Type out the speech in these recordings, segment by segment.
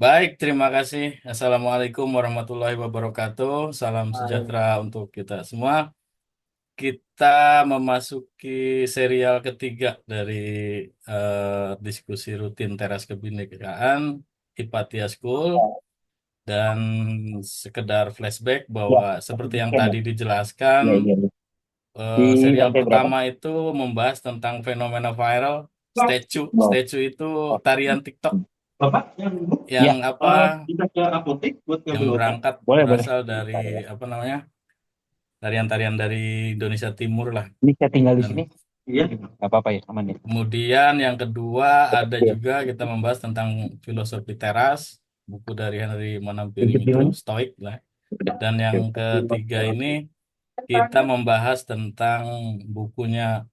Baik, terima kasih. Assalamualaikum warahmatullahi wabarakatuh. Salam sejahtera untuk kita semua. Kita memasuki serial ketiga dari diskusi rutin Teras Kebinekaan Hipatia School dan sekedar flashback Ya, bahwa masih seperti yang weekend ya? tadi dijelaskan, Iya, iya. Iya. Di serial lantai berapa? pertama itu membahas tentang fenomena viral statue. Wow. Statue itu Oh. tarian TikTok Bapak yang yang Ya, apa kita ke apotek buat yang ngambil obat. berangkat Boleh, boleh. berasal dari Bentar ya. apa namanya tarian-tarian dari Indonesia Timur lah. Ini saya tinggal di Dan sini. Iya. Gak apa-apa ya, aman ya. kemudian yang kedua ada Iya. juga kita membahas tentang filosofi teras, buku dari Henry Manampiring Titip di itu mana? Stoik lah. Udah. Dan yang ketiga ini kita membahas tentang bukunya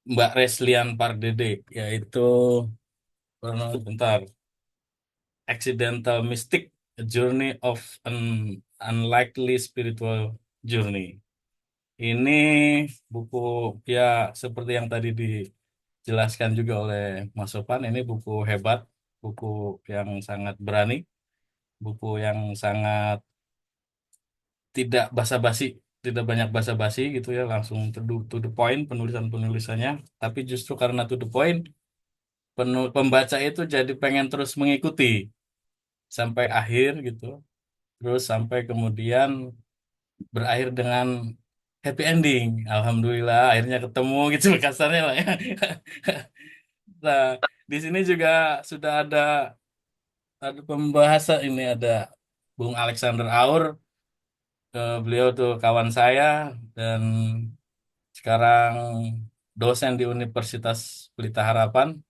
Mbak Reslian Pardede, yaitu bentar, Accidental Mystic, A Journey of an Unlikely Spiritual Journey. Ini buku ya seperti yang tadi dijelaskan juga oleh Mas Sopan, ini buku hebat, buku yang sangat berani, buku yang sangat tidak basa-basi, tidak banyak basa-basi gitu ya, langsung to the point penulisan-penulisannya. Tapi justru karena to the point, pembaca itu jadi pengen terus mengikuti sampai akhir gitu. Terus sampai kemudian berakhir dengan happy ending. Alhamdulillah akhirnya ketemu gitu kasarnya lah ya. Nah, di sini juga sudah ada pembahasan ini ada Bung Alexander Aur. Beliau tuh kawan saya dan sekarang dosen di Universitas Pelita Harapan.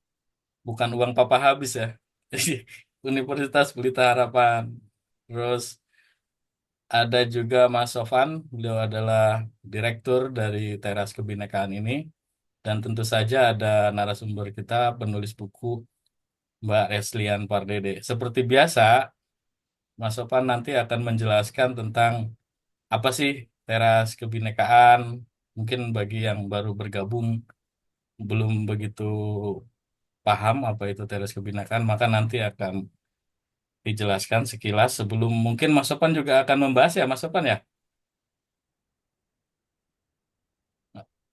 Bukan uang papa habis ya. Universitas Pelita Harapan. Terus ada juga Mas Sofan, beliau adalah direktur dari Teras Kebinekaan ini. Dan tentu saja ada narasumber kita, penulis buku Mbak Reslian Pardede. Seperti biasa, Mas Sofan nanti akan menjelaskan tentang apa sih Teras Kebinekaan. Mungkin bagi yang baru bergabung, belum begitu paham apa itu Teras Kebinekaan, maka nanti akan dijelaskan sekilas sebelum mungkin Mas Sofan juga akan membahas ya, Mas Sofan ya.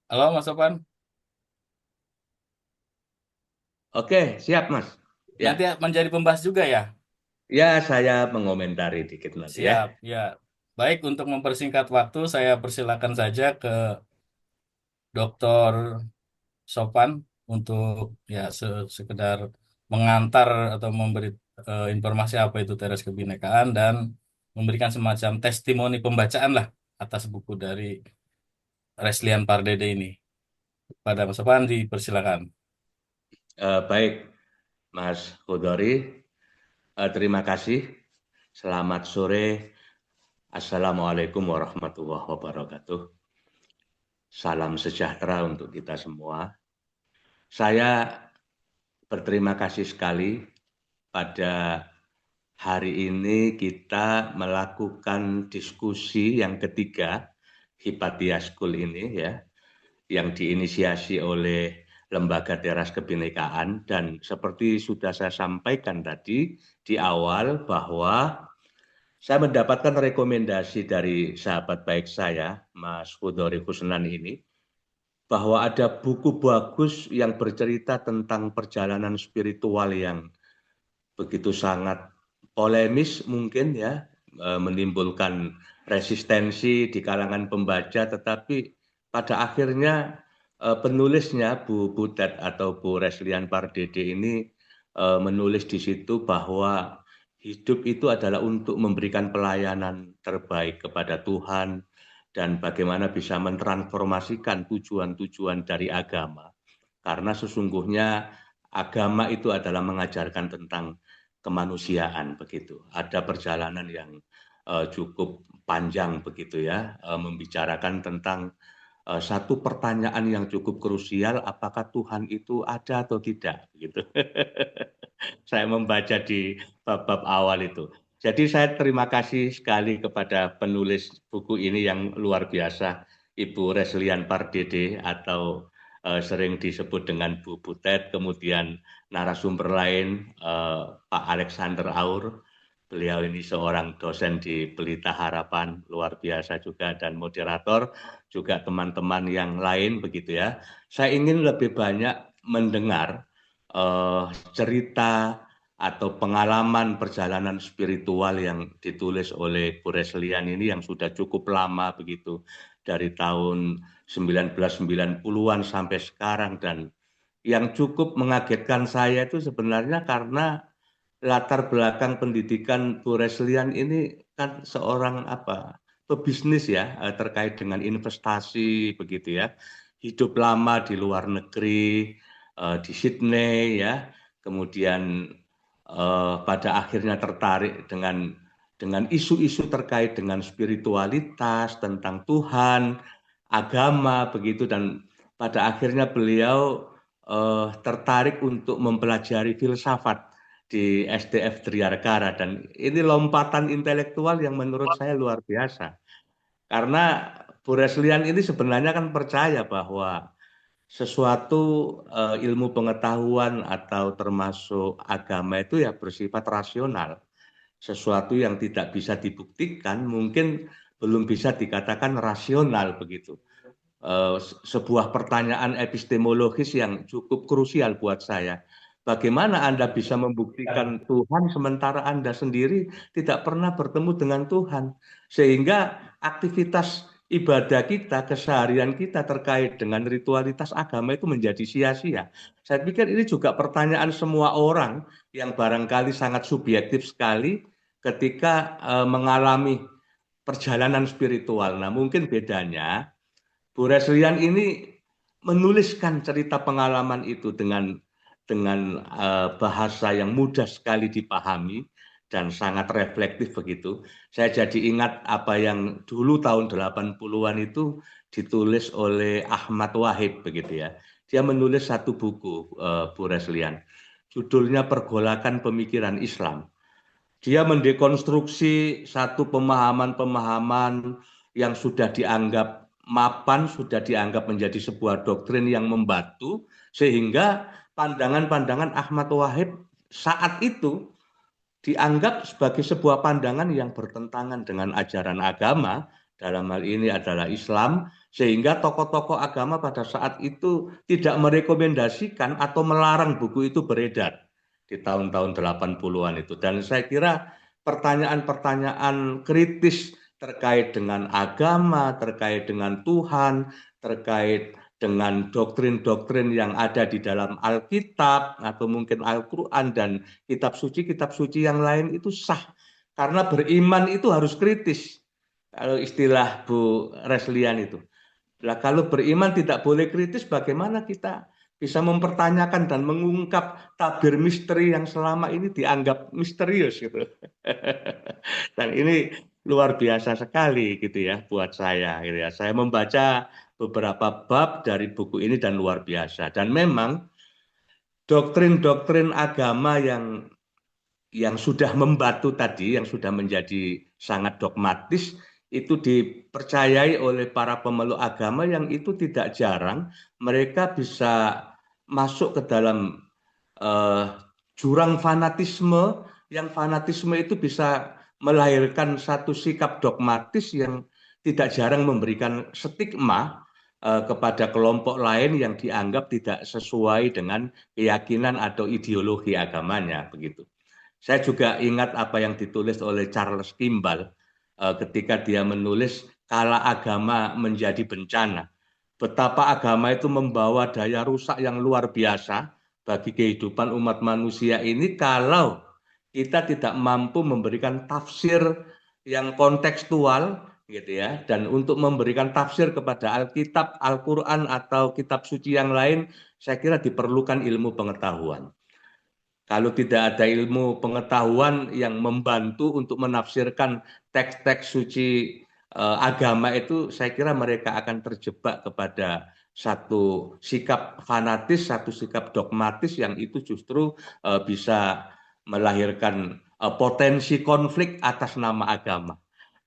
Halo Mas Sofan. Oke, siap Mas. Nanti Ya, menjadi pembahas juga ya? ya saya mengomentari dikit nanti ya. Siap, ya. Baik, untuk mempersingkat waktu, saya persilakan saja ke Dokter Sopan untuk ya sekedar mengantar atau memberi informasi apa itu teras kebinekaan dan memberikan semacam testimoni pembacaan lah atas buku dari Reslian Pardede ini. Pada Mas Sopan dipersilakan. Baik, Mas Kudori, terima kasih. Selamat sore. Assalamualaikum warahmatullahi wabarakatuh. Salam sejahtera untuk kita semua. Saya berterima kasih sekali pada hari ini kita melakukan diskusi yang ketiga Hipatia School ini ya, yang diinisiasi oleh Lembaga Teras Kebinekaan dan seperti sudah saya sampaikan tadi di awal bahwa saya mendapatkan rekomendasi dari sahabat baik saya, Mas Hudori Kusnan ini, bahwa ada buku bagus yang bercerita tentang perjalanan spiritual yang begitu sangat polemis mungkin ya, menimbulkan resistensi di kalangan pembaca, tetapi pada akhirnya penulisnya Bu Butet atau Bu Reslian Pardede ini menulis di situ bahwa hidup itu adalah untuk memberikan pelayanan terbaik kepada Tuhan dan bagaimana bisa mentransformasikan tujuan-tujuan dari agama. Karena sesungguhnya agama itu adalah mengajarkan tentang kemanusiaan begitu. Ada perjalanan yang cukup panjang begitu ya, membicarakan tentang satu pertanyaan yang cukup krusial, apakah Tuhan itu ada atau tidak gitu. Saya membaca di bab-bab awal itu. Jadi saya terima kasih sekali kepada penulis buku ini yang luar biasa, Ibu Reslian Pardede atau sering disebut dengan Bu Butet, kemudian narasumber lain Pak Alexander Aur. Beliau ini seorang dosen di Pelita Harapan, luar biasa juga, dan moderator juga teman-teman yang lain begitu ya. Saya ingin lebih banyak mendengar cerita atau pengalaman perjalanan spiritual yang ditulis oleh Bu Reslian ini yang sudah cukup lama begitu, dari tahun 1990-an sampai sekarang. Dan yang cukup mengagetkan saya itu sebenarnya karena latar belakang pendidikan Bu Reslian ini kan seorang pebisnis ya, terkait dengan investasi begitu ya. Hidup lama di luar negeri, di Sydney ya. Kemudian pada akhirnya tertarik dengan isu-isu terkait dengan spiritualitas, tentang Tuhan, agama begitu, dan pada akhirnya beliau tertarik untuk mempelajari filsafat di SDF Triarkara, dan ini lompatan intelektual yang menurut saya luar biasa. Karena Bu Reslian ini sebenarnya kan percaya bahwa sesuatu ilmu pengetahuan atau termasuk agama itu ya bersifat rasional. Sesuatu yang tidak bisa dibuktikan mungkin belum bisa dikatakan rasional begitu. Sebuah pertanyaan epistemologis yang cukup krusial buat saya. Bagaimana Anda bisa membuktikan Tuhan sementara Anda sendiri tidak pernah bertemu dengan Tuhan? Sehingga aktivitas ibadah kita, keseharian kita terkait dengan ritualitas agama itu menjadi sia-sia. Saya pikir ini juga pertanyaan semua orang yang barangkali sangat subjektif sekali ketika mengalami perjalanan spiritual. Nah, mungkin bedanya Bu Reslian ini menuliskan cerita pengalaman itu dengan bahasa yang mudah sekali dipahami dan sangat reflektif begitu. Saya jadi ingat apa yang dulu tahun 80-an itu ditulis oleh Ahmad Wahid begitu ya. Dia menulis satu buku, Bu Reslian. Judulnya Pergolakan Pemikiran Islam. Dia mendekonstruksi satu pemahaman-pemahaman yang sudah dianggap mapan, sudah dianggap menjadi sebuah doktrin yang membatu, sehingga pandangan-pandangan Ahmad Wahid saat itu dianggap sebagai sebuah pandangan yang bertentangan dengan ajaran agama, dalam hal ini adalah Islam, sehingga tokoh-tokoh agama pada saat itu tidak merekomendasikan atau melarang buku itu beredar di tahun-tahun 80-an itu. Dan saya kira pertanyaan-pertanyaan kritis terkait dengan agama, terkait dengan Tuhan, terkait dengan doktrin-doktrin yang ada di dalam Alkitab atau mungkin Al-Quran dan kitab suci yang lain itu sah. Karena beriman itu harus kritis. Kalau istilah Bu Reslian itu. Nah, kalau beriman tidak boleh kritis, bagaimana kita bisa mempertanyakan dan mengungkap tabir misteri yang selama ini dianggap misterius gitu. Dan ini luar biasa sekali gitu ya buat saya gitu ya. Saya membaca beberapa bab dari buku ini dan luar biasa. Dan memang doktrin-doktrin agama yang sudah membatu tadi, yang sudah menjadi sangat dogmatis, itu dipercayai oleh para pemeluk agama yang itu tidak jarang mereka bisa masuk ke dalam jurang fanatisme, yang fanatisme itu bisa melahirkan satu sikap dogmatis yang tidak jarang memberikan stigma kepada kelompok lain yang dianggap tidak sesuai dengan keyakinan atau ideologi agamanya begitu. Saya juga ingat apa yang ditulis oleh Charles Kimball ketika dia menulis Kala Agama Menjadi Bencana. Betapa agama itu membawa daya rusak yang luar biasa bagi kehidupan umat manusia ini kalau kita tidak mampu memberikan tafsir yang kontekstual gitu ya, dan untuk memberikan tafsir kepada Alkitab, Al-Quran atau kitab suci yang lain, saya kira diperlukan ilmu pengetahuan. Kalau tidak ada ilmu pengetahuan yang membantu untuk menafsirkan teks-teks suci agama itu, saya kira mereka akan terjebak kepada satu sikap fanatis, satu sikap dogmatis yang itu justru bisa melahirkan potensi konflik atas nama agama,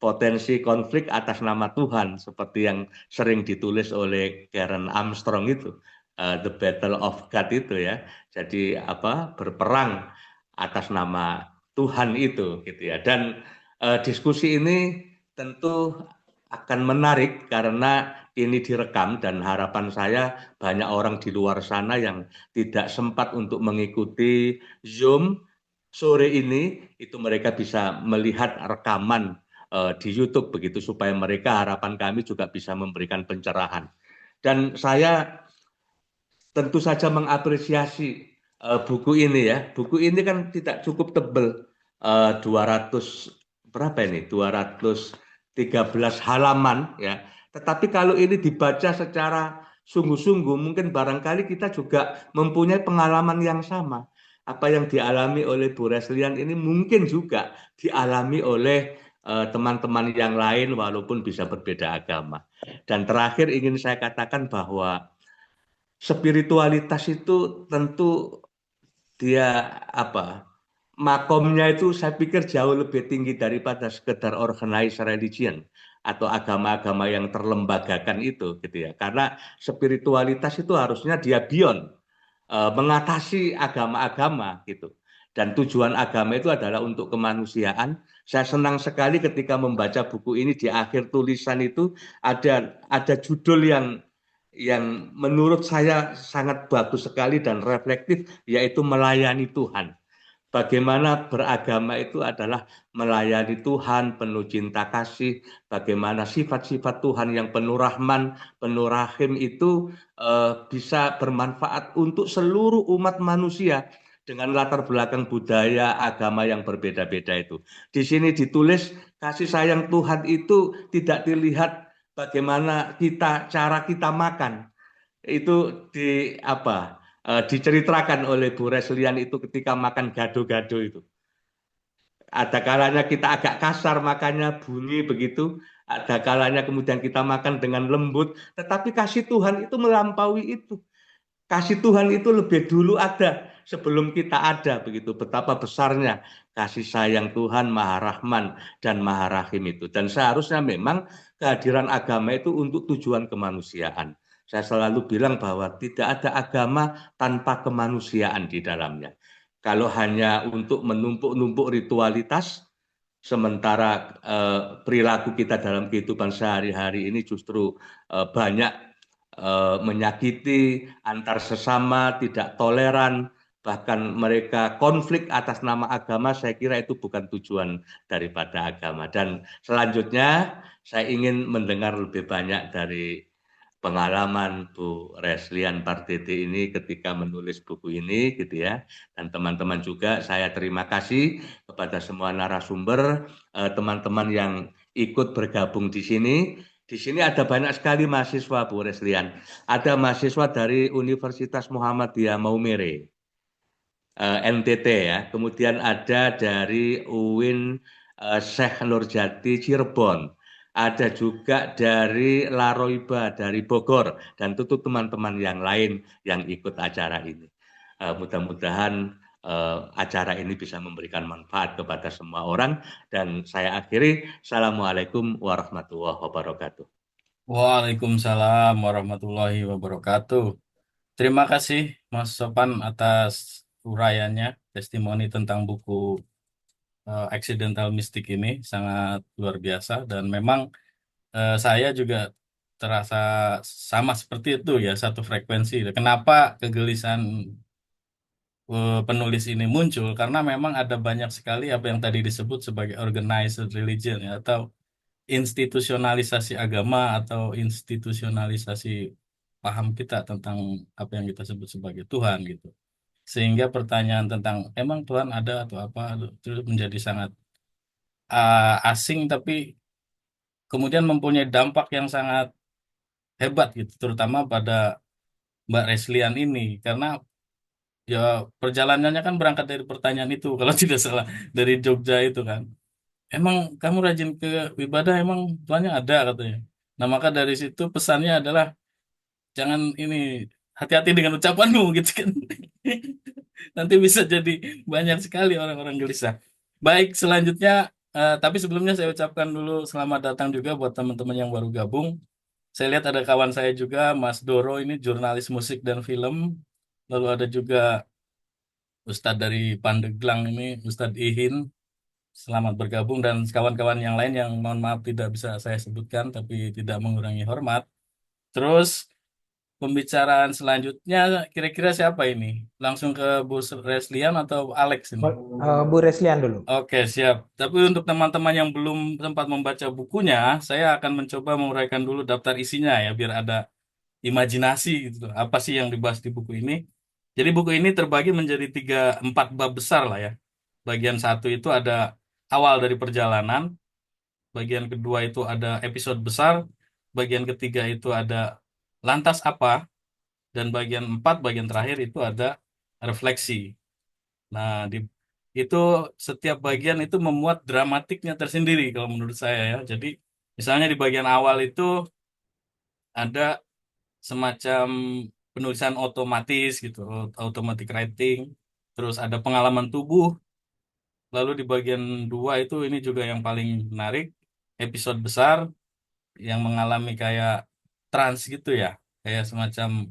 potensi konflik atas nama Tuhan, seperti yang sering ditulis oleh Karen Armstrong itu. The Battle of God itu ya. Jadi apa berperang atas nama Tuhan itu gitu ya. Dan diskusi ini tentu akan menarik karena ini direkam dan harapan saya banyak orang di luar sana yang tidak sempat untuk mengikuti Zoom sore ini itu mereka bisa melihat rekaman di YouTube begitu supaya mereka harapan kami juga bisa memberikan pencerahan. Dan saya tentu saja mengapresiasi buku ini ya. Buku ini kan tidak cukup tebal, 200 berapa ini? 213 halaman ya. Tetapi kalau ini dibaca secara sungguh-sungguh, mungkin barangkali kita juga mempunyai pengalaman yang sama. Apa yang dialami oleh Bu Reslian ini mungkin juga dialami oleh teman-teman yang lain walaupun bisa berbeda agama. Dan terakhir ingin saya katakan bahwa spiritualitas itu tentu dia apa makomnya itu saya pikir jauh lebih tinggi daripada sekedar organized religion atau agama-agama yang terlembagakan itu gitu ya karena spiritualitas itu harusnya dia beyond mengatasi agama-agama gitu dan tujuan agama itu adalah untuk kemanusiaan. Saya senang sekali ketika membaca buku ini di akhir tulisan itu ada judul yang menurut saya sangat bagus sekali dan reflektif, yaitu melayani Tuhan. Bagaimana beragama itu adalah melayani Tuhan, penuh cinta kasih, bagaimana sifat-sifat Tuhan yang penuh rahman, penuh rahim itu bisa bermanfaat untuk seluruh umat manusia dengan latar belakang budaya, agama yang berbeda-beda itu. Di sini ditulis kasih sayang Tuhan itu tidak dilihat bagaimana cara kita makan itu diceritakan oleh Bu Reslian itu ketika makan gado-gado itu. Ada kalanya kita agak kasar makannya bunyi begitu, ada kalanya kemudian kita makan dengan lembut, tetapi kasih Tuhan itu melampaui itu. Kasih Tuhan itu lebih dulu ada sebelum kita ada begitu. Betapa besarnya kasih sayang Tuhan Maha Rahman dan Maha Rahim itu. Dan seharusnya memang kehadiran agama itu untuk tujuan kemanusiaan. Saya selalu bilang bahwa tidak ada agama tanpa kemanusiaan di dalamnya. Kalau hanya untuk menumpuk-numpuk ritualitas, sementara perilaku kita dalam kehidupan sehari-hari ini justru banyak menyakiti antar sesama, tidak toleran, bahkan mereka konflik atas nama agama, saya kira itu bukan tujuan daripada agama. Dan selanjutnya saya ingin mendengar lebih banyak dari pengalaman Bu Reslian Pardede ini ketika menulis buku ini gitu ya. Dan teman-teman juga saya terima kasih kepada semua narasumber, teman-teman yang ikut bergabung di sini. Di sini ada banyak sekali mahasiswa Bu Reslian. Ada mahasiswa dari Universitas Muhammadiyah Maumere, NTT ya. Kemudian ada dari UIN Syekh Nurjati Cirebon. Ada juga dari Laroiba, dari Bogor, dan tentu teman-teman yang lain yang ikut acara ini. Mudah-mudahan acara ini bisa memberikan manfaat kepada semua orang. Dan saya akhiri, Assalamualaikum warahmatullahi wabarakatuh. Waalaikumsalam warahmatullahi wabarakatuh. Terima kasih Mas Sopan atas uraiannya, testimoni tentang buku Accidental Mystic ini sangat luar biasa dan memang saya juga terasa sama seperti itu ya, satu frekuensi. Kenapa kegelisahan penulis ini muncul? Karena memang ada banyak sekali apa yang tadi disebut sebagai organized religion ya, atau institusionalisasi agama atau institusionalisasi paham kita tentang apa yang kita sebut sebagai Tuhan gitu. Sehingga pertanyaan tentang emang Tuhan ada atau apa itu menjadi sangat asing tapi kemudian mempunyai dampak yang sangat hebat gitu, terutama pada Mbak Reslian ini karena ya perjalanannya kan berangkat dari pertanyaan itu kalau tidak salah dari Jogja itu kan. Emang kamu rajin ke ibadah, emang Tuhannya ada katanya. Nah, maka dari situ pesannya adalah jangan ini, hati-hati dengan ucapanmu gitu kan. Nanti bisa jadi banyak sekali orang-orang gelisah. Baik, selanjutnya tapi sebelumnya saya ucapkan dulu selamat datang juga buat teman-teman yang baru gabung. Saya lihat ada kawan saya juga, Mas Doro ini jurnalis musik dan film. Lalu ada juga Ustadz dari Pandeglang ini, Ustadz Ihin. Selamat bergabung dan kawan-kawan yang lain yang mohon maaf tidak bisa saya sebutkan, tapi tidak mengurangi hormat. Terus pembicaraan selanjutnya kira-kira siapa ini? Langsung ke Bu Reslian atau Alex ini? Bu Reslian dulu. Oke, siap. Tapi untuk teman-teman yang belum sempat membaca bukunya, saya akan mencoba menguraikan dulu daftar isinya ya, biar ada imajinasi gitu. Apa sih yang dibahas di buku ini? Jadi buku ini terbagi menjadi empat bab besar lah ya. Bagian satu itu ada awal dari perjalanan, bagian kedua itu ada episode besar, bagian ketiga itu ada lantas apa, dan bagian empat, bagian terakhir itu ada refleksi. Nah, itu setiap bagian itu memuat dramatiknya tersendiri kalau menurut saya ya. Jadi misalnya di bagian awal itu ada semacam penulisan otomatis gitu, automatic writing. Terus ada pengalaman tubuh. Lalu di bagian dua itu ini juga yang paling menarik, episode besar yang mengalami kayak trans gitu ya. Kayak semacam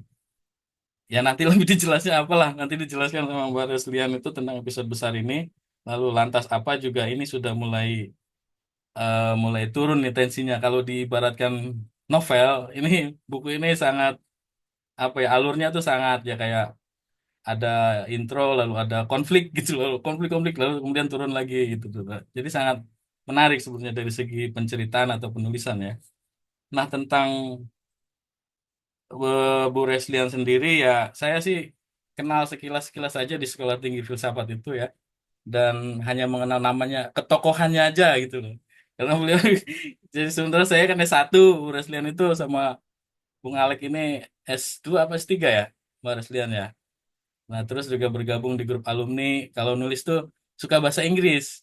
ya nanti lebih dijelasnya apalah, nanti dijelaskan sama Mbak Reslian itu tentang episode besar ini. Lalu lantas apa juga ini sudah mulai turun nih tensinya. Kalau diibaratkan novel, ini buku ini sangat apa ya alurnya tuh sangat ya kayak ada intro lalu ada konflik gitu lalu konflik-konflik lalu kemudian turun lagi gitu tuh. Jadi sangat menarik sebetulnya dari segi penceritaan atau penulisan ya. Nah tentang Bu Reslian sendiri ya saya sih kenal sekilas-sekilas saja di Sekolah Tinggi Filsafat itu ya dan hanya mengenal namanya ketokohannya aja gitu loh. Karena beliau jadi sementara saya kan S1, Bu Reslian itu sama Bung Alek ini S2 apa S3 ya, Mbak Reslian ya. Nah, terus juga bergabung di grup alumni. Kalau nulis tuh suka bahasa Inggris.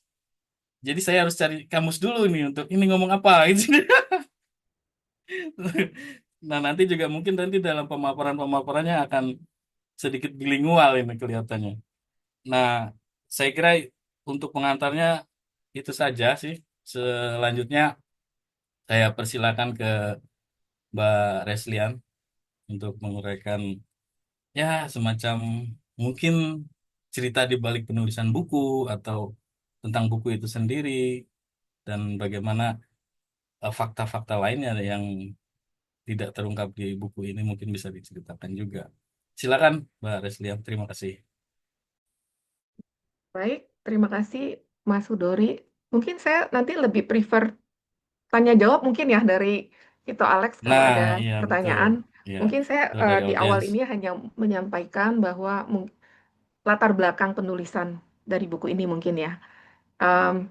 Jadi saya harus cari kamus dulu nih untuk ini ngomong apa gitu. Nah, nanti juga mungkin nanti dalam pemaparan-pemaparannya akan sedikit bilingual ini kelihatannya. Nah, saya kira untuk pengantarnya itu saja sih. Selanjutnya saya persilakan ke Mbak Reslian untuk menguraikan ya semacam mungkin cerita di balik penulisan buku atau tentang buku itu sendiri dan bagaimana fakta-fakta lainnya yang tidak terungkap di buku ini mungkin bisa diceritakan juga. Silakan Mbak Reslian, terima kasih. Baik, terima kasih Mas Hudori. Mungkin saya nanti lebih prefer tanya jawab mungkin ya dari itu Alex kalau Nah, ada iya betul. pertanyaan. Ya, Mungkin saya dari di awal audiens. ini hanya menyampaikan bahwa latar belakang penulisan dari buku ini mungkin ya.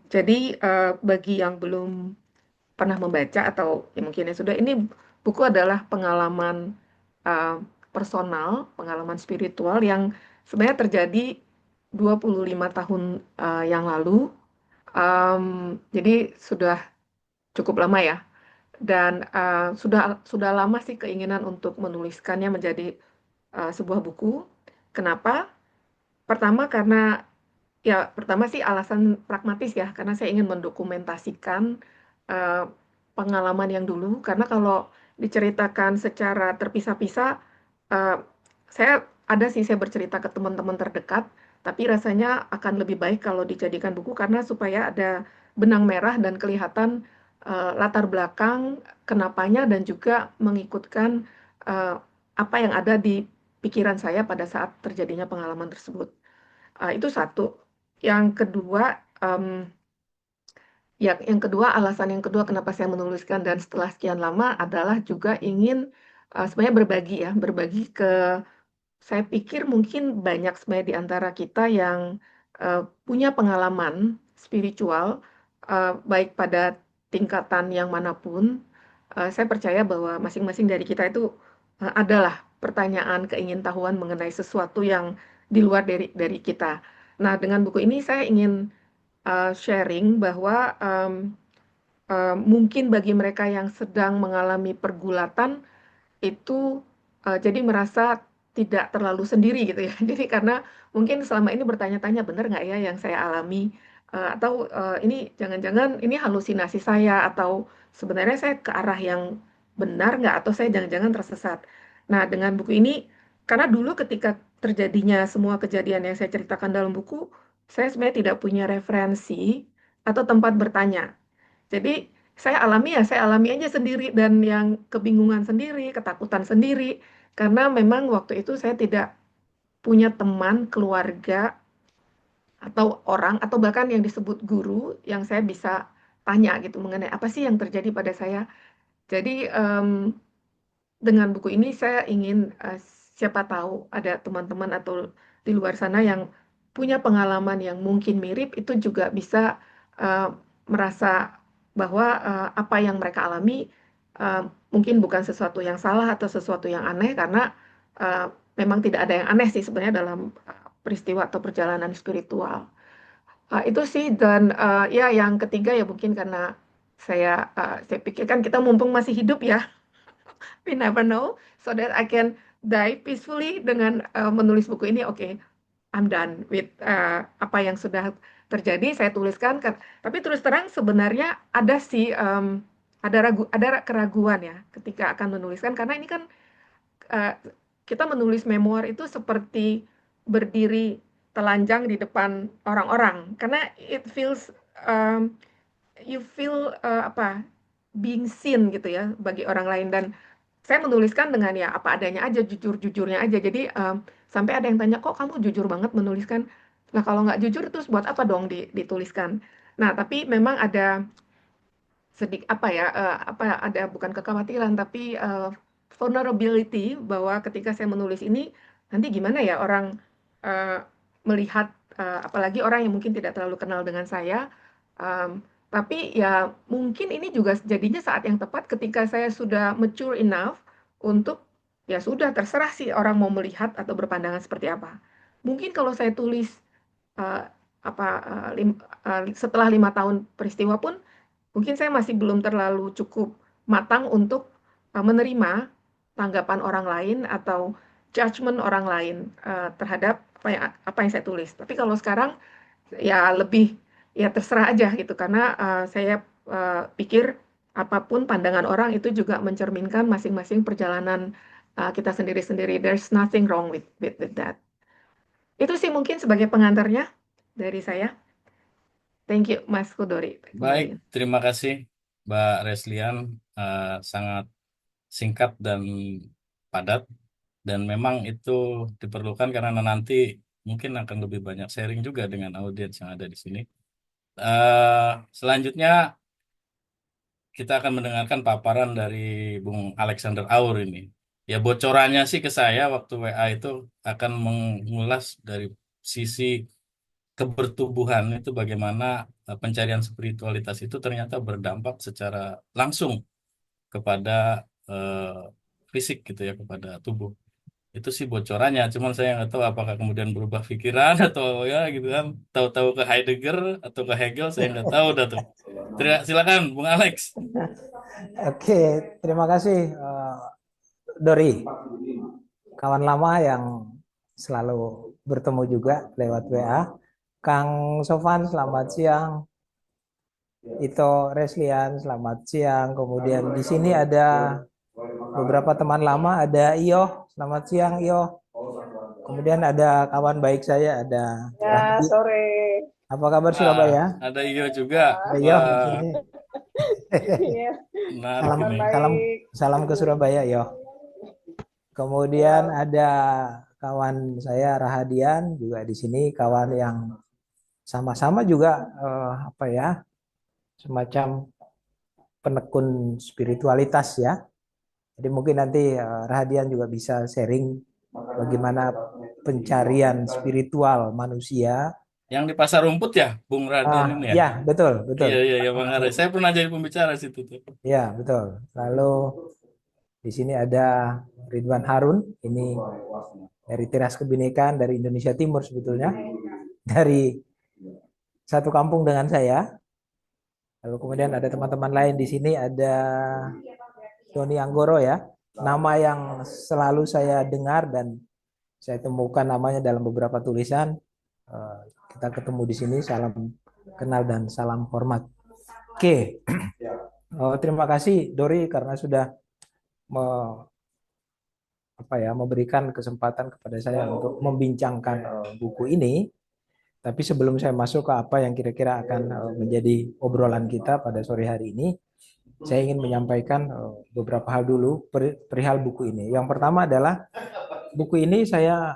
Jadi bagi yang belum pernah membaca atau ya mungkin yang sudah, ini buku adalah pengalaman uh, personal, pengalaman spiritual yang sebenarnya terjadi 25 tahun yang lalu. Jadi sudah cukup lama ya. Dan sudah lama sih keinginan untuk menuliskannya menjadi sebuah buku. Kenapa? Pertama karena ya, pertama sih alasan pragmatis ya, karena saya ingin mendokumentasikan eh, pengalaman yang dulu. Karena kalau diceritakan secara terpisah-pisah, eh, saya bercerita ke teman-teman terdekat, tapi rasanya akan lebih baik kalau dijadikan buku karena supaya ada benang merah dan kelihatan latar belakang kenapanya dan juga mengikutkan eh, apa yang ada di pikiran saya pada saat terjadinya pengalaman tersebut. Itu satu. Yang kedua, alasan yang kedua kenapa saya menuliskan dan setelah sekian lama adalah juga ingin sebenarnya berbagi ke, saya pikir mungkin banyak sebenarnya di antara kita yang punya pengalaman spiritual, baik pada tingkatan yang manapun. Saya percaya bahwa masing-masing dari kita itu adalah pertanyaan, keingintahuan mengenai sesuatu yang di luar dari kita. Nah, dengan buku ini saya ingin sharing bahwa mungkin bagi mereka yang sedang mengalami pergulatan itu jadi merasa tidak terlalu sendiri gitu ya. Jadi karena mungkin selama ini bertanya-tanya benar nggak ya yang saya alami. Atau ini jangan-jangan ini halusinasi saya atau sebenarnya saya ke arah yang benar nggak atau saya jangan-jangan tersesat. Nah, dengan buku ini, karena dulu ketika terjadinya semua kejadian yang saya ceritakan dalam buku, saya sebenarnya tidak punya referensi atau tempat bertanya. Jadi saya alami aja sendiri dan yang kebingungan sendiri, ketakutan sendiri, karena memang waktu itu saya tidak punya teman, keluarga, atau orang, atau bahkan yang disebut guru yang saya bisa tanya gitu mengenai apa sih yang terjadi pada saya. Jadi dengan buku ini saya ingin siapa tahu ada teman-teman atau di luar sana yang punya pengalaman yang mungkin mirip itu juga bisa eh, merasa bahwa apa yang mereka alami eh, mungkin bukan sesuatu yang salah atau sesuatu yang aneh karena eh, memang tidak ada yang aneh sih sebenarnya dalam peristiwa atau perjalanan spiritual. Itu sih dan ya yang ketiga ya mungkin karena saya pikir kan kita mumpung masih hidup ya, we never know, so that I can die peacefully dengan menulis buku ini. Oke, I'm done with apa yang sudah terjadi. Saya tuliskan kan, tapi terus terang sebenarnya ada sih ada keraguan ya ketika akan menuliskan karena ini kan eh, kita menulis memoir itu seperti berdiri telanjang di depan orang-orang karena it feels um, you feel apa being seen gitu ya bagi orang lain dan saya menuliskan dengan ya apa adanya aja, jujur-jujurnya aja. Jadi sampai ada yang tanya, kok kamu jujur banget menuliskan? Nah kalau nggak jujur terus buat apa dong dituliskan? Nah tapi memang ada sedikit apa ya, apa ada bukan kekhawatiran tapi vulnerability bahwa ketika saya menulis ini nanti gimana ya orang eh, melihat, apalagi orang yang mungkin tidak terlalu kenal dengan saya. Em, tapi ya mungkin ini juga jadinya saat yang tepat ketika saya sudah mature enough untuk ya sudah terserah sih orang mau melihat atau berpandangan seperti apa. Mungkin kalau saya tulis eh, apa setelah 5 tahun peristiwa pun mungkin saya masih belum terlalu cukup matang untuk menerima tanggapan orang lain atau judgement orang lain terhadap apa yang saya tulis. Tapi kalau sekarang ya lebih ya terserah aja gitu karena saya pikir apapun pandangan orang itu juga mencerminkan masing-masing perjalanan kita sendiri-sendiri. There's nothing wrong with that. Itu sih mungkin sebagai pengantarnya dari saya. Thank you, Mas Kudori. Baik, Kembali. terima kasih Mbak Reslian. Sangat singkat dan padat. Dan memang itu diperlukan karena nanti mungkin akan lebih banyak sharing juga dengan audiens yang ada di sini. Selanjutnya kita akan mendengarkan paparan dari Bung Alexander Aur ini. Ya bocorannya sih ke saya waktu WA itu akan mengulas dari sisi kebertubuhan itu bagaimana pencarian spiritualitas itu ternyata berdampak secara langsung kepada eh, fisik gitu ya, kepada tubuh. Itu sih bocorannya, cuman saya nggak tahu apakah kemudian berubah pikiran atau ya gitu kan. Tahu-tahu ke Heidegger atau ke Hegel saya nggak tahu dah tuh. Silakan Bung Alex. Oke, terima kasih Dori, kawan lama yang selalu bertemu juga lewat WA. Kang Sofan, selamat siang. Ito Reslian, selamat siang. Kemudian di sini ada beberapa teman lama, ada Iyo, selamat siang Iyo. Kemudian ada kawan baik saya, ada Ya, Rahadi. sore. Apa kabar Ah, Surabaya? ada Iyo juga. Ada Iyo di Wah, sini. Iya, menarik Salam, ini. kabar salam, baik. salam ke Surabaya, Iyo. Kemudian ada kawan saya Rahadian juga di sini, kawan yang sama-sama juga apa ya, semacam penekun spiritualitas ya. Jadi mungkin nanti Rahadian juga bisa sharing bagaimana pencarian spiritual manusia. Yang di Pasar Rumput ya, Bung Radian ini ya. Ya, betul, betul. Iya iya iya Bang Ares. Saya pernah jadi pembicara situ tuh. Ya, betul. Lalu di sini ada Ridwan Harun, ini dari Teras Kebinekaan dari Indonesia Timur sebetulnya, dari satu kampung dengan saya. Lalu kemudian ada teman-teman lain di sini, ada Doni Anggoro ya, nama yang selalu saya dengar dan saya temukan namanya dalam beberapa tulisan. Kita ketemu di sini, salam kenal dan salam hormat. Oke, terima kasih Dori karena sudah memberikan kesempatan kepada saya untuk membincangkan buku ini. Tapi sebelum saya masuk ke apa yang kira-kira akan menjadi obrolan kita pada sore hari ini, saya ingin menyampaikan beberapa hal dulu perihal buku ini. Yang pertama adalah buku ini saya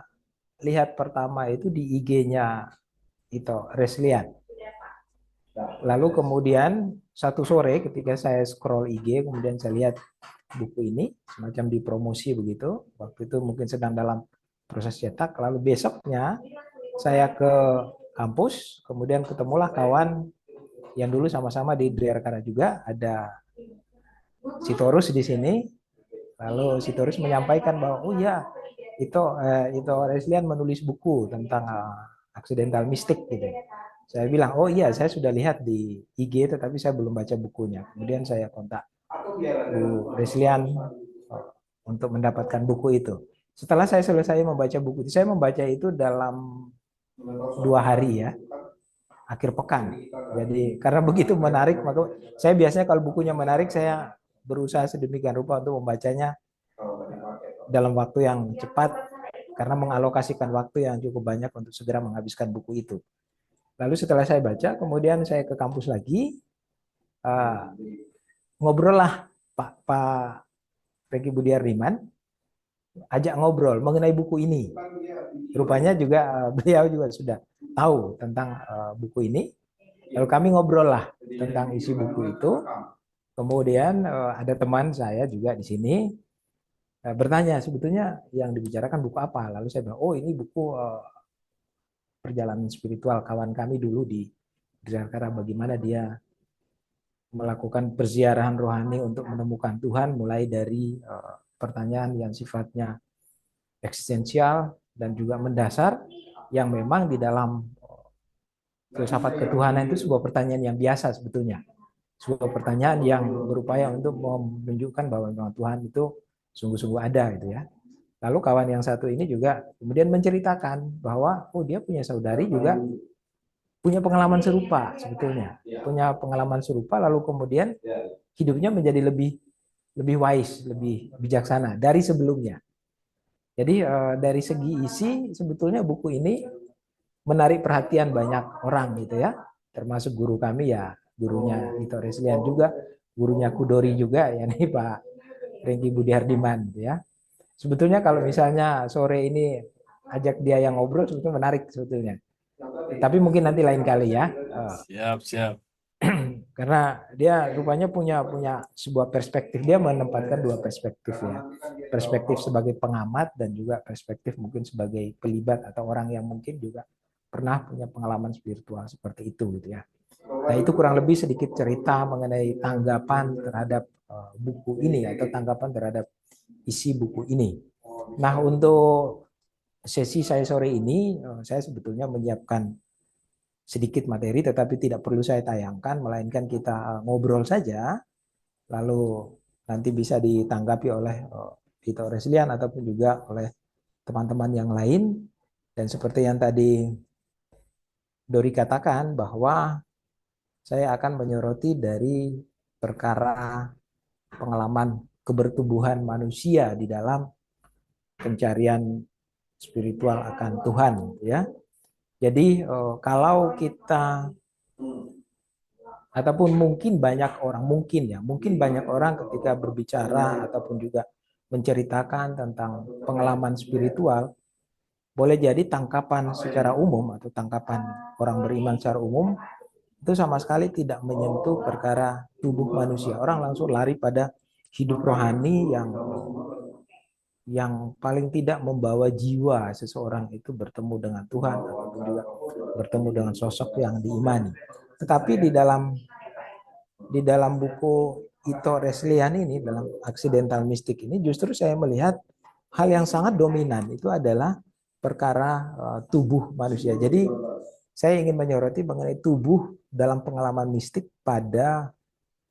lihat pertama itu di IG-nya Ito Reslian. Lalu kemudian satu sore ketika saya scroll IG, kemudian saya lihat buku ini semacam dipromosi begitu. Waktu itu mungkin sedang dalam proses cetak. Lalu besoknya saya ke kampus, kemudian ketemulah kawan yang dulu sama-sama di Driarkara juga, ada Sitorus di sini. Lalu Sitorus menyampaikan bahwa oh ya, itu Reslian menulis buku tentang accidental mystic gitu. Saya bilang, oh iya, saya sudah lihat di IG, tetapi saya belum baca bukunya. Kemudian saya kontak Bu Reslian untuk mendapatkan buku itu. Setelah saya selesai membaca buku itu, saya membaca itu dalam 2 hari ya, akhir pekan. Jadi karena begitu menarik, maka saya biasanya kalau bukunya menarik, saya berusaha sedemikian rupa untuk membacanya dalam waktu yang cepat, karena mengalokasikan waktu yang cukup banyak untuk segera menghabiskan buku itu. Lalu setelah saya baca, kemudian saya ke kampus lagi, ngobrol lah Pak Regi Budiardiman, ajak ngobrol mengenai buku ini. Rupanya juga beliau juga sudah tahu tentang buku ini. Lalu kami ngobrol lah tentang isi buku itu. Kemudian ada teman saya juga di sini bertanya sebetulnya yang dibicarakan buku apa. Lalu saya bilang, oh ini buku perjalanan spiritual kawan kami dulu di Jakarta, bagaimana dia melakukan perziarahan rohani untuk menemukan Tuhan, mulai dari pertanyaan yang sifatnya eksistensial dan juga mendasar, yang memang di dalam filsafat ketuhanan itu sebuah pertanyaan yang biasa sebetulnya. Sebuah pertanyaan yang berupaya untuk menunjukkan bahwa memang Tuhan itu sungguh-sungguh ada gitu ya. Lalu kawan yang satu ini juga kemudian menceritakan bahwa oh dia punya saudari juga punya pengalaman serupa sebetulnya. Punya pengalaman serupa, lalu kemudian hidupnya menjadi lebih wise, lebih bijaksana dari sebelumnya. Jadi dari segi isi sebetulnya buku ini menarik perhatian banyak orang gitu ya. Termasuk guru kami ya, gurunya Ito Reslian juga, gurunya Kudori juga, yakni Pak Rengki Budiardiman gitu ya. Sebetulnya kalau misalnya sore ini ajak dia yang ngobrol sebetulnya menarik sebetulnya. Tapi mungkin nanti lain kali ya. Siap, siap. Karena dia rupanya punya sebuah perspektif, dia menempatkan 2 perspektif ya. Perspektif sebagai pengamat dan juga perspektif mungkin sebagai pelibat atau orang yang mungkin juga pernah punya pengalaman spiritual seperti itu gitu ya. Nah, itu kurang lebih sedikit cerita mengenai tanggapan terhadap buku ini atau tanggapan terhadap isi buku ini. Nah, untuk sesi saya sore ini, saya sebetulnya menyiapkan sedikit materi, tetapi tidak perlu saya tayangkan, melainkan kita ngobrol saja, lalu nanti bisa ditanggapi oleh Ito Reslian ataupun juga oleh teman-teman yang lain. Dan seperti yang tadi Dori katakan, bahwa saya akan menyoroti dari perkara pengalaman kebertumbuhan manusia di dalam pencarian spiritual akan Tuhan ya. Jadi kalau kita ataupun mungkin banyak orang ketika berbicara ataupun juga menceritakan tentang pengalaman spiritual, boleh jadi tangkapan secara umum atau tangkapan orang beriman secara umum itu sama sekali tidak menyentuh perkara tubuh manusia. Orang langsung lari pada hidup rohani yang paling tidak membawa jiwa seseorang itu bertemu dengan Tuhan ataupun juga bertemu dengan sosok yang diimani. Tetapi di dalam buku Ito Reslian ini, dalam Accidental Mystic ini, justru saya melihat hal yang sangat dominan itu adalah perkara tubuh manusia. Jadi saya ingin menyoroti mengenai tubuh dalam pengalaman mistik pada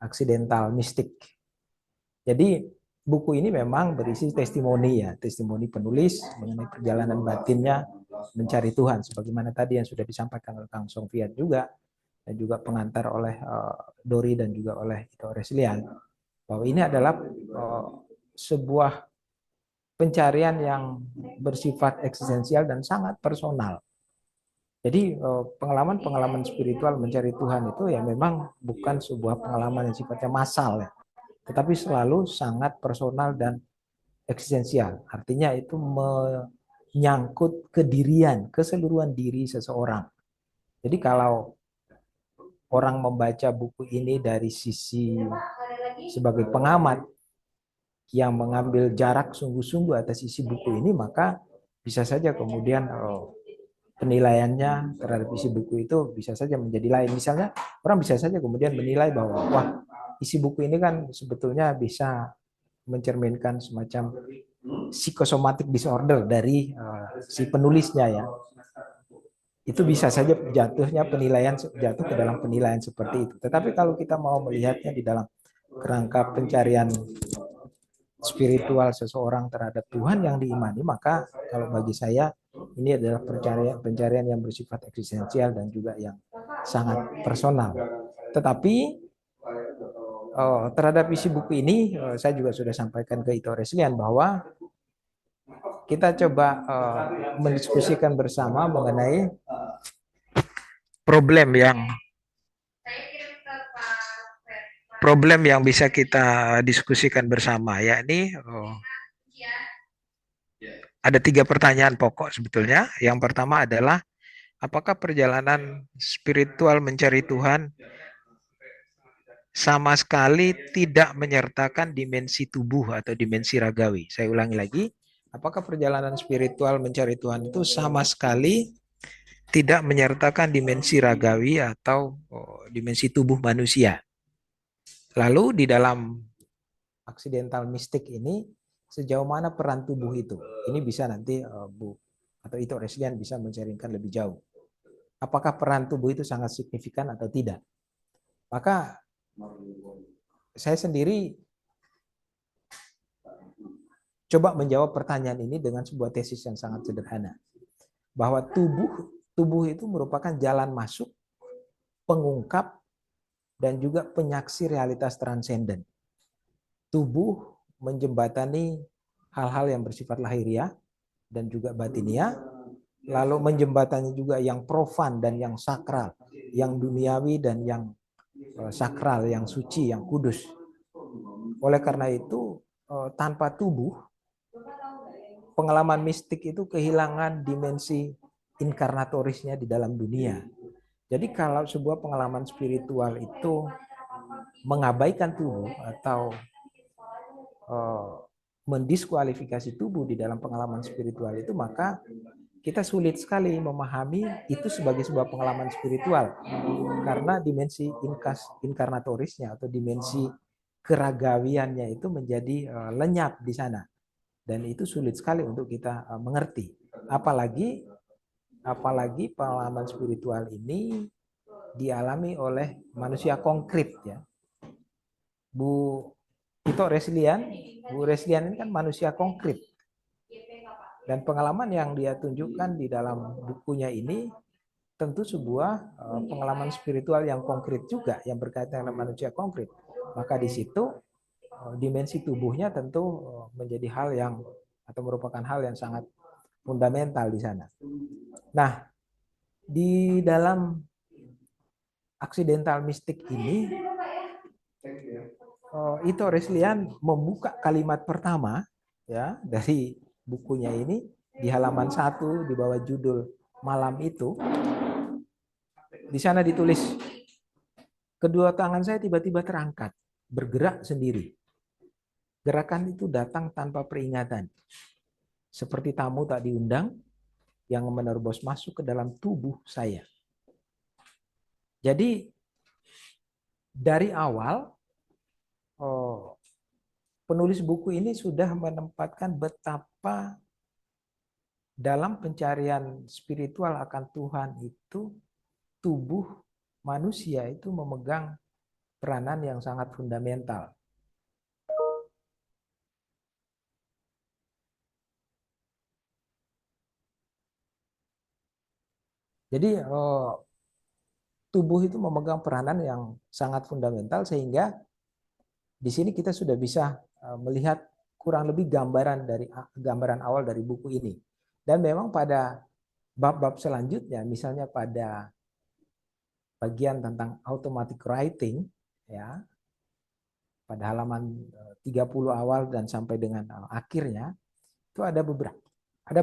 Accidental Mystic. Jadi buku ini memang berisi testimoni ya, testimoni penulis mengenai perjalanan batinnya mencari Tuhan, sebagaimana tadi yang sudah disampaikan oleh Kang Songfiat juga, dan juga pengantar oleh Dori dan juga oleh Ito Reslian, bahwa ini adalah sebuah pencarian yang bersifat eksistensial dan sangat personal. Jadi pengalaman-pengalaman spiritual mencari Tuhan itu ya memang bukan sebuah pengalaman yang sifatnya massal ya, tetapi selalu sangat personal dan eksistensial. Artinya itu menyangkut kedirian, keseluruhan diri seseorang. Jadi kalau orang membaca buku ini dari sisi sebagai pengamat yang mengambil jarak sungguh-sungguh atas isi buku ini, maka bisa saja kemudian penilaiannya terhadap isi buku itu bisa saja menjadi lain. Misalnya orang bisa saja kemudian menilai bahwa wah, isi buku ini kan sebetulnya bisa mencerminkan semacam psikosomatik disorder dari si penulisnya ya. Itu bisa saja jatuhnya penilaian jatuh ke dalam penilaian seperti itu. Tetapi kalau kita mau melihatnya di dalam kerangka pencarian spiritual seseorang terhadap Tuhan yang diimani, maka kalau bagi saya ini adalah pencarian yang bersifat eksistensial dan juga yang sangat personal. Tetapi terhadap isi buku ini saya juga sudah sampaikan ke Ito Reslian bahwa kita coba mendiskusikan bersama mengenai problem yang bisa kita diskusikan bersama, yakni ada 3 pertanyaan pokok sebetulnya. Yang pertama adalah apakah perjalanan spiritual mencari Tuhan sama sekali tidak menyertakan dimensi tubuh atau dimensi ragawi? Saya ulangi lagi, apakah perjalanan spiritual mencari Tuhan itu sama sekali tidak menyertakan dimensi ragawi atau dimensi tubuh manusia? Lalu di dalam aksidental mistik ini sejauh mana peran tubuh itu? Ini bisa nanti Bu atau Ito Reslian bisa men-sharingkan lebih jauh. Apakah peran tubuh itu sangat signifikan atau tidak? Maka saya sendiri coba menjawab pertanyaan ini dengan sebuah tesis yang sangat sederhana. Bahwa tubuh itu merupakan jalan masuk, pengungkap, dan juga penyaksi realitas transenden. Tubuh menjembatani hal-hal yang bersifat lahiriah dan juga batiniah, lalu menjembatani juga yang profan dan yang sakral, yang duniawi dan yang sakral, yang suci, yang kudus. Oleh karena itu, tanpa tubuh, pengalaman mistik itu kehilangan dimensi inkarnatorisnya di dalam dunia. Jadi kalau sebuah pengalaman spiritual itu mengabaikan tubuh atau mendiskualifikasi tubuh di dalam pengalaman spiritual itu, maka kita sulit sekali memahami itu sebagai sebuah pengalaman spiritual karena dimensi inkarnatorisnya atau dimensi keragawiannya itu menjadi lenyap di sana, dan itu sulit sekali untuk kita mengerti. Apalagi pengalaman spiritual ini dialami oleh manusia konkret ya. Bu Reslian ini kan manusia konkret. Dan pengalaman yang dia tunjukkan di dalam bukunya ini tentu sebuah pengalaman spiritual yang konkret juga, yang berkaitan dengan manusia konkret. Maka di situ dimensi tubuhnya tentu menjadi hal yang atau merupakan hal yang sangat fundamental di sana. Nah, di dalam aksidental mistik ini, Ito Reslian membuka kalimat pertama ya dari bukunya ini di halaman 1 di bawah judul Malam Itu. Di sana ditulis, kedua tangan saya tiba-tiba terangkat, bergerak sendiri. Gerakan itu datang tanpa peringatan, seperti tamu tak diundang yang menerobos masuk ke dalam tubuh saya. Jadi dari awal penulis buku ini sudah menempatkan betapa dalam pencarian spiritual akan Tuhan itu tubuh manusia itu memegang peranan yang sangat fundamental. Jadi tubuh itu memegang peranan yang sangat fundamental, sehingga di sini kita sudah bisa melihat kurang lebih gambaran awal dari buku ini. Dan memang pada bab-bab selanjutnya, misalnya pada bagian tentang automatic writing, ya, pada halaman 30 awal dan sampai dengan akhirnya, itu ada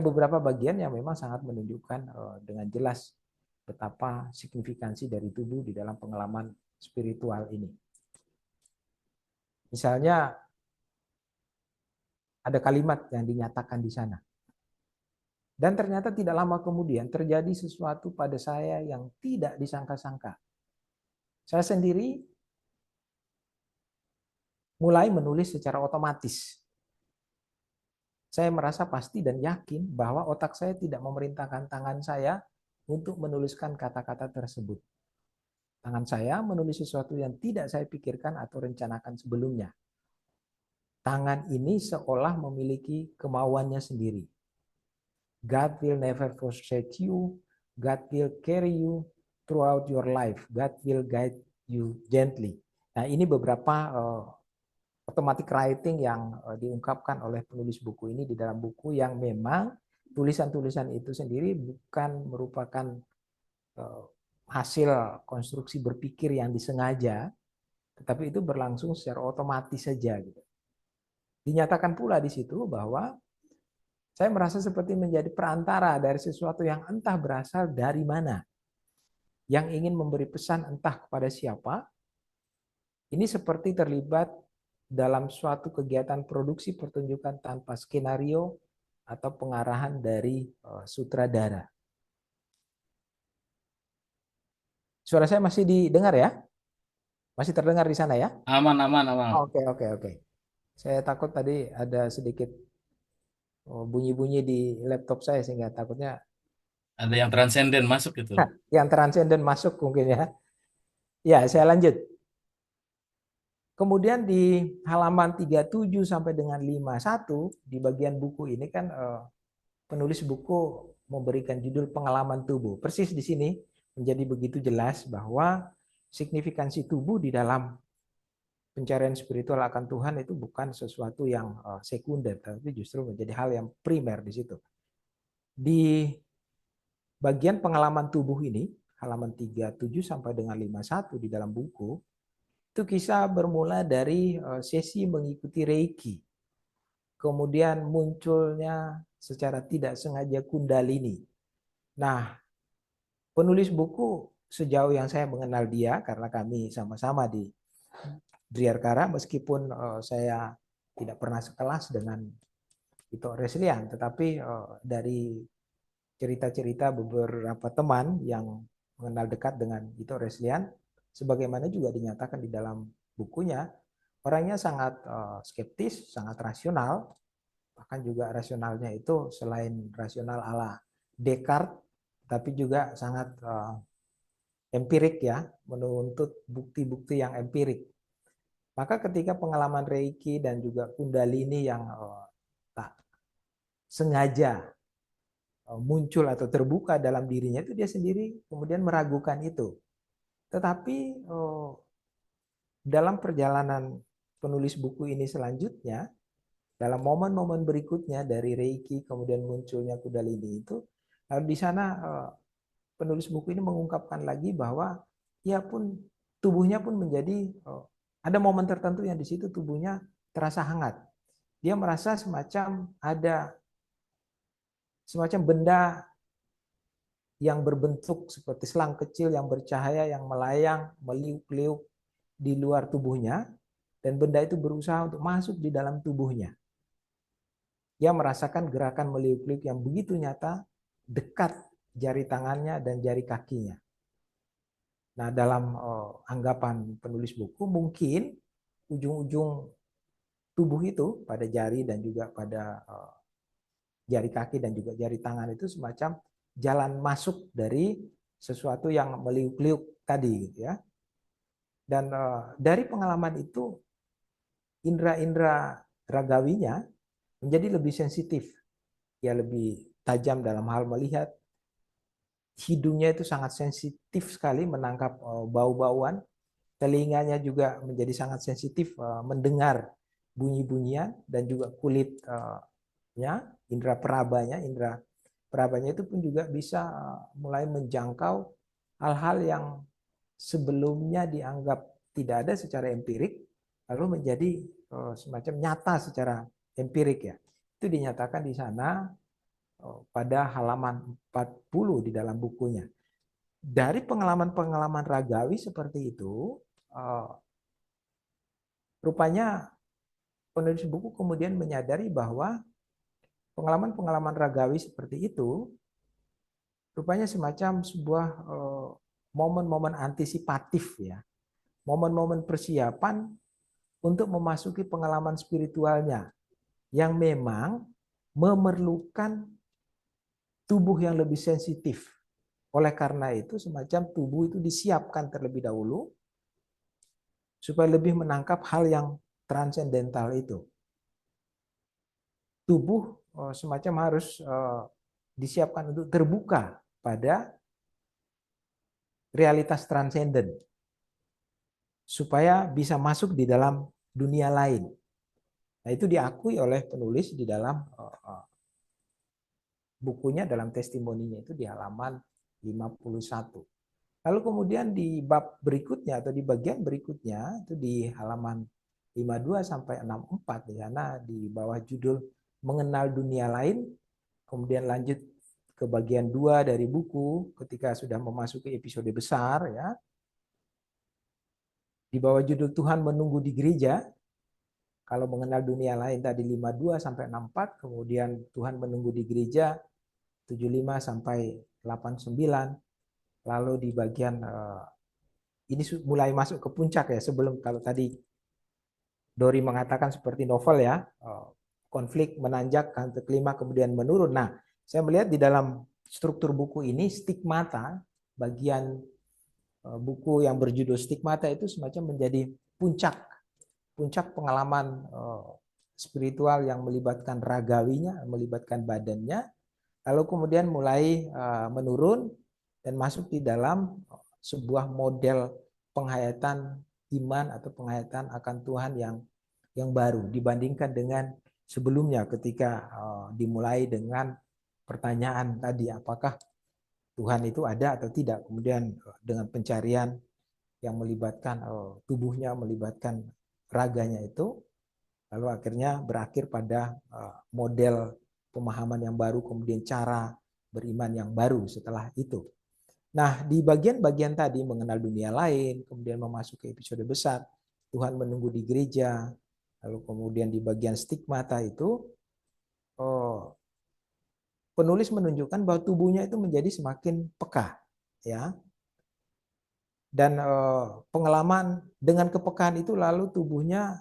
beberapa bagian yang memang sangat menunjukkan dengan jelas betapa signifikansi dari tubuh di dalam pengalaman spiritual ini. Misalnya ada kalimat yang dinyatakan di sana. Dan ternyata tidak lama kemudian terjadi sesuatu pada saya yang tidak disangka-sangka. Saya sendiri mulai menulis secara otomatis. Saya merasa pasti dan yakin bahwa otak saya tidak memerintahkan tangan saya untuk menuliskan kata-kata tersebut. Tangan saya menulis sesuatu yang tidak saya pikirkan atau rencanakan sebelumnya. Tangan ini seolah memiliki kemauannya sendiri. God will never forsake you. God will carry you throughout your life. God will guide you gently. Nah, ini beberapa automatic writing yang diungkapkan oleh penulis buku ini di dalam buku, yang memang tulisan-tulisan itu sendiri bukan merupakan hasil konstruksi berpikir yang disengaja, tetapi itu berlangsung secara otomatis saja gitu. Dinyatakan pula di situ bahwa saya merasa seperti menjadi perantara dari sesuatu yang entah berasal dari mana, yang ingin memberi pesan entah kepada siapa. Ini seperti terlibat dalam suatu kegiatan produksi pertunjukan tanpa skenario atau pengarahan dari sutradara. Suara saya masih didengar ya? Masih terdengar di sana ya? Aman, aman, aman. Oke. Saya takut tadi ada sedikit bunyi-bunyi di laptop saya sehingga takutnya Ada yang transenden masuk itu. yang transenden masuk mungkin ya. Ya, saya lanjut. Kemudian di halaman 37 sampai dengan 51 di bagian buku ini kan penulis buku memberikan judul pengalaman tubuh. Persis di sini menjadi begitu jelas bahwa signifikansi tubuh di dalam pencarian spiritual akan Tuhan itu bukan sesuatu yang sekunder, tapi justru menjadi hal yang primer di situ. Di bagian pengalaman tubuh ini, halaman 37 sampai dengan 51 di dalam buku, itu kisah bermula dari sesi mengikuti Reiki. Kemudian munculnya secara tidak sengaja Kundalini. Nah, penulis buku sejauh yang saya mengenal dia, karena kami sama-sama di Driarkara, meskipun saya tidak pernah sekelas dengan Ito Reslian, tetapi dari cerita-cerita beberapa teman yang mengenal dekat dengan Ito Reslian, sebagaimana juga dinyatakan di dalam bukunya, orangnya sangat skeptis, sangat rasional, bahkan juga rasionalnya itu selain rasional ala Descartes, tapi juga sangat empirik ya, menuntut bukti-bukti yang empirik. Maka ketika pengalaman Reiki dan juga Kundalini yang tak sengaja muncul atau terbuka dalam dirinya, itu dia sendiri kemudian meragukan itu. Tetapi dalam perjalanan penulis buku ini selanjutnya, dalam momen-momen berikutnya dari Reiki kemudian munculnya Kundalini itu, lalu di sana penulis buku ini mengungkapkan lagi bahwa ia pun tubuhnya pun menjadi ada momen tertentu yang di situ tubuhnya terasa hangat. Dia merasa semacam ada semacam benda yang berbentuk seperti selang kecil yang bercahaya, yang melayang, meliuk-liuk di luar tubuhnya, dan benda itu berusaha untuk masuk di dalam tubuhnya. Dia merasakan gerakan meliuk-liuk yang begitu nyata dekat jari tangannya dan jari kakinya. Nah, dalam anggapan penulis buku, mungkin ujung-ujung tubuh itu pada jari dan juga pada jari kaki dan juga jari tangan itu semacam jalan masuk dari sesuatu yang meliuk-liuk tadi, gitu ya. Dan dari pengalaman itu, indera-indera ragawinya menjadi lebih sensitif, ya lebih tajam dalam hal melihat. Hidungnya itu sangat sensitif sekali menangkap bau-bauan, telinganya juga menjadi sangat sensitif mendengar bunyi-bunyian dan juga kulitnya, indera perabanya itu pun juga bisa mulai menjangkau hal-hal yang sebelumnya dianggap tidak ada secara empirik, lalu menjadi semacam nyata secara empirik ya. Itu dinyatakan di sana pada halaman 40 di dalam bukunya. Dari pengalaman-pengalaman ragawi seperti itu, rupanya penulis buku kemudian menyadari bahwa pengalaman-pengalaman ragawi seperti itu rupanya semacam sebuah momen-momen antisipatif ya, momen-momen persiapan untuk memasuki pengalaman spiritualnya yang memang memerlukan tubuh yang lebih sensitif. Oleh karena itu semacam tubuh itu disiapkan terlebih dahulu supaya lebih menangkap hal yang transendental itu. Tubuh semacam harus disiapkan untuk terbuka pada realitas transenden supaya bisa masuk di dalam dunia lain. Nah, itu diakui oleh penulis di dalam bukunya, dalam testimoninya itu di halaman 51. Lalu kemudian di bab berikutnya atau di bagian berikutnya itu di halaman 52 sampai 64 di sana di bawah judul mengenal dunia lain, kemudian lanjut ke bagian 2 dari buku ketika sudah memasuki episode besar ya. Di bawah judul Tuhan menunggu di gereja. Kalau mengenal dunia lain tadi 52 sampai 64, kemudian Tuhan menunggu di gereja 75 sampai 89. Lalu di bagian ini mulai masuk ke puncak ya, sebelum kalau tadi Dori mengatakan seperti novel ya, konflik menanjak ke kelima kemudian menurun. Nah, saya melihat di dalam struktur buku ini stigmata, bagian buku yang berjudul stigmata itu semacam menjadi puncak pengalaman spiritual yang melibatkan ragawinya, melibatkan badannya, lalu kemudian mulai menurun dan masuk di dalam sebuah model penghayatan iman atau penghayatan akan Tuhan yang baru dibandingkan dengan sebelumnya ketika dimulai dengan pertanyaan tadi apakah Tuhan itu ada atau tidak, kemudian dengan pencarian yang melibatkan tubuhnya, melibatkan raganya itu, lalu akhirnya berakhir pada model pemahaman yang baru, kemudian cara beriman yang baru setelah itu. Nah, di bagian-bagian tadi mengenal dunia lain, kemudian memasuki episode besar, Tuhan menunggu di gereja, lalu kemudian di bagian stigmata itu, penulis menunjukkan bahwa tubuhnya itu menjadi semakin peka, ya. Dan pengalaman dengan kepekaan itu lalu tubuhnya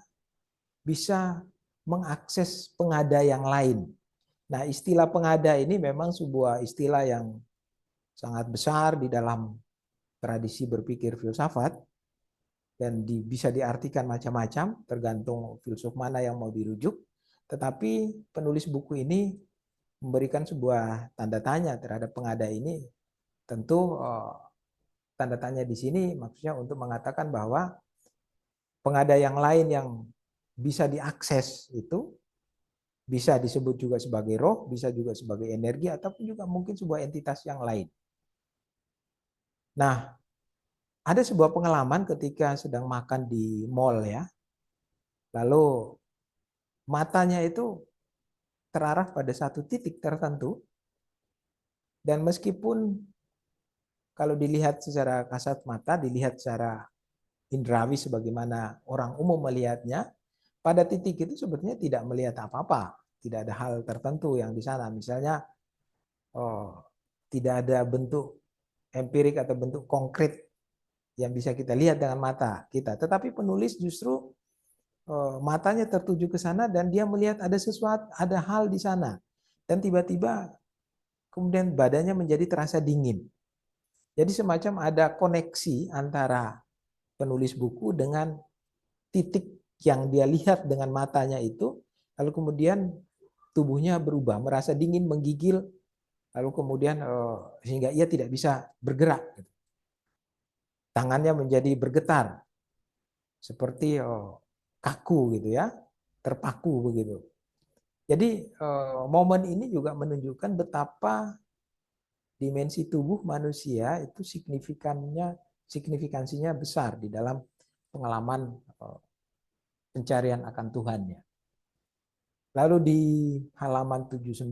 bisa mengakses pengada yang lain. Nah, istilah pengada ini memang sebuah istilah yang sangat besar di dalam tradisi berpikir filsafat dan bisa diartikan macam-macam tergantung filsuf mana yang mau dirujuk. Tetapi penulis buku ini memberikan sebuah tanda tanya terhadap pengada ini. Tentu tanda tanya di sini maksudnya untuk mengatakan bahwa pengada yang lain yang bisa diakses itu bisa disebut juga sebagai roh, bisa juga sebagai energi, ataupun juga mungkin sebuah entitas yang lain. Nah, ada sebuah pengalaman ketika sedang makan di mall ya, lalu matanya itu terarah pada satu titik tertentu, dan meskipun kalau dilihat secara kasat mata, dilihat secara indrawi sebagaimana orang umum melihatnya, pada titik itu sebetulnya tidak melihat apa-apa, tidak ada hal tertentu yang di sana. Misalnya, tidak ada bentuk empirik atau bentuk konkret yang bisa kita lihat dengan mata kita. Tetapi penulis justru matanya tertuju ke sana dan dia melihat ada sesuatu, ada hal di sana. Dan tiba-tiba kemudian badannya menjadi terasa dingin. Jadi semacam ada koneksi antara penulis buku dengan titik yang dia lihat dengan matanya itu, lalu kemudian tubuhnya berubah, merasa dingin, menggigil, lalu kemudian sehingga ia tidak bisa bergerak. Tangannya menjadi bergetar, seperti kaku gitu ya. terpaku begitu. Jadi momen ini juga menunjukkan betapa dimensi tubuh manusia itu signifikansinya besar di dalam pengalaman pencarian akan Tuhannya. Lalu di halaman 79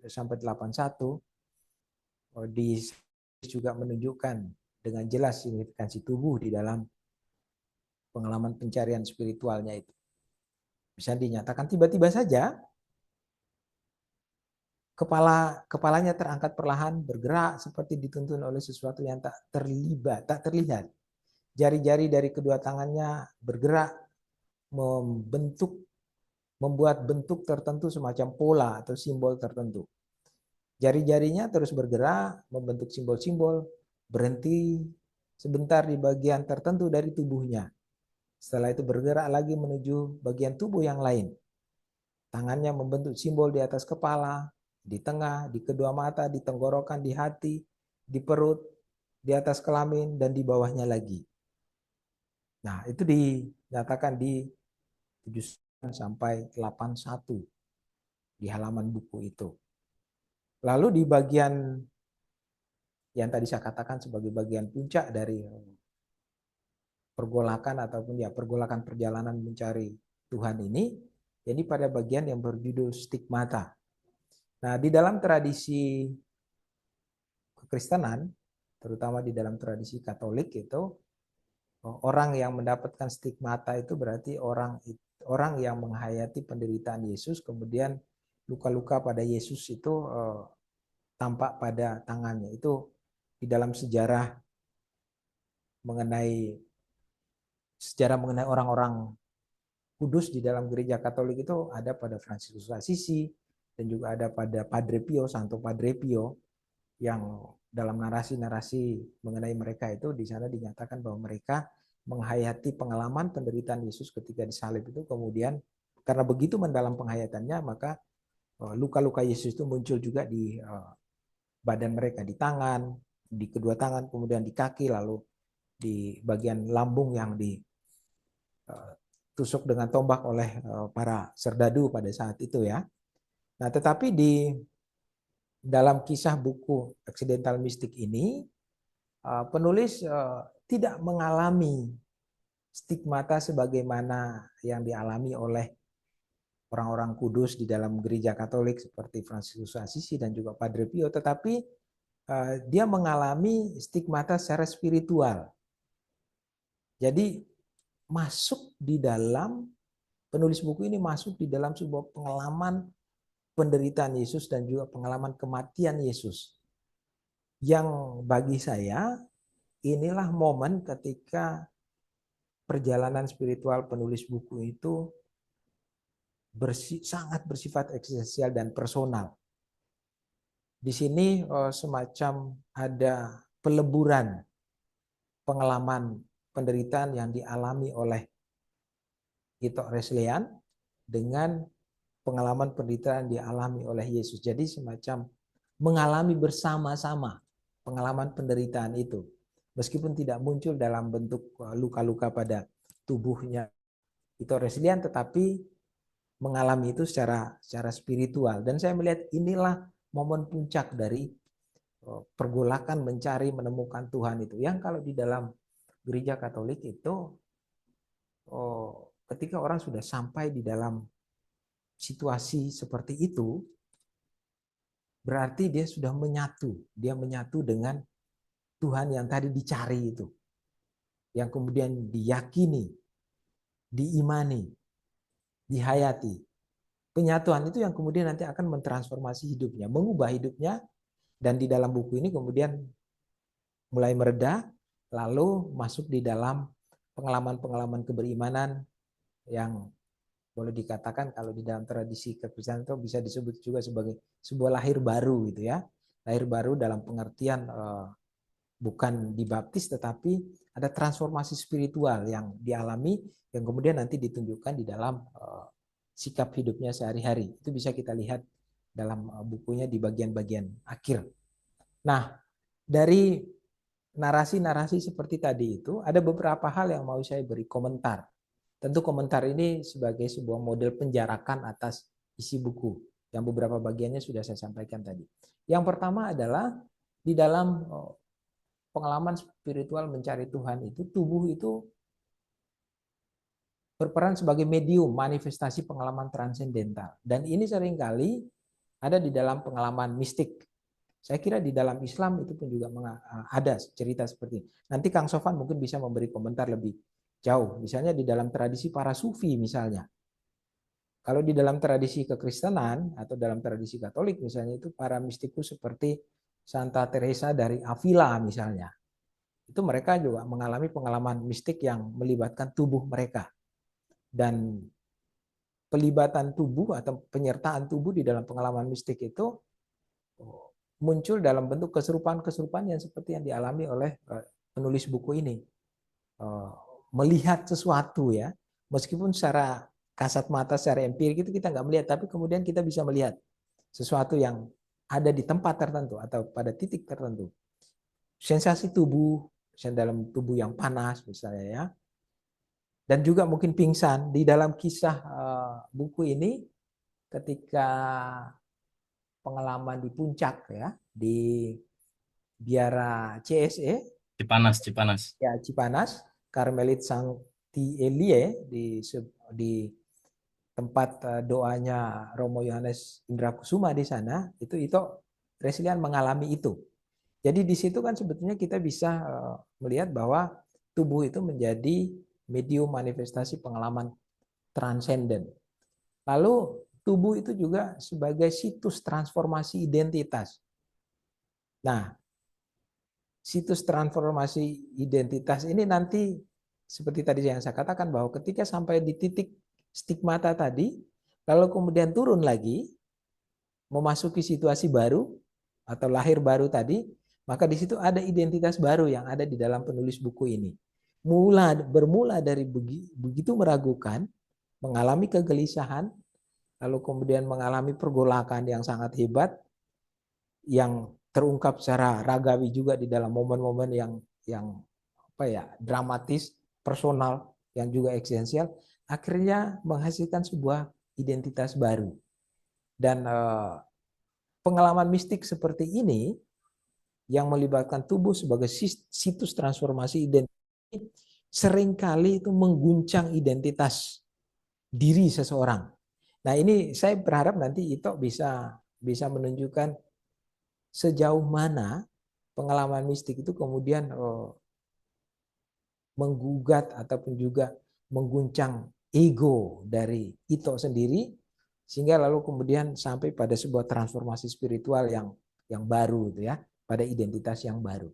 sampai 81 di juga menunjukkan dengan jelas signifikansi tubuh di dalam pengalaman pencarian spiritualnya itu. Bisa dinyatakan tiba-tiba saja kepalanya terangkat perlahan, bergerak seperti dituntun oleh sesuatu yang tak terlihat. Jari-jari dari kedua tangannya bergerak membuat bentuk tertentu semacam pola atau simbol tertentu. Jari-jarinya terus bergerak membentuk simbol-simbol, berhenti sebentar di bagian tertentu dari tubuhnya. Setelah itu bergerak lagi menuju bagian tubuh yang lain. Tangannya membentuk simbol di atas kepala, di tengah, di kedua mata, di tenggorokan, di hati, di perut, di atas kelamin, dan di bawahnya lagi. Nah, itu dinyatakan di 79 sampai 81 di halaman buku itu. Lalu di bagian yang tadi saya katakan sebagai bagian puncak dari pergolakan ataupun ya pergolakan perjalanan mencari Tuhan ini, jadi pada bagian yang berjudul stigmata. Nah, di dalam tradisi kekristenan, terutama di dalam tradisi Katolik itu, orang yang mendapatkan stigmata itu berarti orang yang menghayati penderitaan Yesus, kemudian luka-luka pada Yesus itu tampak pada tangannya. Itu di dalam sejarah mengenai orang-orang kudus di dalam gereja Katolik itu ada pada Fransiskus Assisi dan juga ada pada Padre Pio, Santo Padre Pio, yang dalam narasi-narasi mengenai mereka itu di sana dinyatakan bahwa mereka menghayati pengalaman penderitaan Yesus ketika disalib itu, kemudian karena begitu mendalam penghayatannya maka luka-luka Yesus itu muncul juga di badan mereka, di tangan, di kedua tangan, kemudian di kaki, lalu di bagian lambung yang ditusuk dengan tombak oleh para serdadu pada saat itu ya. Nah, tetapi di dalam kisah buku Accidental Mystic ini, penulis tidak mengalami stigmata sebagaimana yang dialami oleh orang-orang kudus di dalam gereja Katolik seperti Fransiskus Assisi dan juga Padre Pio, tetapi dia mengalami stigmata secara spiritual. Jadi masuk di dalam, penulis buku ini masuk di dalam sebuah pengalaman penderitaan Yesus dan juga pengalaman kematian Yesus. Yang bagi saya inilah momen ketika perjalanan spiritual penulis buku itu sangat bersifat eksistensial dan personal. Di sini semacam ada peleburan pengalaman penderitaan yang dialami oleh Gitok Reslian dengan pengalaman penderitaan yang dialami oleh Yesus. Jadi semacam mengalami bersama-sama pengalaman penderitaan itu. Meskipun tidak muncul dalam bentuk luka-luka pada tubuhnya Gitok Reslian, tetapi mengalami itu secara spiritual. Dan saya melihat inilah momen puncak dari pergolakan mencari menemukan Tuhan itu. Yang kalau di dalam gereja Katolik itu ketika orang sudah sampai di dalam situasi seperti itu, berarti dia sudah menyatu. Dia menyatu dengan Tuhan yang tadi dicari itu. Yang kemudian diyakini, diimani, dihayati. Penyatuan itu yang kemudian nanti akan mentransformasi hidupnya, mengubah hidupnya, dan di dalam buku ini kemudian mulai mereda, lalu masuk di dalam pengalaman-pengalaman keberimanan yang boleh dikatakan kalau di dalam tradisi kekristenan itu bisa disebut juga sebagai sebuah lahir baru gitu ya. Lahir baru dalam pengertian bukan dibaptis tetapi ada transformasi spiritual yang dialami yang kemudian nanti ditunjukkan di dalam sikap hidupnya sehari-hari. Itu bisa kita lihat dalam bukunya di bagian-bagian akhir. Nah, dari narasi-narasi seperti tadi itu ada beberapa hal yang mau saya beri komentar Tentu komentar ini sebagai sebuah model penjarakan atas isi buku yang beberapa bagiannya sudah saya sampaikan tadi. Yang pertama adalah di dalam pengalaman spiritual mencari Tuhan itu, tubuh itu berperan sebagai medium manifestasi pengalaman transendental. Dan ini seringkali ada di dalam pengalaman mistik. Saya kira di dalam Islam itu pun juga ada cerita seperti ini. Nanti Kang Sofan mungkin bisa memberi komentar lebih jauh. Misalnya di dalam tradisi para sufi misalnya. Kalau di dalam tradisi kekristenan atau dalam tradisi Katolik misalnya itu para mistikus seperti Santa Teresa dari Avila misalnya. Itu mereka juga mengalami pengalaman mistik yang melibatkan tubuh mereka. Dan pelibatan tubuh atau penyertaan tubuh di dalam pengalaman mistik itu muncul dalam bentuk keserupaan-keserupaan yang seperti yang dialami oleh penulis buku ini. Melihat sesuatu ya, meskipun secara kasat mata, secara empirik itu kita nggak melihat, tapi kemudian kita bisa melihat sesuatu yang ada di tempat tertentu atau pada titik tertentu. Sensasi tubuh, dalam tubuh yang panas misalnya ya, dan juga mungkin pingsan. Di dalam kisah buku ini ketika pengalaman di puncak ya, di biara CSE Cipanas, Cipanas. ya, Cipanas, Karmelit Sancti Elie di tempat doanya Romo Yohanes Indrakusuma di sana, itu Reslian mengalami itu. Jadi di situ kan sebetulnya kita bisa melihat bahwa tubuh itu menjadi medium manifestasi pengalaman transenden. Lalu tubuh itu juga sebagai situs transformasi identitas. Nah, situs transformasi identitas ini nanti seperti tadi yang saya katakan bahwa ketika sampai di titik stigmata tadi, lalu kemudian turun lagi, memasuki situasi baru atau lahir baru tadi, maka di situ ada identitas baru yang ada di dalam penulis buku ini. Bermula dari begitu meragukan, mengalami kegelisahan, lalu kemudian mengalami pergolakan yang sangat hebat, yang terungkap secara ragawi juga di dalam momen-momen yang dramatis, personal, yang juga eksistensial, akhirnya menghasilkan sebuah identitas baru. Dan pengalaman mistik seperti ini yang melibatkan tubuh sebagai situs transformasi identitas seringkali itu mengguncang identitas diri seseorang. Nah, ini saya berharap nanti Ito bisa menunjukkan sejauh mana pengalaman mistik itu kemudian menggugat ataupun juga mengguncang ego dari Ito sendiri, sehingga lalu kemudian sampai pada sebuah transformasi spiritual yang baru itu ya, pada identitas yang baru.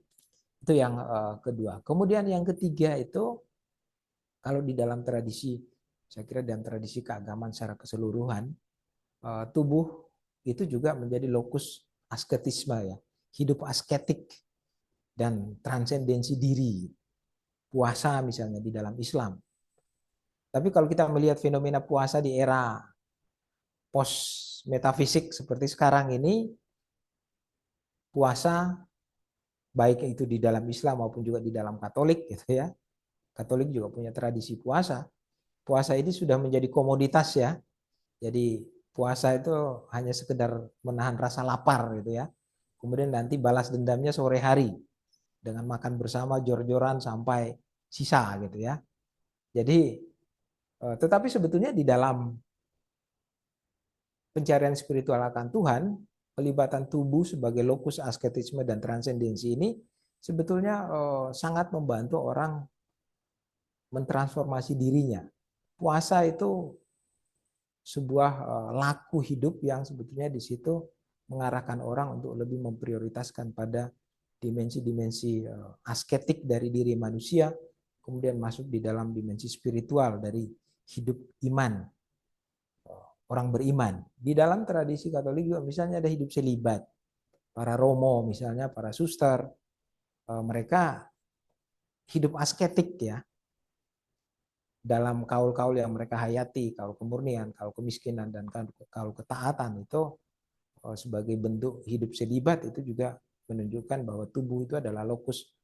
Itu yang kedua. Kemudian yang ketiga itu kalau di dalam tradisi, saya kira dalam tradisi keagamaan secara keseluruhan, tubuh itu juga menjadi lokus asketisme ya, hidup asketik dan transendensi diri. Puasa misalnya di dalam Islam. Tapi kalau kita melihat fenomena puasa di era post metafisik seperti sekarang ini, puasa baik itu di dalam Islam maupun juga di dalam Katolik gitu ya. Katolik juga punya tradisi puasa. Puasa ini sudah menjadi komoditas ya. Jadi puasa itu hanya sekedar menahan rasa lapar gitu ya. Kemudian nanti balas dendamnya sore hari dengan makan bersama jor-joran sampai sisa gitu ya. Jadi tetapi sebetulnya di dalam pencarian spiritual akan Tuhan, pelibatan tubuh sebagai lokus asketisme dan transendensi ini sebetulnya sangat membantu orang mentransformasi dirinya. Puasa itu sebuah laku hidup yang sebetulnya di situ mengarahkan orang untuk lebih memprioritaskan pada dimensi-dimensi asketik dari diri manusia, kemudian masuk di dalam dimensi spiritual dari hidup iman, orang beriman. Di dalam tradisi Katolik juga misalnya ada hidup selibat. Para romo misalnya, para suster, mereka hidup asketik ya. Dalam kaul-kaul yang mereka hayati, kaul kemurnian, kaul kemiskinan, dan kaul ketaatan itu sebagai bentuk hidup selibat itu juga menunjukkan bahwa tubuh itu adalah lokus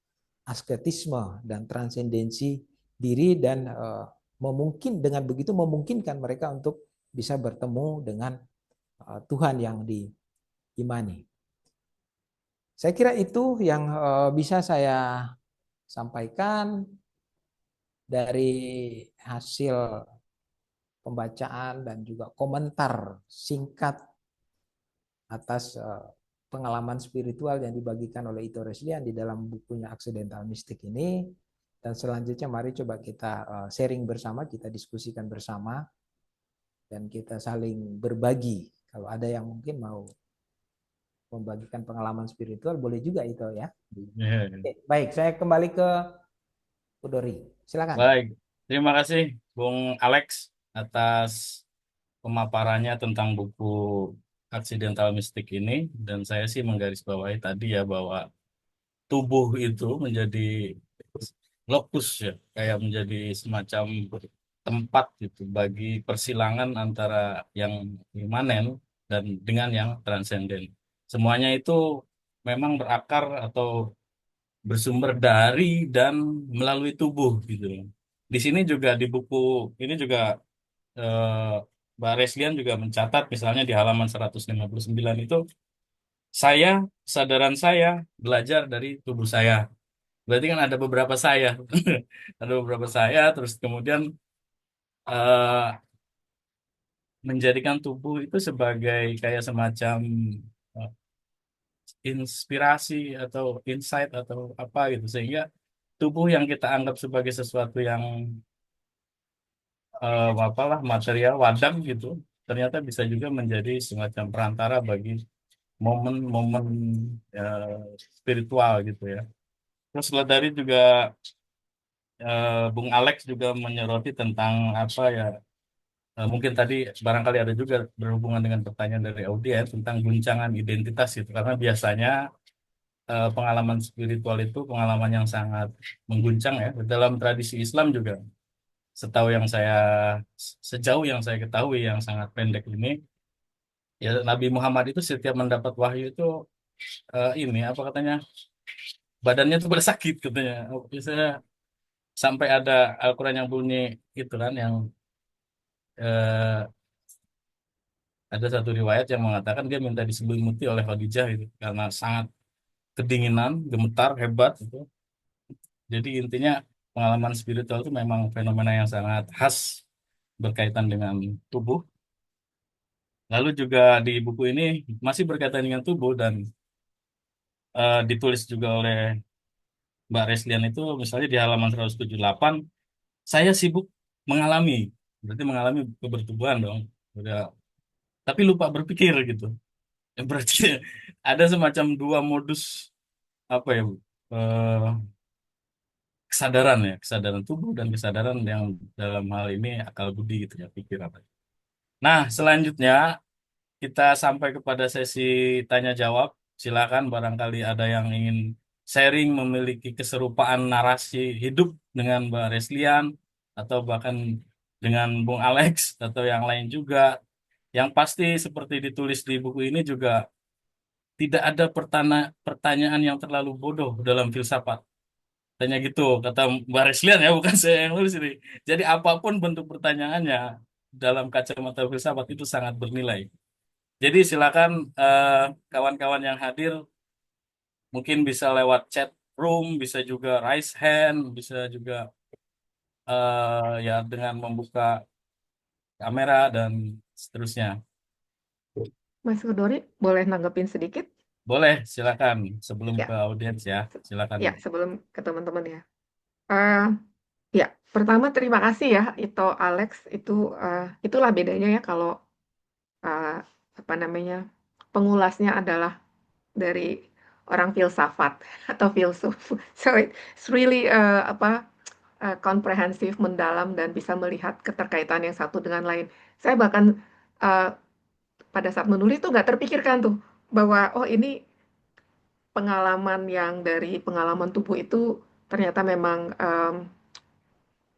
asketisme dan transendensi diri dan dengan begitu memungkinkan mereka untuk bisa bertemu dengan Tuhan yang diimani. Saya kira itu yang bisa saya sampaikan dari hasil pembacaan dan juga komentar singkat atas pengalaman spiritual yang dibagikan oleh Ito Reslian di dalam bukunya Accidental Mystic ini. Dan selanjutnya mari coba kita sharing bersama, kita diskusikan bersama, dan kita saling berbagi. Kalau ada yang mungkin mau membagikan pengalaman spiritual, boleh juga itu ya. Ya. Oke, baik, saya kembali ke Udori. Silakan. Baik, terima kasih Bung Alex atas pemaparannya tentang buku Accidental Mystic ini. Dan saya sih menggarisbawahi tadi ya bahwa tubuh itu menjadi lokus ya, kayak menjadi semacam tempat gitu bagi persilangan antara yang imanen dan dengan yang transenden. Semuanya itu memang berakar atau bersumber dari dan melalui tubuh gitu. Di sini juga di buku ini juga eh, Mbak Reslian juga mencatat misalnya di halaman 159 itu kesadaran saya belajar dari tubuh saya. Berarti kan ada beberapa saya. Ada beberapa saya terus kemudian eh, menjadikan tubuh itu sebagai kayak semacam eh, inspirasi atau insight atau apa gitu sehingga tubuh yang kita anggap sebagai sesuatu yang apalah material wadah gitu ternyata bisa juga menjadi semacam perantara bagi momen-momen spiritual gitu ya. Terus dari juga Bung Alex juga menyoroti tentang apa ya mungkin tadi barangkali ada juga berhubungan dengan pertanyaan dari audiens tentang guncangan identitas itu karena biasanya pengalaman spiritual itu pengalaman yang sangat mengguncang ya dalam tradisi Islam juga sejauh yang saya ketahui yang sangat pendek ini ya Nabi Muhammad itu setiap mendapat wahyu itu ini apa katanya badannya tuh pada sakit katanya. Biasanya sampai ada Al-Quran yang bunyi itu kan yang eh, ada satu riwayat yang mengatakan dia minta diselimuti oleh Khadijah itu karena sangat kedinginan, gemetar, hebat itu. Jadi intinya pengalaman spiritual itu memang fenomena yang sangat khas berkaitan dengan tubuh. Lalu juga di buku ini masih berkaitan dengan tubuh dan ditulis juga oleh Mbak Reslian itu misalnya di halaman 178 saya sibuk mengalami, berarti mengalami kebertubuhan dong. Udah, tapi lupa berpikir gitu. Berarti ada semacam dua modus apa ya, eh, kesadaran ya, kesadaran tubuh dan kesadaran yang dalam hal ini akal budi gitu ya, pikir apa. Nah, selanjutnya kita sampai kepada sesi tanya jawab. Silakan barangkali ada yang ingin sharing memiliki keserupaan narasi hidup dengan Mbak Reslian atau bahkan dengan Bung Alex atau yang lain juga. Yang pasti seperti ditulis di buku ini juga tidak ada pertanyaan yang terlalu bodoh dalam filsafat. Tanya gitu, kata Mbak Reslian ya, bukan saya yang nulis ini. Jadi apapun bentuk pertanyaannya dalam kacamata filsafat itu sangat bernilai. Jadi silakan kawan-kawan yang hadir mungkin bisa lewat chat room, bisa juga raise hand, bisa juga ya dengan membuka kamera dan seterusnya. Mas Hudori, boleh nanggepin sedikit? Boleh, silakan sebelum ke Ya, audiens ya. Silakan. ya sebelum ke teman-teman ya. Eh, ya, pertama terima kasih ya, itu Alex itu itulah bedanya ya kalau eh, apa namanya pengulasnya adalah dari orang filsafat atau filsuf. So it's really komprehensif, mendalam dan bisa melihat keterkaitan yang satu dengan lain. Saya bahkan eh, pada saat menulis tuh nggak terpikirkan tuh bahwa oh ini pengalaman yang dari pengalaman tubuh itu ternyata memang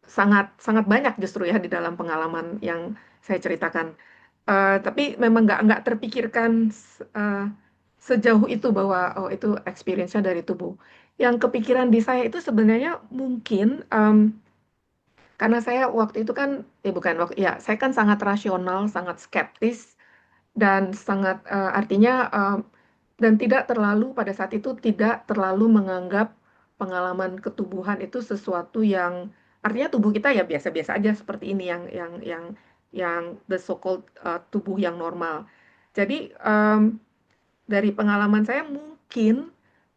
sangat sangat banyak justru ya di dalam pengalaman yang saya ceritakan. Tapi memang nggak terpikirkan eh, sejauh itu bahwa oh itu experience-nya dari tubuh. Yang kepikiran di saya itu sebenarnya mungkin karena saya waktu itu kan, bukan waktu, ya saya kan sangat rasional, sangat skeptis, dan sangat artinya dan tidak terlalu pada saat itu tidak terlalu menganggap pengalaman ketubuhan itu sesuatu yang artinya tubuh kita ya biasa-biasa aja seperti ini yang the so-called tubuh yang normal. Jadi dari pengalaman saya mungkin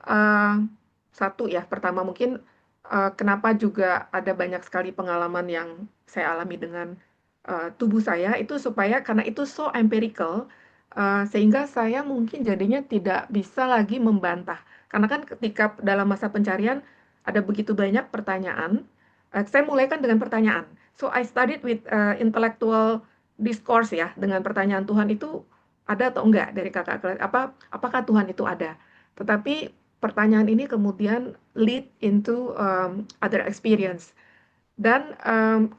eh, satu ya, pertama mungkin kenapa juga ada banyak sekali pengalaman yang saya alami dengan tubuh saya itu supaya karena itu so empirical, sehingga saya mungkin jadinya tidak bisa lagi membantah. Karena kan ketika dalam masa pencarian ada begitu banyak pertanyaan, saya mulai kan dengan pertanyaan. So I studied with intellectual discourse ya, dengan pertanyaan Tuhan itu ada atau enggak dari kakak kelas apakah Tuhan itu ada, tetapi pertanyaan ini kemudian lead into other experience, dan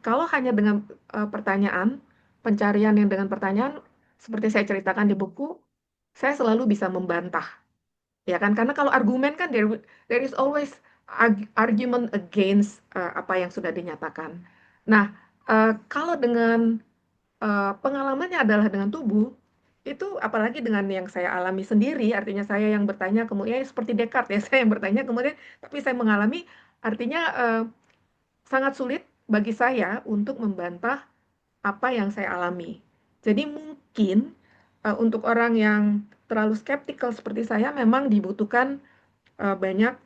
kalau hanya dengan pertanyaan, pencarian yang dengan pertanyaan seperti saya ceritakan di buku, saya selalu bisa membantah, ya kan, karena kalau argumen kan there is always argument against apa yang sudah dinyatakan. Nah, kalau dengan pengalamannya adalah dengan tubuh, itu apalagi dengan yang saya alami sendiri, artinya saya yang bertanya kemudian seperti Descartes ya, saya yang bertanya kemudian, tapi saya mengalami, artinya sangat sulit bagi saya untuk membantah apa yang saya alami. Jadi mungkin untuk orang yang terlalu skeptikal seperti saya memang dibutuhkan banyak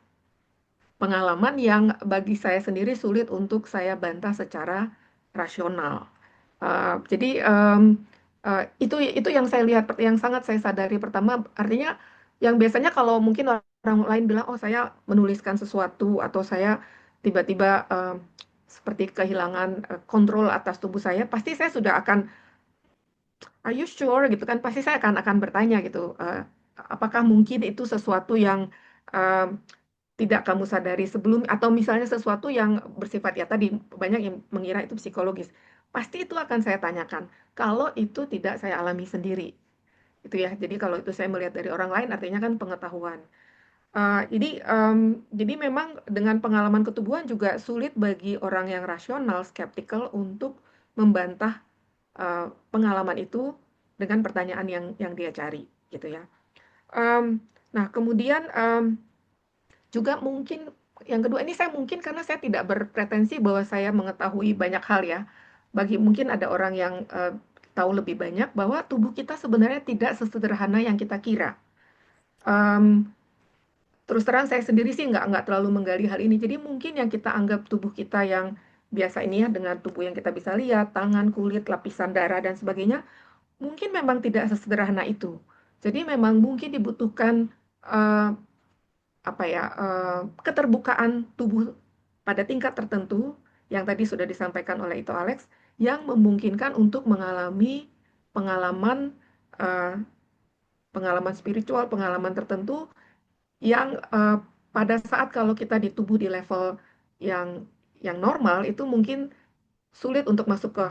pengalaman yang bagi saya sendiri sulit untuk saya bantah secara rasional. Jadi itu yang saya lihat, yang sangat saya sadari pertama, artinya yang biasanya kalau mungkin orang lain bilang, oh saya menuliskan sesuatu atau saya tiba-tiba seperti kehilangan kontrol atas tubuh saya, pasti saya sudah akan, are you sure gitu kan, pasti saya akan bertanya gitu, apakah mungkin itu sesuatu yang eh, tidak kamu sadari sebelum, atau misalnya sesuatu yang bersifat ya tadi banyak yang mengira itu psikologis, pasti itu akan saya tanyakan kalau itu tidak saya alami sendiri, itu ya. Jadi kalau itu saya melihat dari orang lain artinya kan pengetahuan. Jadi memang dengan pengalaman ketubuhan juga sulit bagi orang yang rasional skeptical untuk membantah pengalaman itu dengan pertanyaan yang dia cari gitu ya. Nah kemudian juga mungkin yang kedua, ini saya mungkin karena saya tidak berpretensi bahwa saya mengetahui banyak hal ya. Bagi mungkin ada orang yang tahu lebih banyak bahwa tubuh kita sebenarnya tidak sesederhana yang kita kira. Em, Terus terang saya sendiri sih nggak terlalu menggali hal ini. Jadi mungkin yang kita anggap tubuh kita yang biasa ini ya, dengan tubuh yang kita bisa lihat, tangan, kulit, lapisan darah dan sebagainya, mungkin memang tidak sesederhana itu. Jadi memang mungkin dibutuhkan eh, apa ya, keterbukaan tubuh pada tingkat tertentu yang tadi sudah disampaikan oleh Ito Alex, yang memungkinkan untuk mengalami pengalaman eh, pengalaman spiritual, pengalaman tertentu yang pada saat kalau kita di tubuh di level yang normal itu mungkin sulit untuk masuk ke,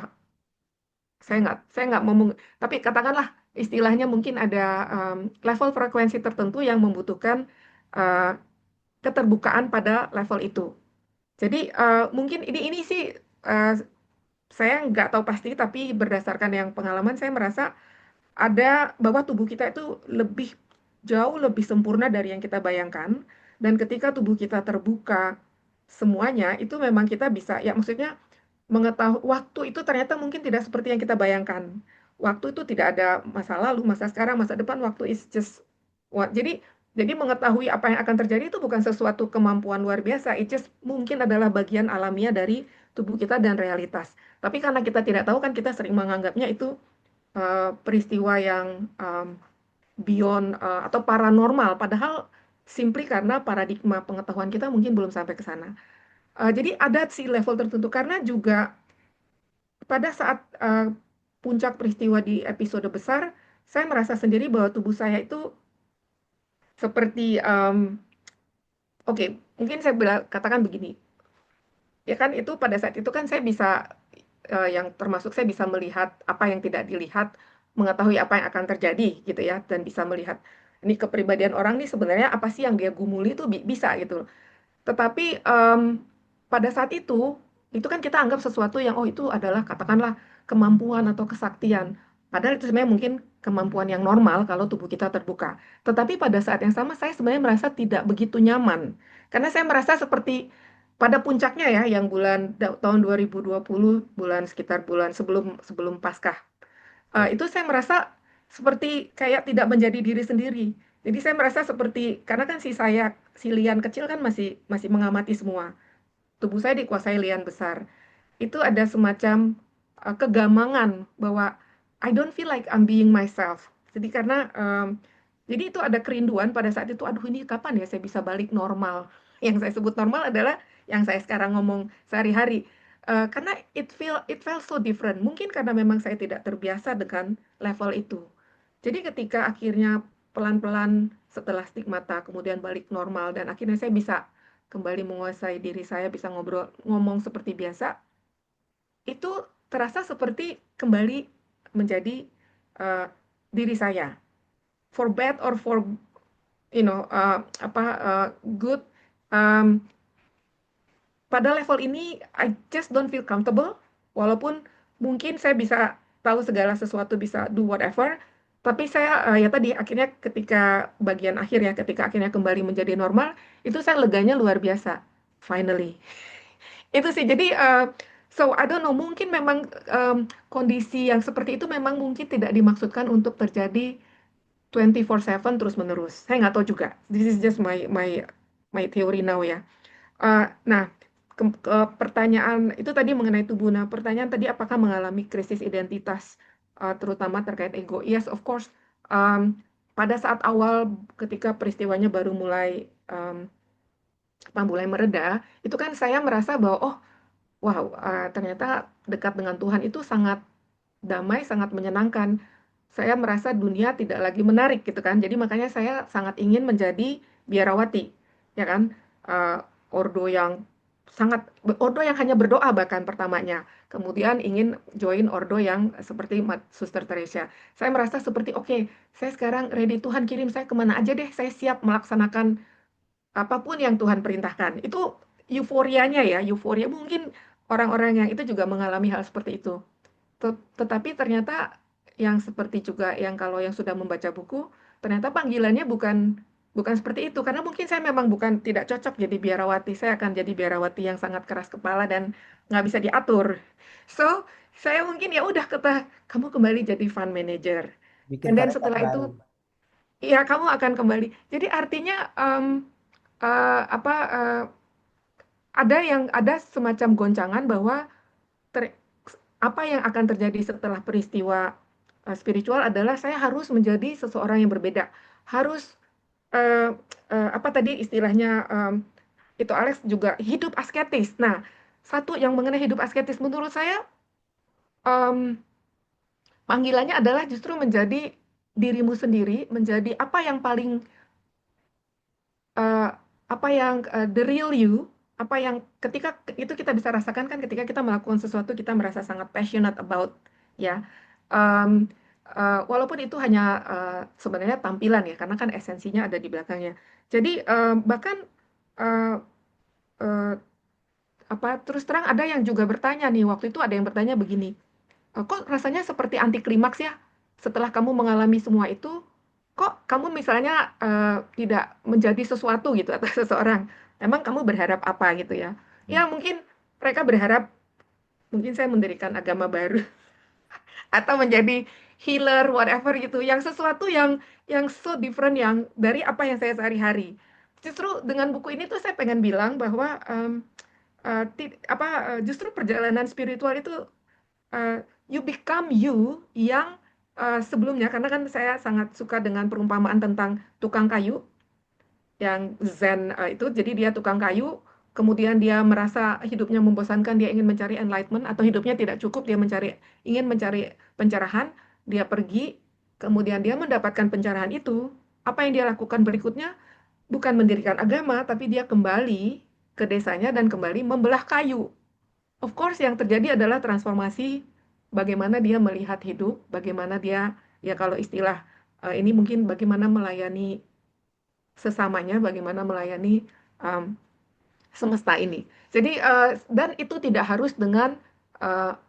saya nggak mau tapi katakanlah istilahnya mungkin ada level frekuensi tertentu yang membutuhkan eh, keterbukaan pada level itu. Jadi mungkin ini sih eh, saya nggak tahu pasti, tapi berdasarkan yang pengalaman saya merasa ada bahwa tubuh kita itu jauh lebih sempurna dari yang kita bayangkan, dan ketika tubuh kita terbuka semuanya itu memang kita bisa ya, maksudnya mengetahui waktu itu ternyata mungkin tidak seperti yang kita bayangkan. Waktu itu tidak ada masa lalu, masa sekarang, masa depan. Waktu is just jadi mengetahui apa yang akan terjadi itu bukan sesuatu kemampuan luar biasa. It just mungkin adalah bagian alamiah dari tubuh kita dan realitas. Tapi karena kita tidak tahu kan kita sering menganggapnya itu peristiwa yang beyond atau paranormal. Padahal simply karena paradigma pengetahuan kita mungkin belum sampai ke sana. Jadi ada sih level tertentu karena juga pada saat puncak peristiwa di episode besar, saya merasa sendiri bahwa tubuh saya itu seperti, oke, mungkin saya katakan begini, ya kan itu pada saat itu kan saya bisa, yang termasuk saya bisa melihat apa yang tidak dilihat, mengetahui apa yang akan terjadi gitu ya, dan bisa melihat ini kepribadian orang nih sebenarnya apa sih yang dia gumuli itu bisa gitu. Tetapi pada saat itu Itu kan kita anggap sesuatu yang, oh itu adalah katakanlah kemampuan atau kesaktian. Padahal itu sebenarnya mungkin kemampuan yang normal kalau tubuh kita terbuka. Tetapi pada saat yang sama saya sebenarnya merasa tidak begitu nyaman. Karena saya merasa seperti pada puncaknya ya, yang tahun 2020, sekitar bulan sebelum sebelum Paskah. Itu saya merasa seperti kayak tidak menjadi diri sendiri. Jadi saya merasa seperti, karena kan si lian kecil kan masih masih mengamati semua. Tubuh saya dikuasai lian besar. Itu ada semacam kegamangan bahwa I don't feel like I'm being myself. Jadi karena jadi itu ada kerinduan pada saat itu, aduh ini kapan ya saya bisa balik normal. Yang saya sebut normal adalah yang saya sekarang ngomong sehari-hari. Karena it felt so different. Mungkin karena memang saya tidak terbiasa dengan level itu. Jadi ketika akhirnya pelan-pelan setelah stigmata kemudian balik normal dan akhirnya saya bisa kembali menguasai diri saya, bisa ngomong seperti biasa, itu terasa seperti kembali menjadi uh, diri saya. For bad or for good, um, pada level ini I just don't feel comfortable. Walaupun mungkin saya bisa tahu segala sesuatu, bisa do whatever, tapi saya ya tadi akhirnya ketika bagian akhir ya, ketika akhirnya kembali menjadi normal, itu saya leganya luar biasa. Finally. Itu sih. Jadi so I don't know, mungkin memang kondisi yang seperti itu memang mungkin tidak dimaksudkan untuk terjadi 24/7 terus-menerus. Saya nggak tahu juga. This is just my theory now ya. Nah, pertanyaan itu tadi mengenai tubuh. Nah, pertanyaan tadi apakah mengalami krisis identitas, terutama terkait ego? Yes, of course. Pada saat awal ketika peristiwanya baru mulai mereda, itu kan saya merasa bahwa oh, wow, ternyata dekat dengan Tuhan itu sangat damai, sangat menyenangkan. Saya merasa dunia tidak lagi menarik gitu kan. Jadi makanya saya sangat ingin menjadi biarawati, ya kan? Eh, ordo yang hanya berdoa bahkan pertamanya. Kemudian ingin join ordo yang seperti Suster Teresa. Saya merasa seperti oke, saya sekarang ready, Tuhan kirim saya kemana aja deh, saya siap melaksanakan apapun yang Tuhan perintahkan. Itu euforianya ya, euforia mungkin orang-orang yang itu juga mengalami hal seperti itu. Tetapi ternyata yang seperti juga yang kalau yang sudah membaca buku, ternyata panggilannya bukan bukan seperti itu. Karena mungkin saya memang bukan tidak cocok jadi biarawati. Saya akan jadi biarawati yang sangat keras kepala dan nggak bisa diatur. So, saya mungkin ya udah kata kamu kembali jadi fund manager. Bikin And then tarekat setelah baru. itu, ya kamu akan kembali. Jadi artinya eh, apa eh, ada semacam goncangan bahwa ter- apa yang akan terjadi setelah peristiwa spiritual adalah saya harus menjadi seseorang yang berbeda. Harus eh, apa tadi istilahnya itu Alex juga hidup asketis. Nah, satu yang mengenai hidup asketis menurut saya em, panggilannya adalah justru menjadi dirimu sendiri, menjadi eh, apa yang the real you, apa yang ketika itu kita bisa rasakan kan ketika kita melakukan sesuatu kita merasa sangat passionate about ya. Em, Walaupun itu hanya sebenarnya tampilan ya, karena kan esensinya ada di belakangnya. Jadi bahkan eh, eh, apa terus terang ada yang juga bertanya nih, waktu itu ada yang bertanya begini, kok rasanya seperti anti klimaks ya setelah kamu mengalami semua itu, kok kamu misalnya tidak menjadi sesuatu gitu atau seseorang, emang kamu berharap apa gitu ya. Ya mungkin mereka berharap mungkin saya mendirikan agama baru atau menjadi healer whatever gitu, yang sesuatu yang so different yang dari apa yang saya sehari-hari. Justru dengan buku ini tuh saya pengen bilang bahwa justru perjalanan spiritual itu you become you yang sebelumnya, karena kan saya sangat suka dengan perumpamaan tentang tukang kayu yang Zen itu, jadi dia tukang kayu, kemudian dia merasa hidupnya membosankan, dia ingin mencari enlightenment atau hidupnya tidak cukup, dia ingin mencari pencerahan, dia pergi, kemudian dia mendapatkan pencerahan itu, apa yang dia lakukan berikutnya bukan mendirikan agama, tapi dia kembali ke desanya dan kembali membelah kayu. Of course, yang terjadi adalah transformasi bagaimana dia melihat hidup, bagaimana dia, ya kalau istilah ini mungkin bagaimana melayani sesamanya, bagaimana melayani um, semesta ini. Jadi dan itu tidak harus dengan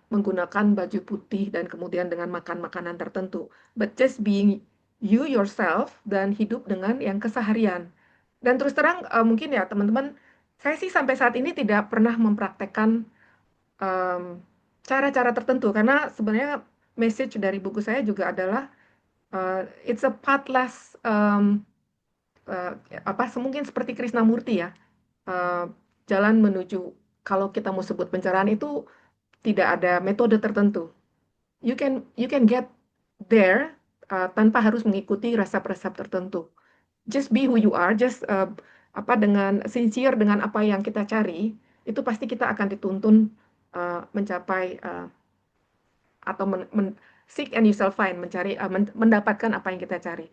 menggunakan baju putih dan kemudian dengan makan makanan tertentu, but just being you yourself dan hidup dengan yang keseharian. Dan terus terang mungkin ya teman-teman, saya sih sampai saat ini tidak pernah mempraktekkan em, cara-cara tertentu karena sebenarnya message dari buku saya juga adalah it's a path eh, apa mungkin seperti Krishnamurti ya, eh, jalan menuju, kalau kita mau sebut pencerahan itu tidak ada metode tertentu. You can get there tanpa harus mengikuti resep-resep tertentu. Just be who you are, just dengan sincere dengan apa yang kita cari, itu pasti kita akan dituntun mencapai atau seek and you shall find, mencari mendapatkan apa yang kita cari.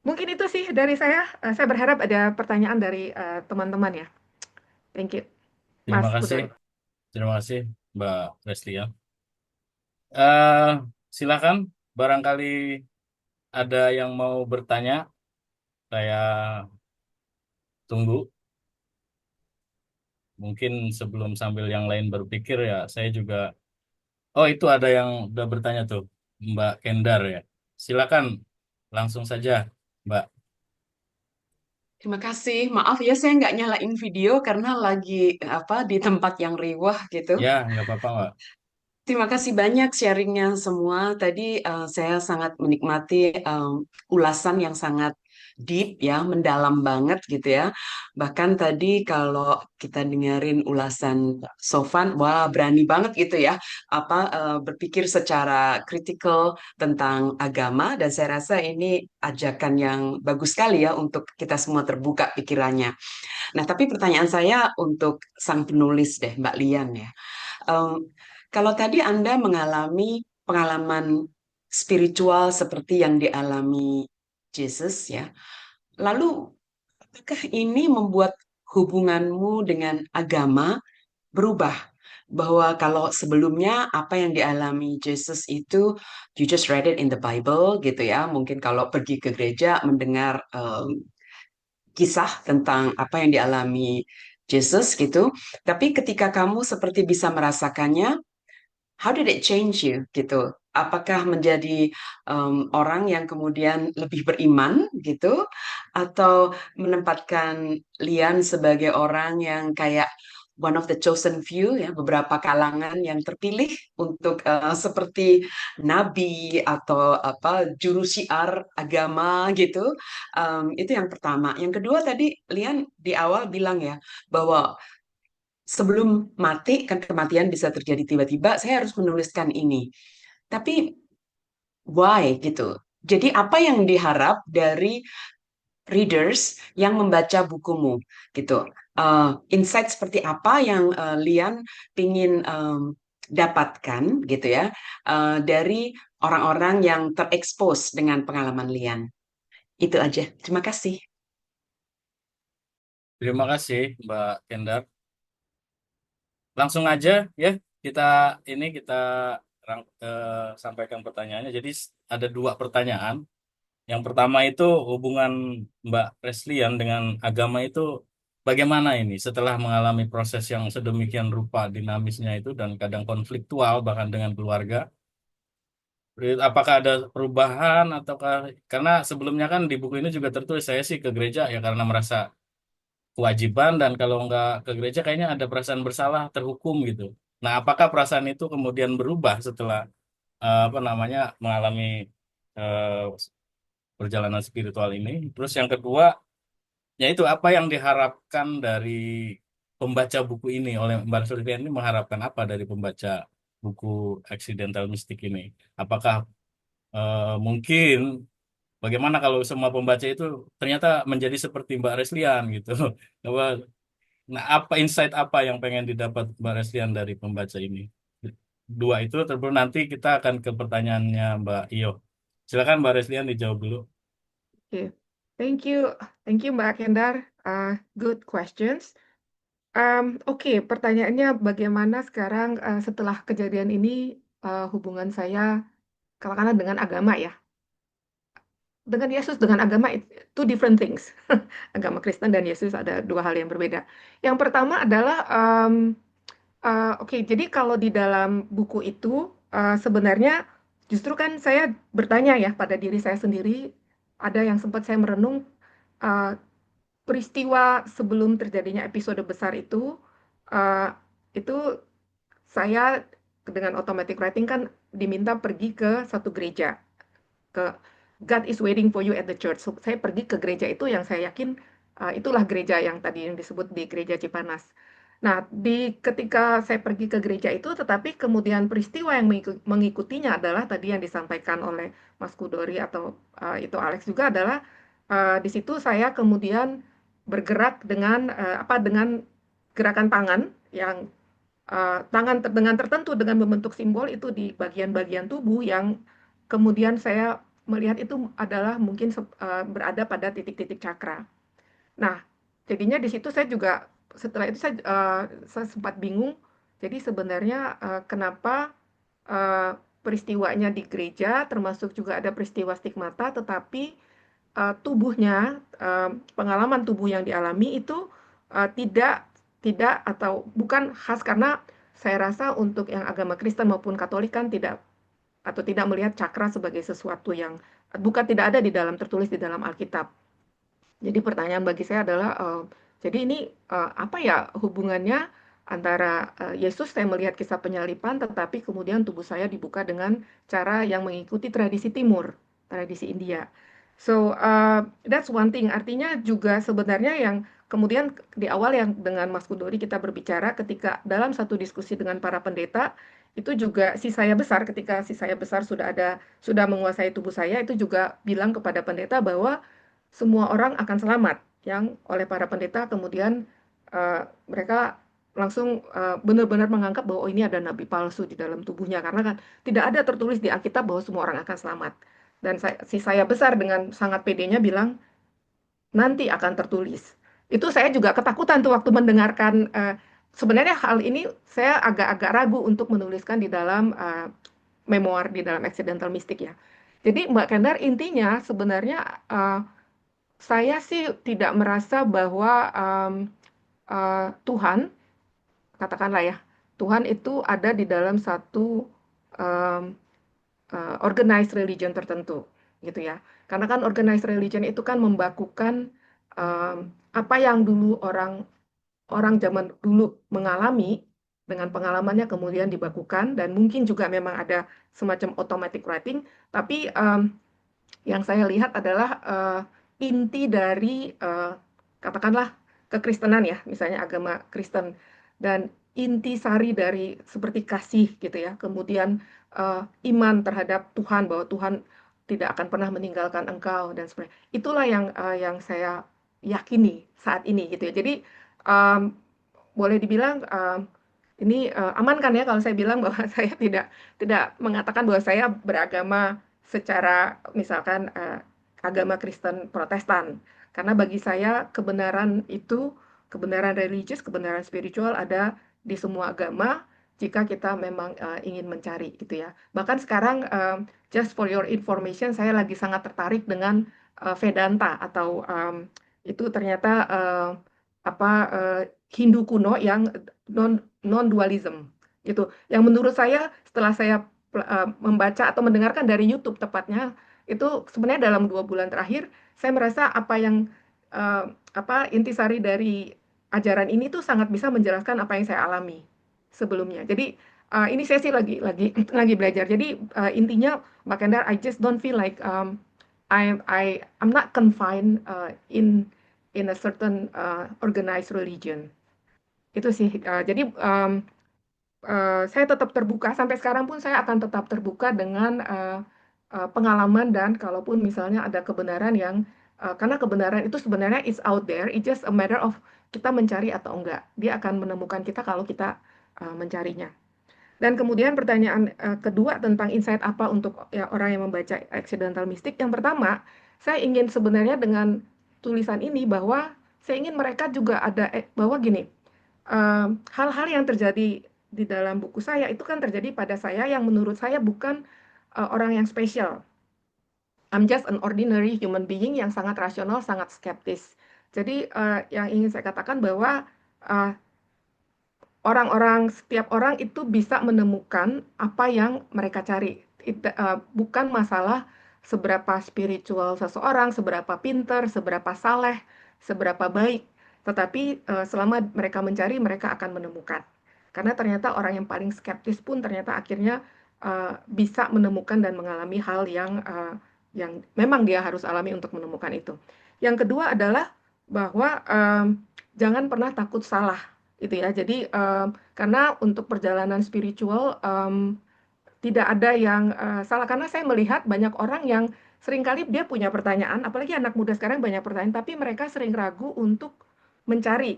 Mungkin itu sih dari saya. Saya berharap ada pertanyaan dari teman-teman ya. Thank you, Terima Mas kasih, Hudori. terima kasih Mbak Reslia. Eh, Silakan, barangkali ada yang mau bertanya, saya tunggu. Mungkin sebelum sambil yang lain berpikir ya, saya juga. Oh, itu ada yang udah bertanya tuh, Mbak Kendar ya. Silakan, langsung saja, Mbak. Terima kasih. Maaf ya saya nggak nyalain video karena lagi apa di tempat yang riwah gitu. Ya, nggak apa-apa, Mbak. Terima kasih banyak sharingnya semua. Tadi saya sangat menikmati ulasan yang sangat deep ya, mendalam banget gitu ya. Bahkan tadi kalau kita dengerin ulasan Sofan, wah berani banget gitu ya, apa berpikir secara kritikal tentang agama dan saya rasa ini ajakan yang bagus sekali ya untuk kita semua terbuka pikirannya. Nah, tapi pertanyaan saya untuk sang penulis deh, Mbak Lian ya. Em, Kalau tadi Anda mengalami pengalaman spiritual seperti yang dialami Jesus ya, lalu apakah ini membuat hubunganmu dengan agama berubah? Bahwa kalau sebelumnya apa yang dialami Jesus itu you just read it in the Bible gitu ya, mungkin kalau pergi ke gereja mendengar kisah tentang apa yang dialami Jesus gitu, tapi ketika kamu seperti bisa merasakannya, how did it change you gitu? Apakah menjadi orang yang kemudian lebih beriman gitu, atau menempatkan Lian sebagai orang yang kayak one of the chosen few ya, beberapa kalangan yang terpilih untuk seperti nabi atau apa juru syiar agama gitu? Itu yang pertama. Yang kedua tadi Lian di awal bilang ya bahwa sebelum mati, kan kematian bisa terjadi tiba-tiba, saya harus menuliskan ini. Tapi why gitu? Jadi apa yang diharap dari readers yang membaca bukumu gitu? Insight seperti apa yang Lian pingin dapatkan gitu ya dari orang-orang yang terekspos dengan pengalaman Lian? Itu aja. Terima kasih. Terima kasih, Mbak Kendar. Langsung aja ya, kita kita sampaikan pertanyaannya. Jadi ada dua pertanyaan. Yang pertama itu hubungan Mbak Reslian dengan agama itu bagaimana ini setelah mengalami proses yang sedemikian rupa dinamisnya itu dan kadang konfliktual bahkan dengan keluarga. Apakah ada perubahan ataukah karena sebelumnya kan di buku ini juga tertulis saya sih ke gereja ya karena merasa kewajiban dan kalau nggak ke gereja kayaknya ada perasaan bersalah terhukum gitu. Nah, apakah perasaan itu kemudian berubah setelah apa namanya mengalami eh, perjalanan spiritual ini? Terus yang kedua, yaitu apa yang diharapkan dari pembaca buku ini oleh Mbak Sulfian ini mengharapkan apa dari pembaca buku Accidental Mystic ini? Apakah mungkin bagaimana kalau semua pembaca itu ternyata menjadi seperti Mbak Reslian gitu? Apa Nah, apa insight apa yang pengen didapat Mbak Reslian dari pembaca ini? Dua itu, terus nanti kita akan ke pertanyaannya Mbak Iyo. Silakan Mbak Reslian dijawab dulu. Oke, thank you Mbak Kendar. Good questions. Oke, pertanyaannya bagaimana sekarang setelah kejadian ini hubungan saya katakanlah dengan agama ya. dengan Yesus, dengan agama, two different things. Agama Kristen dan Yesus ada dua hal yang berbeda. Yang pertama adalah, oke, jadi kalau di dalam buku itu, sebenarnya justru kan saya bertanya ya pada diri saya sendiri, ada yang sempat saya merenung, uh, peristiwa sebelum terjadinya episode besar uh, itu saya dengan automatic writing kan diminta pergi ke satu gereja, ke God is waiting for you at the church. So, saya pergi ke gereja itu yang saya yakin itulah gereja yang tadi yang disebut di gereja Cipanas. Nah, ketika saya pergi ke gereja itu, tetapi kemudian peristiwa yang mengikutinya adalah tadi yang disampaikan oleh Mas Kudori atau itu Alex juga adalah di situ saya kemudian bergerak dengan dengan gerakan tangan yang tangan dengan tertentu dengan membentuk simbol itu di bagian-bagian tubuh yang kemudian saya melihat itu adalah mungkin berada pada titik-titik cakra. Nah, jadinya di situ saya juga setelah itu saya sempat bingung. Jadi sebenarnya kenapa peristiwanya di gereja termasuk juga ada peristiwa stigmata, tetapi tubuhnya pengalaman tubuh yang dialami itu tidak tidak atau bukan khas karena saya rasa untuk yang agama Kristen maupun Katolik kan tidak atau tidak melihat cakra sebagai sesuatu yang bukan tidak ada di dalam tertulis di dalam Alkitab. Jadi pertanyaan bagi saya adalah, jadi ini apa ya hubungannya antara Yesus saya melihat kisah penyalipan, tetapi kemudian tubuh saya dibuka dengan cara yang mengikuti tradisi Timur, tradisi India. So that's one thing. Artinya juga sebenarnya yang kemudian di awal yang dengan Mas Kudori kita berbicara ketika dalam satu diskusi dengan para pendeta itu juga si saya besar ketika si saya besar sudah menguasai tubuh saya itu juga bilang kepada pendeta bahwa semua orang akan selamat yang oleh para pendeta kemudian mereka langsung benar-benar menganggap bahwa oh ini ada nabi palsu di dalam tubuhnya karena kan tidak ada tertulis di Alkitab bahwa semua orang akan selamat dan si saya besar dengan sangat pedenya bilang nanti akan tertulis itu saya juga ketakutan tuh waktu mendengarkan sebenarnya hal ini saya agak-agak ragu untuk menuliskan di dalam memoir di dalam Accidental Mystic ya jadi Mbak Kendar intinya sebenarnya saya sih tidak merasa bahwa Tuhan, katakanlah ya, Tuhan itu ada di dalam satu um, organized religion tertentu, gitu ya. Karena kan organized religion itu kan membakukan apa yang dulu orang zaman dulu mengalami dengan pengalamannya kemudian dibakukan dan mungkin juga memang ada semacam automatic writing, tapi yang saya lihat adalah inti dari katakanlah kekristenan ya, misalnya agama Kristen dan inti sari dari seperti kasih gitu ya. Kemudian iman terhadap Tuhan bahwa Tuhan tidak akan pernah meninggalkan engkau dan sebagainya. Itulah yang saya yakini saat ini gitu ya. Jadi um, boleh dibilang ini aman kan ya kalau saya bilang bahwa saya tidak mengatakan bahwa saya beragama secara misalkan agama Kristen Protestan. Karena bagi saya kebenaran itu, kebenaran religius, kebenaran spiritual ada di semua agama jika kita memang ingin mencari gitu ya. Bahkan sekarang just for your information saya lagi sangat tertarik dengan Vedanta atau itu ternyata apa Hindu kuno yang non dualism gitu. Yang menurut saya setelah saya membaca atau mendengarkan dari YouTube tepatnya itu sebenarnya dalam 2 bulan terakhir saya merasa apa yang intisari dari ajaran ini tuh sangat bisa menjelaskan apa yang saya alami sebelumnya. Jadi ini saya sih lagi belajar. Jadi intinya Mbak Kendar, I just don't feel like I'm not confined in a certain organized religion. Itu sih. Jadi saya tetap terbuka sampai sekarang pun saya akan tetap terbuka dengan pengalaman dan kalaupun misalnya ada kebenaran yang karena kebenaran itu sebenarnya is out there, it's just a matter of kita mencari atau enggak. Dia akan menemukan kita kalau kita mencarinya. Dan kemudian pertanyaan kedua tentang insight apa untuk ya, orang yang membaca Accidental Mystic. Yang pertama, saya ingin sebenarnya dengan tulisan ini bahwa saya ingin mereka juga ada bahwa gini, hal-hal yang terjadi di dalam buku saya itu kan terjadi pada saya yang menurut saya bukan orang yang spesial. I'm just an ordinary human being yang sangat rasional, sangat skeptis. Jadi yang ingin saya katakan bahwa uh, setiap orang itu bisa menemukan apa yang mereka cari. Bukan masalah seberapa spiritual seseorang, seberapa pinter, seberapa saleh, seberapa baik. Tetapi selama mereka mencari, mereka akan menemukan. Karena ternyata orang yang paling skeptis pun ternyata akhirnya bisa menemukan dan mengalami hal yang memang dia harus alami untuk menemukan itu. Yang kedua adalah bahwa jangan pernah takut salah itu ya. Jadi karena untuk perjalanan spiritual tidak ada yang salah, karena saya melihat banyak orang yang seringkali dia punya pertanyaan, apalagi anak muda sekarang banyak pertanyaan, tapi mereka sering ragu untuk mencari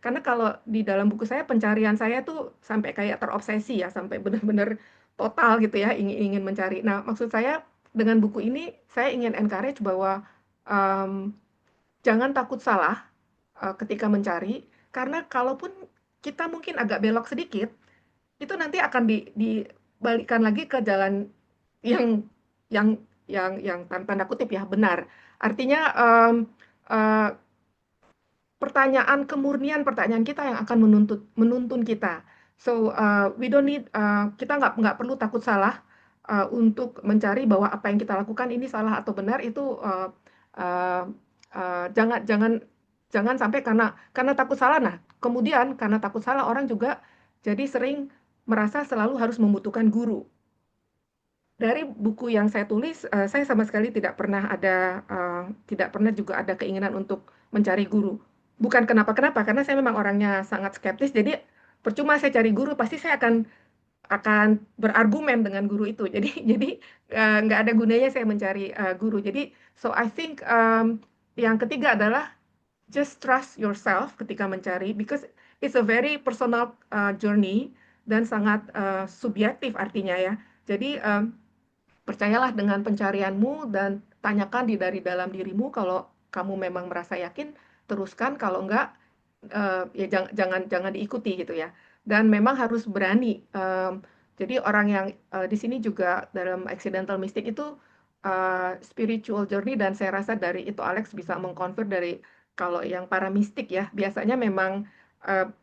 karena kalau di dalam buku saya pencarian saya tuh sampai kayak terobsesi ya, sampai benar-benar total gitu ya, ingin mencari. Nah, maksud saya dengan buku ini saya ingin encourage bahwa em, jangan takut salah ketika mencari, karena kalaupun kita mungkin agak belok sedikit, itu nanti akan dibalikkan lagi ke jalan yang yang yang tanda kutip ya benar. Artinya eh, kemurnian pertanyaan kita yang akan menuntun kita. So we don't need kita nggak perlu takut salah untuk mencari bahwa apa yang kita lakukan ini salah atau benar itu uh, jangan jangan jangan sampai karena takut salah. Nah, kemudian karena takut salah orang juga jadi sering merasa selalu harus membutuhkan guru. Dari buku yang saya tulis, saya sama sekali tidak pernah juga ada keinginan untuk mencari guru. Bukan kenapa-kenapa, karena saya memang orangnya sangat skeptis. Jadi percuma saya cari guru, pasti saya akan berargumen dengan guru itu. Jadi nggak ada gunanya saya mencari guru. Jadi so I think yang ketiga adalah just trust yourself ketika mencari, because it's a very personal journey dan sangat subjektif artinya ya. Jadi percayalah dengan pencarianmu dan tanyakan dari dalam dirimu. Kalau kamu memang merasa yakin, teruskan. Kalau enggak, ya jangan diikuti gitu ya. Dan memang harus berani. Jadi orang yang di sini juga dalam accidental mystic itu spiritual journey, dan saya rasa dari itu Alex bisa mengkonvert dari kalau yang para mistik ya, biasanya memang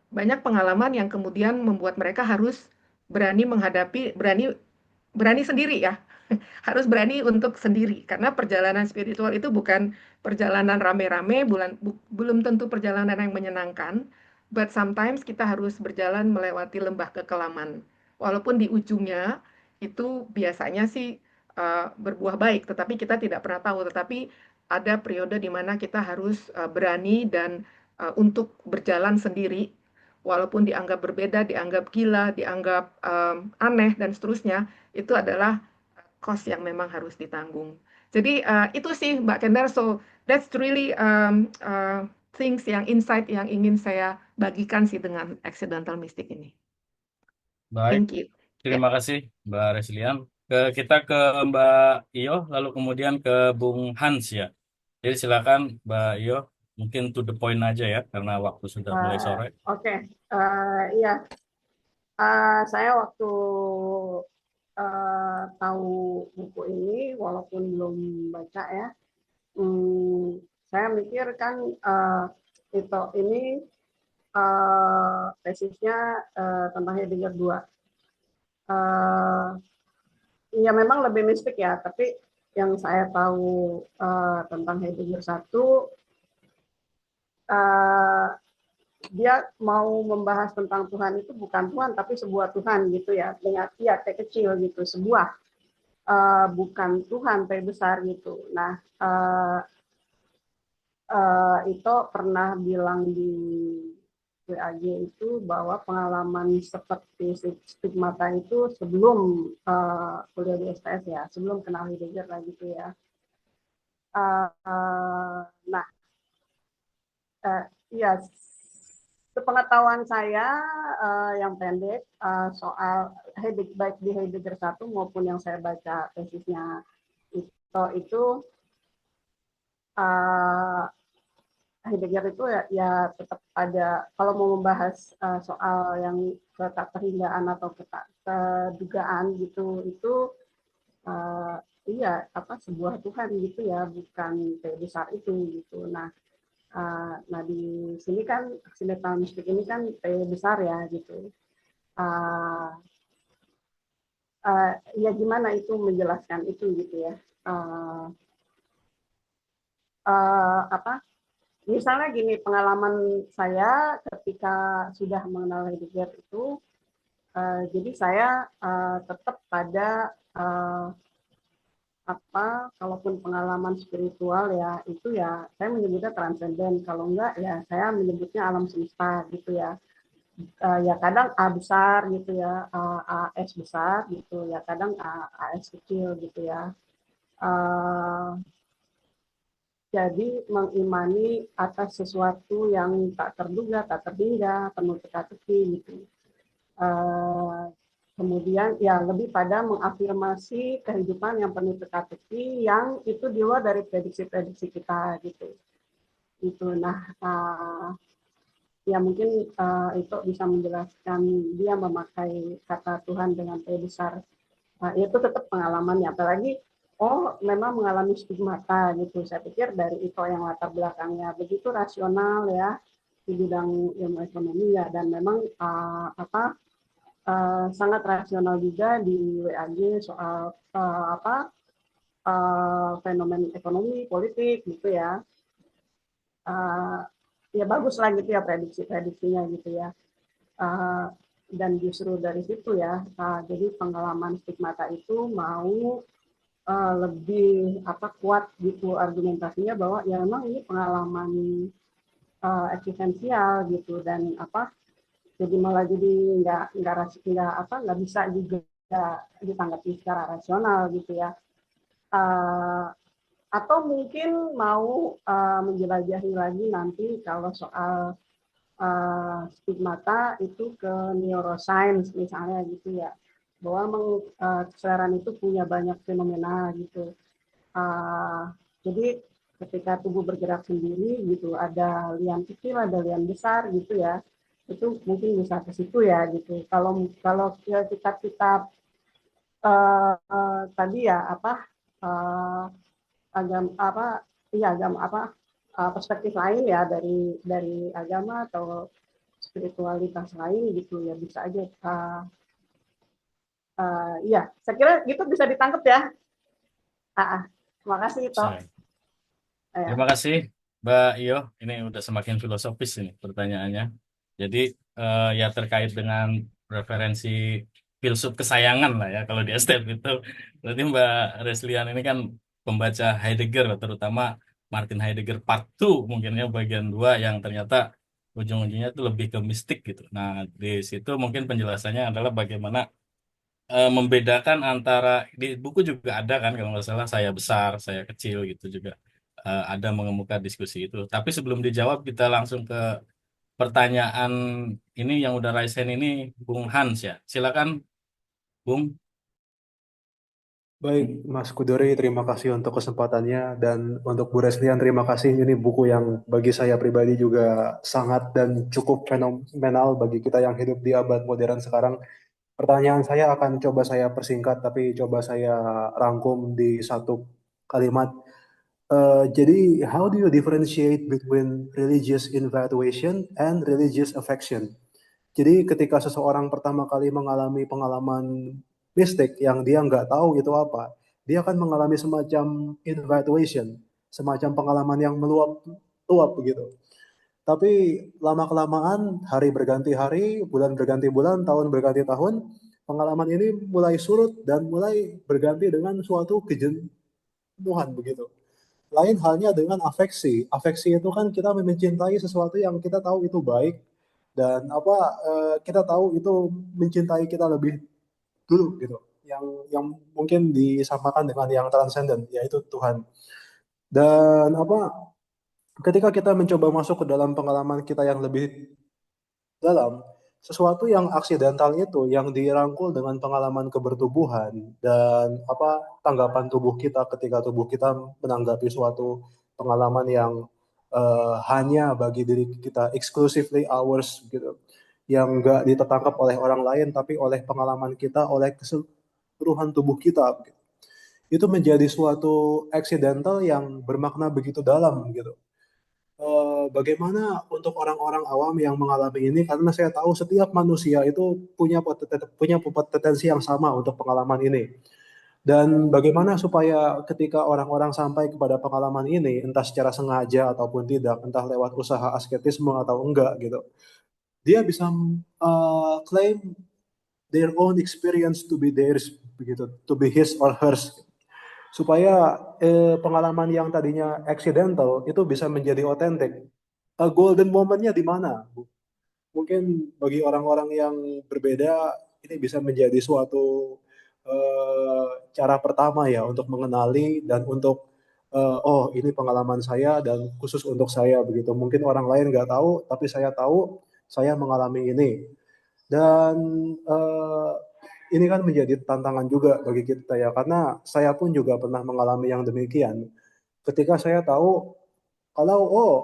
banyak pengalaman yang kemudian membuat mereka harus berani menghadapi, berani sendiri ya, harus berani untuk sendiri, karena perjalanan spiritual itu bukan perjalanan rame-rame, belum tentu perjalanan yang menyenangkan, but sometimes kita harus berjalan melewati lembah kekelaman, walaupun di ujungnya itu biasanya sih berbuah baik, tetapi kita tidak pernah tahu. Tetapi ada periode di mana kita harus berani dan untuk berjalan sendiri, walaupun dianggap berbeda, dianggap gila, dianggap aneh dan seterusnya, itu adalah cost yang memang harus ditanggung. Jadi itu sih Mbak Kendar. So that's really things insight yang ingin saya bagikan sih dengan accidental mystic ini. Baik, Thank you. terima kasih Mbak Reslian. Kita ke Mbak Iyo, lalu kemudian ke Bung Hans ya. Jadi silakan Mbak Iyo, mungkin to the point aja ya, karena waktu sudah mulai sore. Oke. Iya. Saya waktu tahu buku ini, walaupun belum baca ya, saya mikir kan itu ini tesisnya tentang Heidegger 2. Ya memang lebih mistik ya, tapi yang saya tahu tentang Heidegger 1, dia mau membahas tentang Tuhan itu bukan Tuhan, tapi sebuah Tuhan gitu ya, dengan T kecil gitu, sebuah bukan Tuhan T besar gitu. Nah, itu pernah bilang di WAG itu bahwa pengalaman seperti stigmata itu sebelum kuliah di STS ya, sebelum kenal Heidegger lah gitu ya. Nah, ya sepengetahuan saya yang pendek soal Heidegger, baik di Heidegger 1 maupun yang saya baca tesisnya itu Heidegger itu ya tetap ada, kalau mau membahas soal yang ketaterhinaan atau kedugaan gitu, itu iya apa sebuah Tuhan gitu ya, bukan T besar itu gitu. Nah di sini kan sinetan mistik ini kan T besar ya gitu. Uh, ya gimana itu menjelaskan itu gitu ya. Uh, apa misalnya gini, pengalaman saya ketika sudah mengenal Heidegger itu, jadi saya tetap pada kalaupun pengalaman spiritual ya itu ya saya menyebutnya transenden, kalau enggak ya saya menyebutnya alam semesta gitu ya. Ya kadang A besar gitu ya, AS besar gitu ya, kadang AS kecil gitu ya. Uh, jadi mengimani atas sesuatu yang tak terduga, tak terhingga, penuh teka-teki gitu. Uh, Kemudian ya lebih pada mengafirmasi kehidupan yang penuh teka-teki yang itu di luar dari prediksi-prediksi kita gitu. Itu ya mungkin itu bisa menjelaskan dia memakai kata Tuhan dengan T besar. Itu tetap pengalamannya, apalagi memang mengalami stigmata gitu. Saya pikir dari itu yang latar belakangnya begitu rasional ya di bidang ilmu ekonomi ya, dan memang sangat rasional juga di WAG soal fenomen ekonomi politik gitu ya. Ya bagus lah gitu ya prediksi-prediksinya gitu ya. Dan justru dari situ ya, jadi pengalaman stigmata itu mau lebih kuat gitu argumentasinya bahwa ya memang ini pengalaman eksistensial gitu, dan jadi malah jadi nggak bisa juga ditanggapi secara rasional gitu ya. Atau mungkin mau menjelajahi lagi nanti kalau soal stigmata itu ke neuroscience misalnya gitu ya, bahwa kesadaran itu punya banyak fenomena gitu. Jadi ketika tubuh bergerak sendiri gitu, ada lian kecil, ada lian besar gitu ya, itu mungkin bisa ke situ ya gitu. Kalau kitab-kitab tadi ya uh, agama perspektif lain ya dari agama atau spiritualitas lain gitu ya, bisa aja. Iya, saya kira gitu bisa ditangkap ya. Terima kasih itu. Terima kasih, Mbak Iyo. Ini udah semakin filosofis ini pertanyaannya. Jadi ya terkait dengan referensi filsuf kesayangan lah ya kalau di STM itu. Berarti Mbak Reslian ini kan pembaca Heidegger, terutama Martin Heidegger Part 2 mungkinnya bagian 2 yang ternyata ujung-ujungnya itu lebih ke mistik gitu. Nah, di situ mungkin penjelasannya adalah bagaimana membedakan antara di buku juga ada kan kalau nggak salah saya besar, saya kecil gitu juga ada mengemuka diskusi itu. Tapi sebelum dijawab kita langsung ke pertanyaan ini yang udah raise hand ini Bung Hans ya. Silakan Bung. Baik, Mas Kudori, terima kasih untuk kesempatannya, dan untuk Bu Reslian, terima kasih. Ini buku yang bagi saya pribadi juga sangat dan cukup fenomenal bagi kita yang hidup di abad modern sekarang. Pertanyaan saya akan coba saya persingkat, tapi coba saya rangkum di satu kalimat. Jadi, how do you differentiate between religious infatuation and religious affection? Jadi ketika seseorang pertama kali mengalami pengalaman mistik yang dia nggak tahu itu apa, dia akan mengalami semacam infatuation, semacam pengalaman yang meluap-luap begitu. Tapi lama-kelamaan, hari berganti hari, bulan berganti bulan, tahun berganti tahun, pengalaman ini mulai surut dan mulai berganti dengan suatu kejenuhan begitu. Lain halnya dengan afeksi. Afeksi itu kan kita mencintai sesuatu yang kita tahu itu baik, dan kita tahu itu mencintai kita lebih dulu gitu. Yang mungkin disamakan dengan yang transenden, yaitu Tuhan. Dan ketika kita mencoba masuk ke dalam pengalaman kita yang lebih dalam, sesuatu yang aksidental itu yang dirangkul dengan pengalaman kebertubuhan dan tanggapan tubuh kita ketika tubuh kita menanggapi suatu pengalaman yang hanya bagi diri kita, exclusively ours gitu, yang enggak ditetangkap oleh orang lain tapi oleh pengalaman kita, oleh keseluruhan tubuh kita gitu. itu menjadi suatu accidental yang bermakna begitu dalam gitu. Bagaimana untuk orang-orang awam yang mengalami ini, karena saya tahu setiap manusia itu punya potensi yang sama untuk pengalaman ini. Dan bagaimana supaya ketika orang-orang sampai kepada pengalaman ini, entah secara sengaja ataupun tidak, entah lewat usaha asketisme atau enggak gitu, dia bisa claim their own experience to be theirs begitu, to be his or hers, supaya pengalaman yang tadinya accidental itu bisa menjadi otentik. Golden momentnya di mana? Mungkin bagi orang-orang yang berbeda ini bisa menjadi suatu cara pertama ya untuk mengenali dan untuk oh ini pengalaman saya dan khusus untuk saya begitu. Mungkin orang lain nggak tahu, tapi saya tahu saya mengalami ini. Dan eh, ini kan menjadi tantangan juga bagi kita ya, karena saya pun juga pernah mengalami yang demikian. Ketika saya tahu kalau oh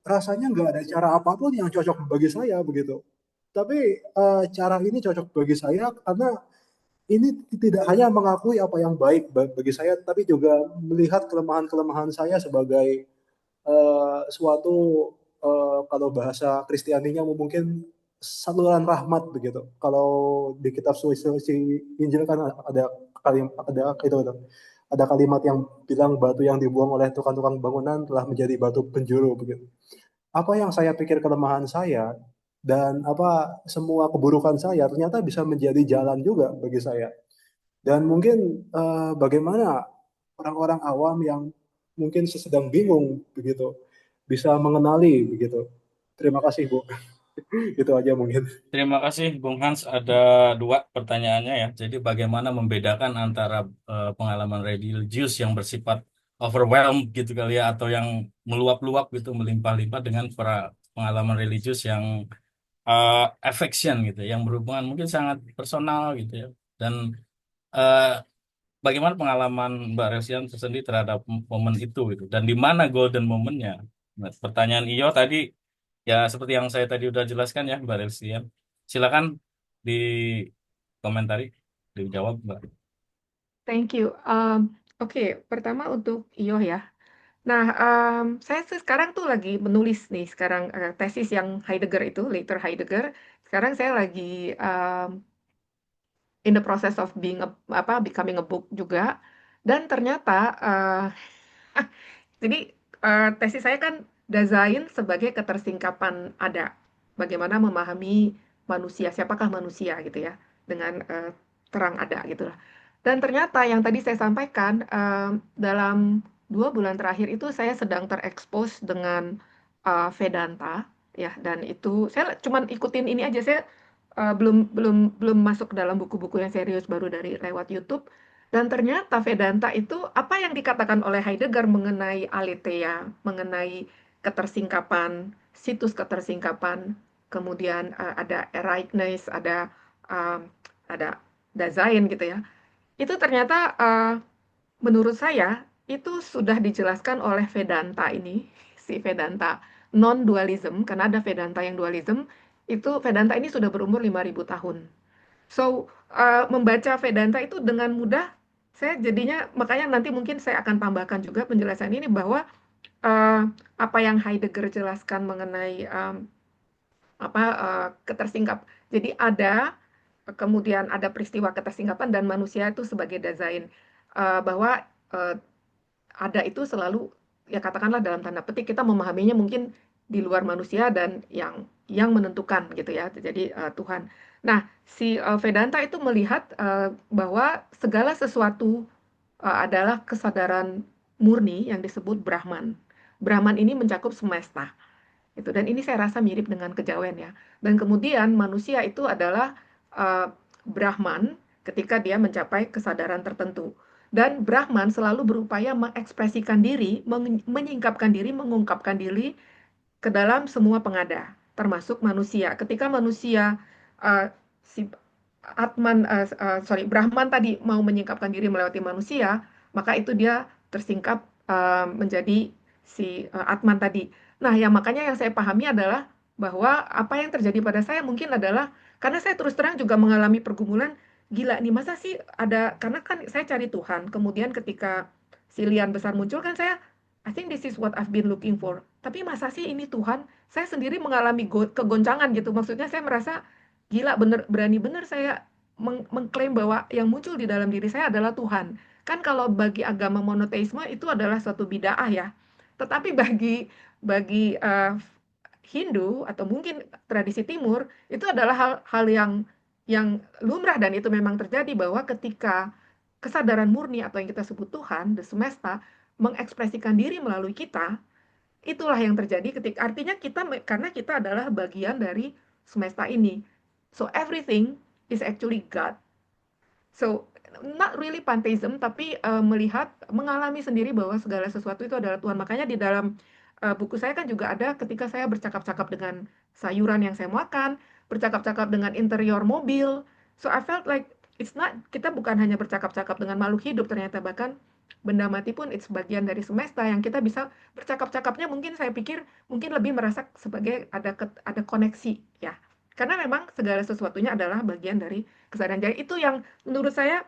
rasanya nggak ada cara apapun yang cocok bagi saya begitu. Tapi cara ini cocok bagi saya karena ini tidak hanya mengakui apa yang baik bagi saya, tapi juga melihat kelemahan-kelemahan saya sebagai suatu kalau bahasa Kristianinya mungkin saluran rahmat begitu. Kalau di kitab suci Injil kan ada kalimat yang bilang batu yang dibuang oleh tukang-tukang bangunan telah menjadi batu penjuru begitu. Apa yang saya pikir kelemahan saya dan apa semua keburukan saya ternyata bisa menjadi jalan juga bagi saya. Dan mungkin bagaimana orang-orang awam yang mungkin sedang bingung begitu bisa mengenali begitu. Terima kasih Bu. Itu aja mungkin. Terima kasih, Bung Hans. Ada dua pertanyaannya ya. Jadi bagaimana membedakan antara pengalaman religius yang bersifat overwhelmed gitu kali ya, atau yang meluap-luap gitu, melimpah-limpah dengan pengalaman religius yang affection gitu, yang berhubungan mungkin sangat personal gitu ya. Dan eh, bagaimana pengalaman Mbak Resian tersendiri terhadap momen itu gitu, dan di mana golden momennya? Nah, pertanyaan Iyo tadi ya seperti yang saya tadi udah jelaskan ya Mbak Resian. Silakan dikomentari, dijawab Mbak. Thank you. Oke, pertama untuk Iyo ya. Nah, saya sekarang tuh lagi menulis nih sekarang tesis yang Heidegger itu, later Heidegger. Sekarang saya lagi in the process of becoming a book juga. Dan ternyata jadi tesis saya kan Dasein sebagai ketersingkapan ada. Bagaimana memahami manusia, siapakah manusia gitu ya, dengan terang ada gitu lah. Dan ternyata yang tadi saya sampaikan dalam 2 bulan terakhir itu saya sedang terekspos dengan Vedanta ya, dan itu saya cuman ikutin ini aja, saya belum belum belum masuk ke dalam buku-buku yang serius, baru dari lewat YouTube. Dan ternyata Vedanta itu apa yang dikatakan oleh Heidegger mengenai aletheia, mengenai ketersingkapan, situs ketersingkapan, kemudian ada Ereignis, ada Dasein gitu ya. Itu ternyata menurut saya itu sudah dijelaskan oleh Vedanta ini, si Vedanta non-dualism, karena ada Vedanta yang dualism, itu Vedanta ini sudah berumur 5.000 tahun. So, membaca Vedanta itu dengan mudah, saya jadinya, makanya nanti mungkin saya akan tambahkan juga penjelasan ini bahwa apa yang Heidegger jelaskan mengenai ketersingkap. Jadi kemudian ada peristiwa ketersingkapan dan manusia itu sebagai Dasein. Bahwa ada itu selalu, ya katakanlah dalam tanda petik kita memahaminya mungkin di luar manusia dan yang menentukan gitu ya, jadi Tuhan. Nah, si Vedanta itu melihat bahwa segala sesuatu adalah kesadaran murni yang disebut Brahman. Brahman ini mencakup semesta. Itu, dan ini saya rasa mirip dengan kejawen ya. Dan kemudian manusia itu adalah Brahman ketika dia mencapai kesadaran tertentu. Dan Brahman selalu berupaya mengekspresikan diri, menyingkapkan diri, mengungkapkan diri ke dalam semua pengada, termasuk manusia. Ketika manusia si Brahman tadi mau menyingkapkan diri melewati manusia, maka itu dia tersingkap menjadi si Atman tadi. Nah, yang makanya yang saya pahami adalah bahwa apa yang terjadi pada saya mungkin adalah karena saya terus terang juga mengalami pergumulan. gila nih, masa sih ada, karena kan saya cari Tuhan, kemudian ketika si lian besar muncul kan saya, I think this is what I've been looking for. Tapi masa sih ini Tuhan? Saya sendiri mengalami kegoncangan gitu. Maksudnya saya merasa gila bener, berani bener saya mengklaim bahwa yang muncul di dalam diri saya adalah Tuhan. Kan kalau bagi agama monoteisme itu adalah suatu bid'ah ya. Tetapi bagi Hindu atau mungkin tradisi Timur itu adalah hal yang lumrah, dan itu memang terjadi bahwa ketika kesadaran murni atau yang kita sebut Tuhan, the semesta, mengekspresikan diri melalui kita, itulah yang terjadi ketika, artinya kita, karena kita adalah bagian dari semesta ini. So everything is actually God. So not really pantheism, tapi melihat, mengalami sendiri bahwa segala sesuatu itu adalah Tuhan. Makanya di dalam buku saya kan juga ada ketika saya bercakap-cakap dengan sayuran yang saya makan, bercakap-cakap dengan interior mobil. So I felt like it's not, kita bukan hanya bercakap-cakap dengan makhluk hidup, ternyata bahkan benda mati pun it's bagian dari semesta yang kita bisa bercakap-cakapnya, mungkin saya pikir mungkin lebih merasa sebagai ada koneksi ya. Karena memang segala sesuatunya adalah bagian dari kesadaran. Jadi itu yang menurut saya,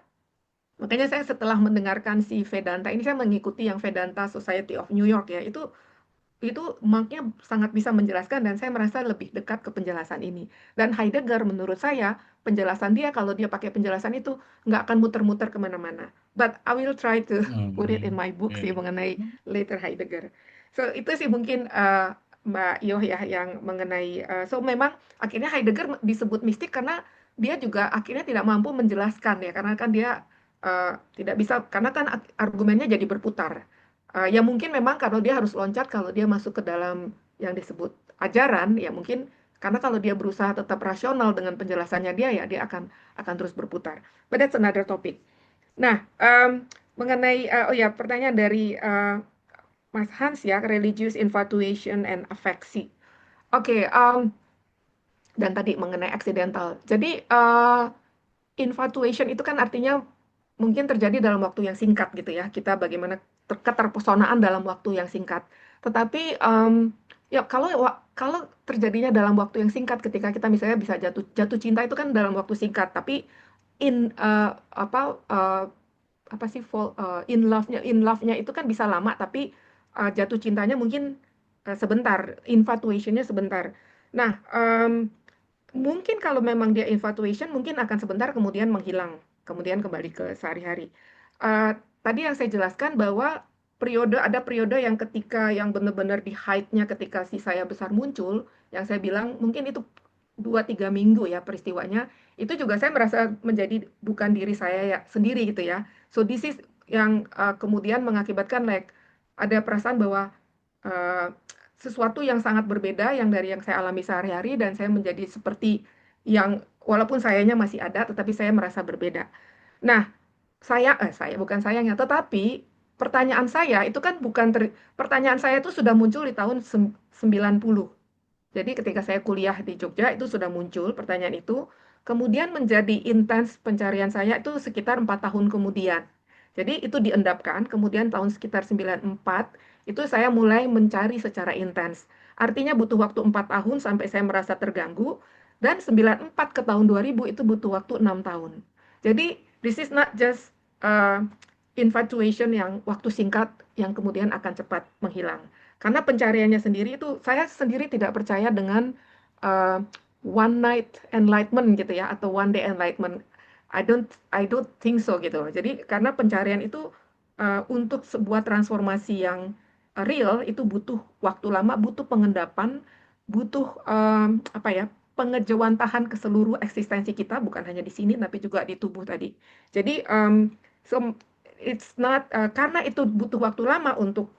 makanya saya setelah mendengarkan si Vedanta ini, saya mengikuti yang Vedanta Society of New York ya, itu maknya sangat bisa menjelaskan, dan saya merasa lebih dekat ke penjelasan ini. Dan Heidegger menurut saya, penjelasan dia, kalau dia pakai penjelasan itu, nggak akan muter-muter kemana-mana. But I will try to put it in my book sih mengenai later Heidegger. So itu sih mungkin Mbak Yoh ya, yang mengenai, so memang akhirnya Heidegger disebut mistik karena dia juga akhirnya tidak mampu menjelaskan ya, karena kan dia tidak bisa, karena kan argumennya jadi berputar. Ya mungkin memang kalau dia harus loncat, kalau dia masuk ke dalam yang disebut ajaran, ya mungkin karena kalau dia berusaha tetap rasional dengan penjelasannya dia, ya dia akan terus berputar. But that's another topic. Nah, mengenai oh ya, pertanyaan dari Mas Hans ya, religious infatuation and affeksi. Oke, dan tadi mengenai accidental. Jadi infatuation itu kan artinya mungkin terjadi dalam waktu yang singkat gitu ya. Kita bagaimana keterpesonaan dalam waktu yang singkat. Tetapi ya kalau terjadinya dalam waktu yang singkat, ketika kita misalnya bisa jatuh cinta itu kan dalam waktu singkat. Tapi in apa sih in love-nya itu kan bisa lama, tapi jatuh cintanya mungkin sebentar, infatuation-nya sebentar. Nah, mungkin kalau memang dia infatuation, mungkin akan sebentar kemudian menghilang, kemudian kembali ke sehari-hari. Tadi yang saya jelaskan bahwa ada periode yang ketika yang benar-benar di height-nya ketika si saya besar muncul, yang saya bilang mungkin itu 2-3 minggu ya peristiwanya, itu juga saya merasa menjadi bukan diri saya ya sendiri gitu ya. So this is yang kemudian mengakibatkan like ada perasaan bahwa sesuatu yang sangat berbeda yang dari yang saya alami sehari-hari, dan saya menjadi seperti yang walaupun sayanya masih ada, tetapi saya merasa berbeda. Nah, saya bukan sayangnya, tetapi pertanyaan saya itu kan pertanyaan saya itu sudah muncul di tahun 90. Jadi ketika saya kuliah di Jogja itu sudah muncul pertanyaan itu, kemudian menjadi intens pencarian saya itu sekitar 4 tahun kemudian. Jadi itu diendapkan, kemudian tahun sekitar 94 itu saya mulai mencari secara intens. Artinya butuh waktu 4 tahun sampai saya merasa terganggu, dan 94 ke tahun 2000 itu butuh waktu 6 tahun. Jadi this is not just infatuation yang waktu singkat yang kemudian akan cepat menghilang. Karena pencariannya sendiri itu, saya sendiri tidak percaya dengan one night enlightenment gitu ya, atau one day enlightenment. I don't think so gitu. Jadi karena pencarian itu untuk sebuah transformasi yang real itu butuh waktu lama, butuh pengendapan, butuh apa ya, pengejawantahan ke seluruh eksistensi kita, bukan hanya di sini tapi juga di tubuh tadi. Jadi so it's not karena itu butuh waktu lama untuk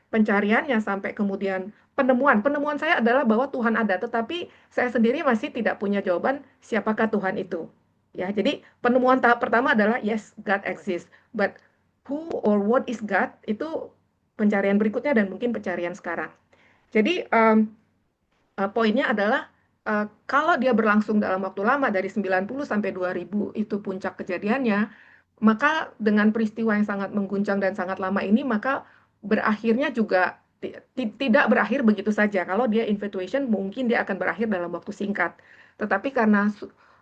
pencariannya sampai kemudian penemuan saya adalah bahwa Tuhan ada, tetapi saya sendiri masih tidak punya jawaban siapakah Tuhan itu. Ya, jadi penemuan tahap pertama adalah yes, God exists, but who or what is God itu pencarian berikutnya dan mungkin pencarian sekarang. Jadi poinnya adalah kalau dia berlangsung dalam waktu lama dari 90 sampai 2000 itu puncak kejadiannya, maka dengan peristiwa yang sangat mengguncang dan sangat lama ini, maka berakhirnya juga tidak berakhir begitu saja. Kalau dia infatuation, mungkin dia akan berakhir dalam waktu singkat. Tetapi karena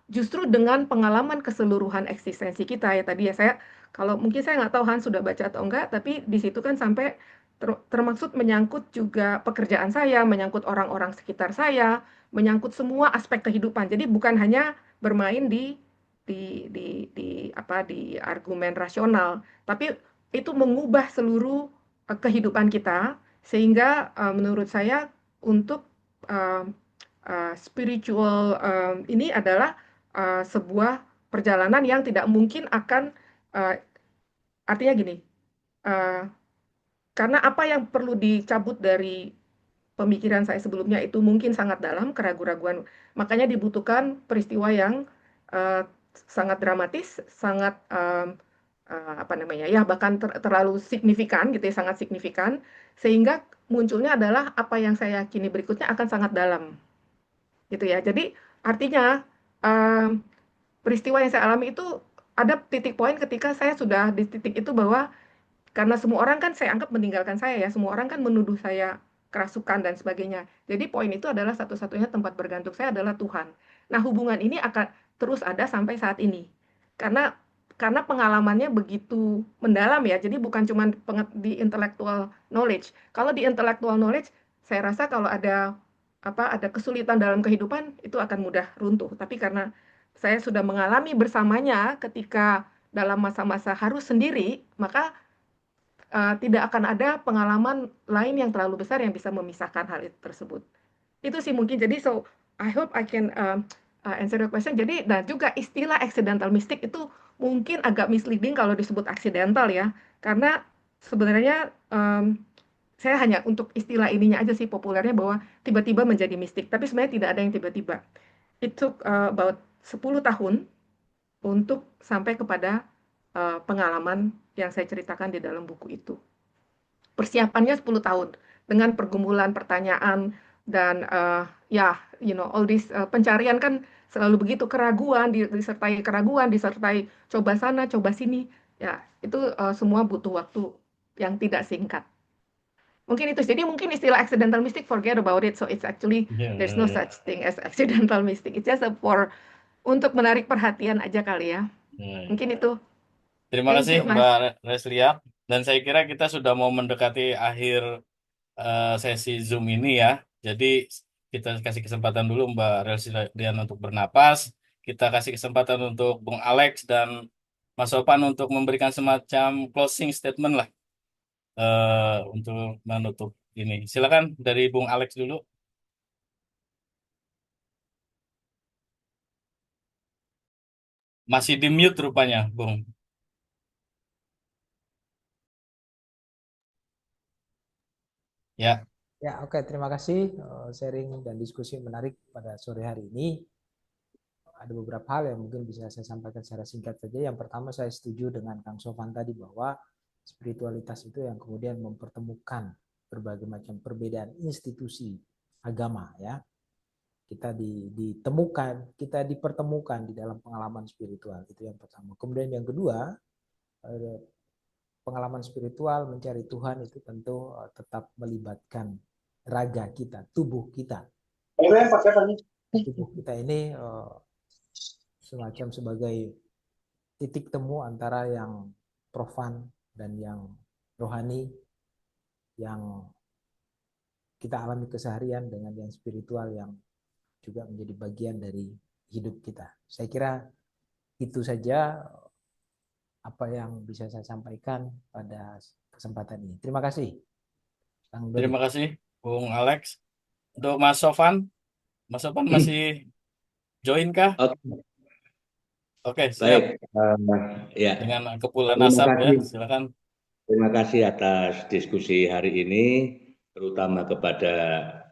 justru dengan pengalaman keseluruhan eksistensi kita ya tadi ya kalau mungkin saya nggak tahu Han sudah baca atau enggak, tapi di situ kan sampai termaksud menyangkut juga pekerjaan saya, menyangkut orang-orang sekitar saya, menyangkut semua aspek kehidupan. Jadi bukan hanya bermain di argumen rasional, tapi itu mengubah seluruh kehidupan kita sehingga menurut saya untuk uh, spiritual ini adalah sebuah perjalanan yang tidak mungkin akan artinya gini, uh, karena apa yang perlu dicabut dari pemikiran saya sebelumnya itu mungkin sangat dalam, keraguan-raguan, makanya dibutuhkan peristiwa yang uh, sangat dramatis, sangat apa namanya ya bahkan terlalu signifikan gitu ya, sangat signifikan, sehingga munculnya adalah apa yang saya yakini berikutnya akan sangat dalam gitu ya. Jadi artinya um, peristiwa yang saya alami itu ada titik poin ketika saya sudah di titik itu bahwa karena semua orang kan saya anggap meninggalkan saya ya, semua orang kan menuduh saya kerasukan dan sebagainya. Jadi poin itu adalah satu-satunya tempat bergantung saya adalah Tuhan. Nah, hubungan ini akan terus ada sampai saat ini. Karena pengalamannya begitu mendalam ya. Jadi bukan cuma di intellectual knowledge. Kalau di intellectual knowledge, saya rasa kalau ada kesulitan dalam kehidupan itu akan mudah runtuh. Tapi karena saya sudah mengalami bersamanya ketika dalam masa-masa harus sendiri, maka tidak akan ada pengalaman lain yang terlalu besar yang bisa memisahkan hal itu tersebut. Itu sih mungkin. Jadi I hope I can answer the question. Jadi dan juga istilah accidental mystic itu mungkin agak misleading kalau disebut accidental ya, karena sebenarnya saya hanya untuk istilah ininya aja sih populernya bahwa tiba-tiba menjadi mistik. Tapi sebenarnya tidak ada yang tiba-tiba. It took about 10 tahun untuk sampai kepada pengalaman yang saya ceritakan di dalam buku itu. Persiapannya 10 tahun dengan pergumulan pertanyaan dan all this pencarian kan selalu begitu, keraguan disertai coba sana coba sini ya, itu semua butuh waktu yang tidak singkat. Mungkin itu. Jadi mungkin istilah accidental mystic, forget about it. So it's actually there's no such thing as accidental mystic. It's just untuk menarik perhatian aja kali ya. Mungkin itu. Terima Thank kasih you, Mas. Mbak Reslia. Dan saya kira kita sudah mau mendekati akhir sesi Zoom ini ya. Jadi kita kasih kesempatan dulu Mbak Reslia untuk bernapas. Kita kasih kesempatan untuk Bung Alex dan Mas Sopan untuk memberikan semacam closing statement lah untuk menutup ini. Silakan dari Bung Alex dulu. Masih di mute rupanya, Bung. Ya. Ya, oke, terima kasih sharing dan diskusi menarik pada sore hari ini. Ada beberapa hal yang mungkin bisa saya sampaikan secara singkat saja. Yang pertama, saya setuju dengan Kang Sofan tadi bahwa spiritualitas itu yang kemudian mempertemukan berbagai macam perbedaan institusi agama ya. Kita dipertemukan di dalam pengalaman spiritual, itu yang pertama. Kemudian yang kedua, pengalaman spiritual mencari Tuhan itu tentu tetap melibatkan raga kita, tubuh kita. Tubuh kita ini semacam sebagai titik temu antara yang profan dan yang rohani, yang kita alami keseharian dengan yang spiritual yang juga menjadi bagian dari hidup kita. Saya kira itu saja apa yang bisa saya sampaikan pada kesempatan ini. Terima kasih. Terima kasih, Bung Alex. Untuk Mas Sofan masih join kah? Oke, siap. Baik, ya. Dengan kepulan asap ya, silakan. Terima kasih atas diskusi hari ini, terutama kepada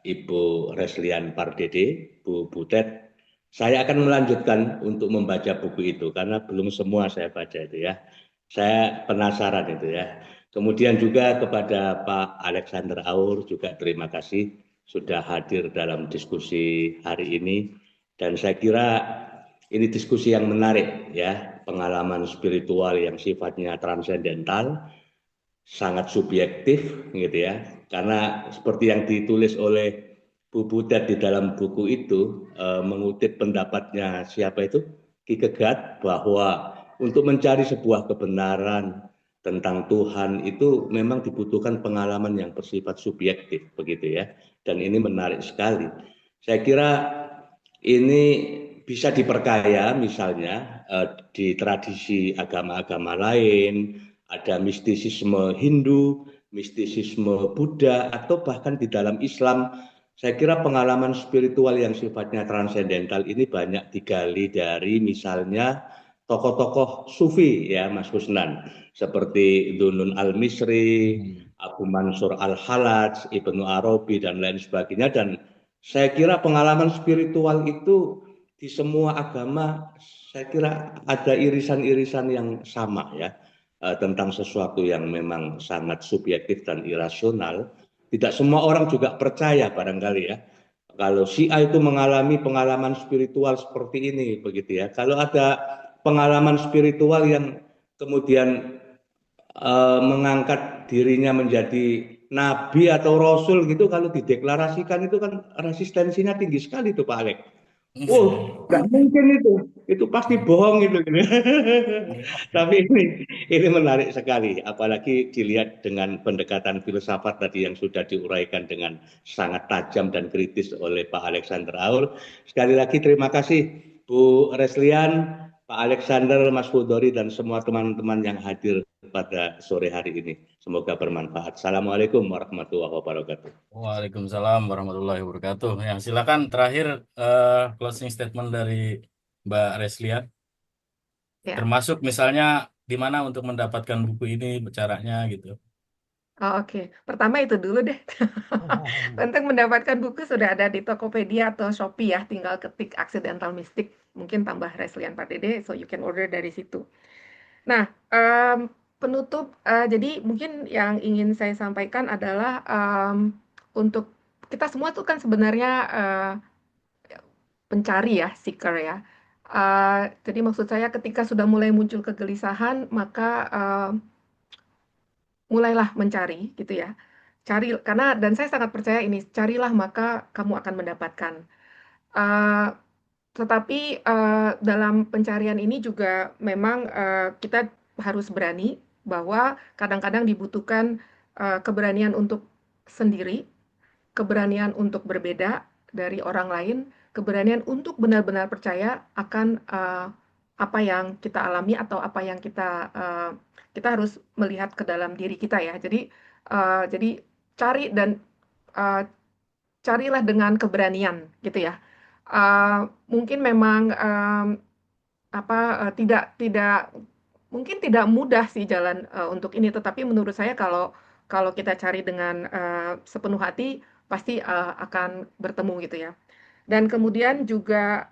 Ibu Reslian Pardede, Bu Butet. Saya akan melanjutkan untuk membaca buku itu karena belum semua saya baca itu ya. Saya penasaran itu ya. Kemudian juga kepada Pak Alexander Aur juga terima kasih sudah hadir dalam diskusi hari ini. Dan saya kira ini diskusi yang menarik ya, pengalaman spiritual yang sifatnya transendental, sangat subjektif gitu ya. Karena seperti yang ditulis oleh Bu Butet di dalam buku itu mengutip pendapatnya siapa itu? Ki Kegat, bahwa untuk mencari sebuah kebenaran tentang Tuhan itu memang dibutuhkan pengalaman yang bersifat subjektif begitu ya. Dan ini menarik sekali. Saya kira ini bisa diperkaya misalnya di tradisi agama-agama lain, ada mistisisme Hindu, mistisisme Buddha, atau bahkan di dalam Islam. Saya kira pengalaman spiritual yang sifatnya transendental ini banyak digali dari misalnya tokoh-tokoh sufi ya Mas Kusnan, seperti Dunun Al-Misri, Abu Mansur Al-Halaj, Ibnu Arabi dan lain sebagainya. Dan saya kira pengalaman spiritual itu di semua agama saya kira ada irisan-irisan yang sama ya, tentang sesuatu yang memang sangat subjektif dan irasional. Tidak semua orang juga percaya barangkali ya. Kalau si A itu mengalami pengalaman spiritual seperti ini begitu ya. Kalau ada pengalaman spiritual yang kemudian mengangkat dirinya menjadi nabi atau rasul gitu, kalau dideklarasikan itu kan resistensinya tinggi sekali tuh Pak Alek. Oh, nggak mungkin itu pasti bohong itu. Tapi ini menarik sekali, apalagi dilihat dengan pendekatan filsafat tadi yang sudah diuraikan dengan sangat tajam dan kritis oleh Pak Alexander Aul. Sekali lagi terima kasih Bu Reslian, Pak Alexander, Mas Hudori, dan semua teman-teman yang hadir pada sore hari ini. Semoga bermanfaat. Assalamualaikum warahmatullahi wabarakatuh. Waalaikumsalam warahmatullahi wabarakatuh. Ya, silakan terakhir closing statement dari Mbak Reslia. Ya. Termasuk misalnya di mana untuk mendapatkan buku ini, caranya gitu. Oh, oke. Pertama itu dulu deh. Untuk mendapatkan buku sudah ada di Tokopedia atau Shopee ya. Tinggal ketik Accidental Mystic. Mungkin tambah Reslian Pardede, so you can order dari situ. Nah, penutup, jadi mungkin yang ingin saya sampaikan adalah untuk kita semua tuh kan sebenarnya pencari ya, seeker ya. Jadi maksud saya ketika sudah mulai muncul kegelisahan, maka mulailah mencari gitu ya. Cari karena dan saya sangat percaya ini, carilah maka kamu akan mendapatkan. Eh, tetapi dalam pencarian ini juga memang kita harus berani bahwa kadang-kadang dibutuhkan keberanian untuk sendiri, keberanian untuk berbeda dari orang lain, keberanian untuk benar-benar percaya akan apa yang kita alami atau apa yang kita harus melihat ke dalam diri kita ya. Jadi cari dan uh, carilah dengan keberanian gitu ya. Mungkin memang tidak mungkin tidak mudah sih jalan untuk ini, tetapi menurut saya kalau kalau kita cari dengan sepenuh hati pasti akan bertemu gitu ya. Dan kemudian juga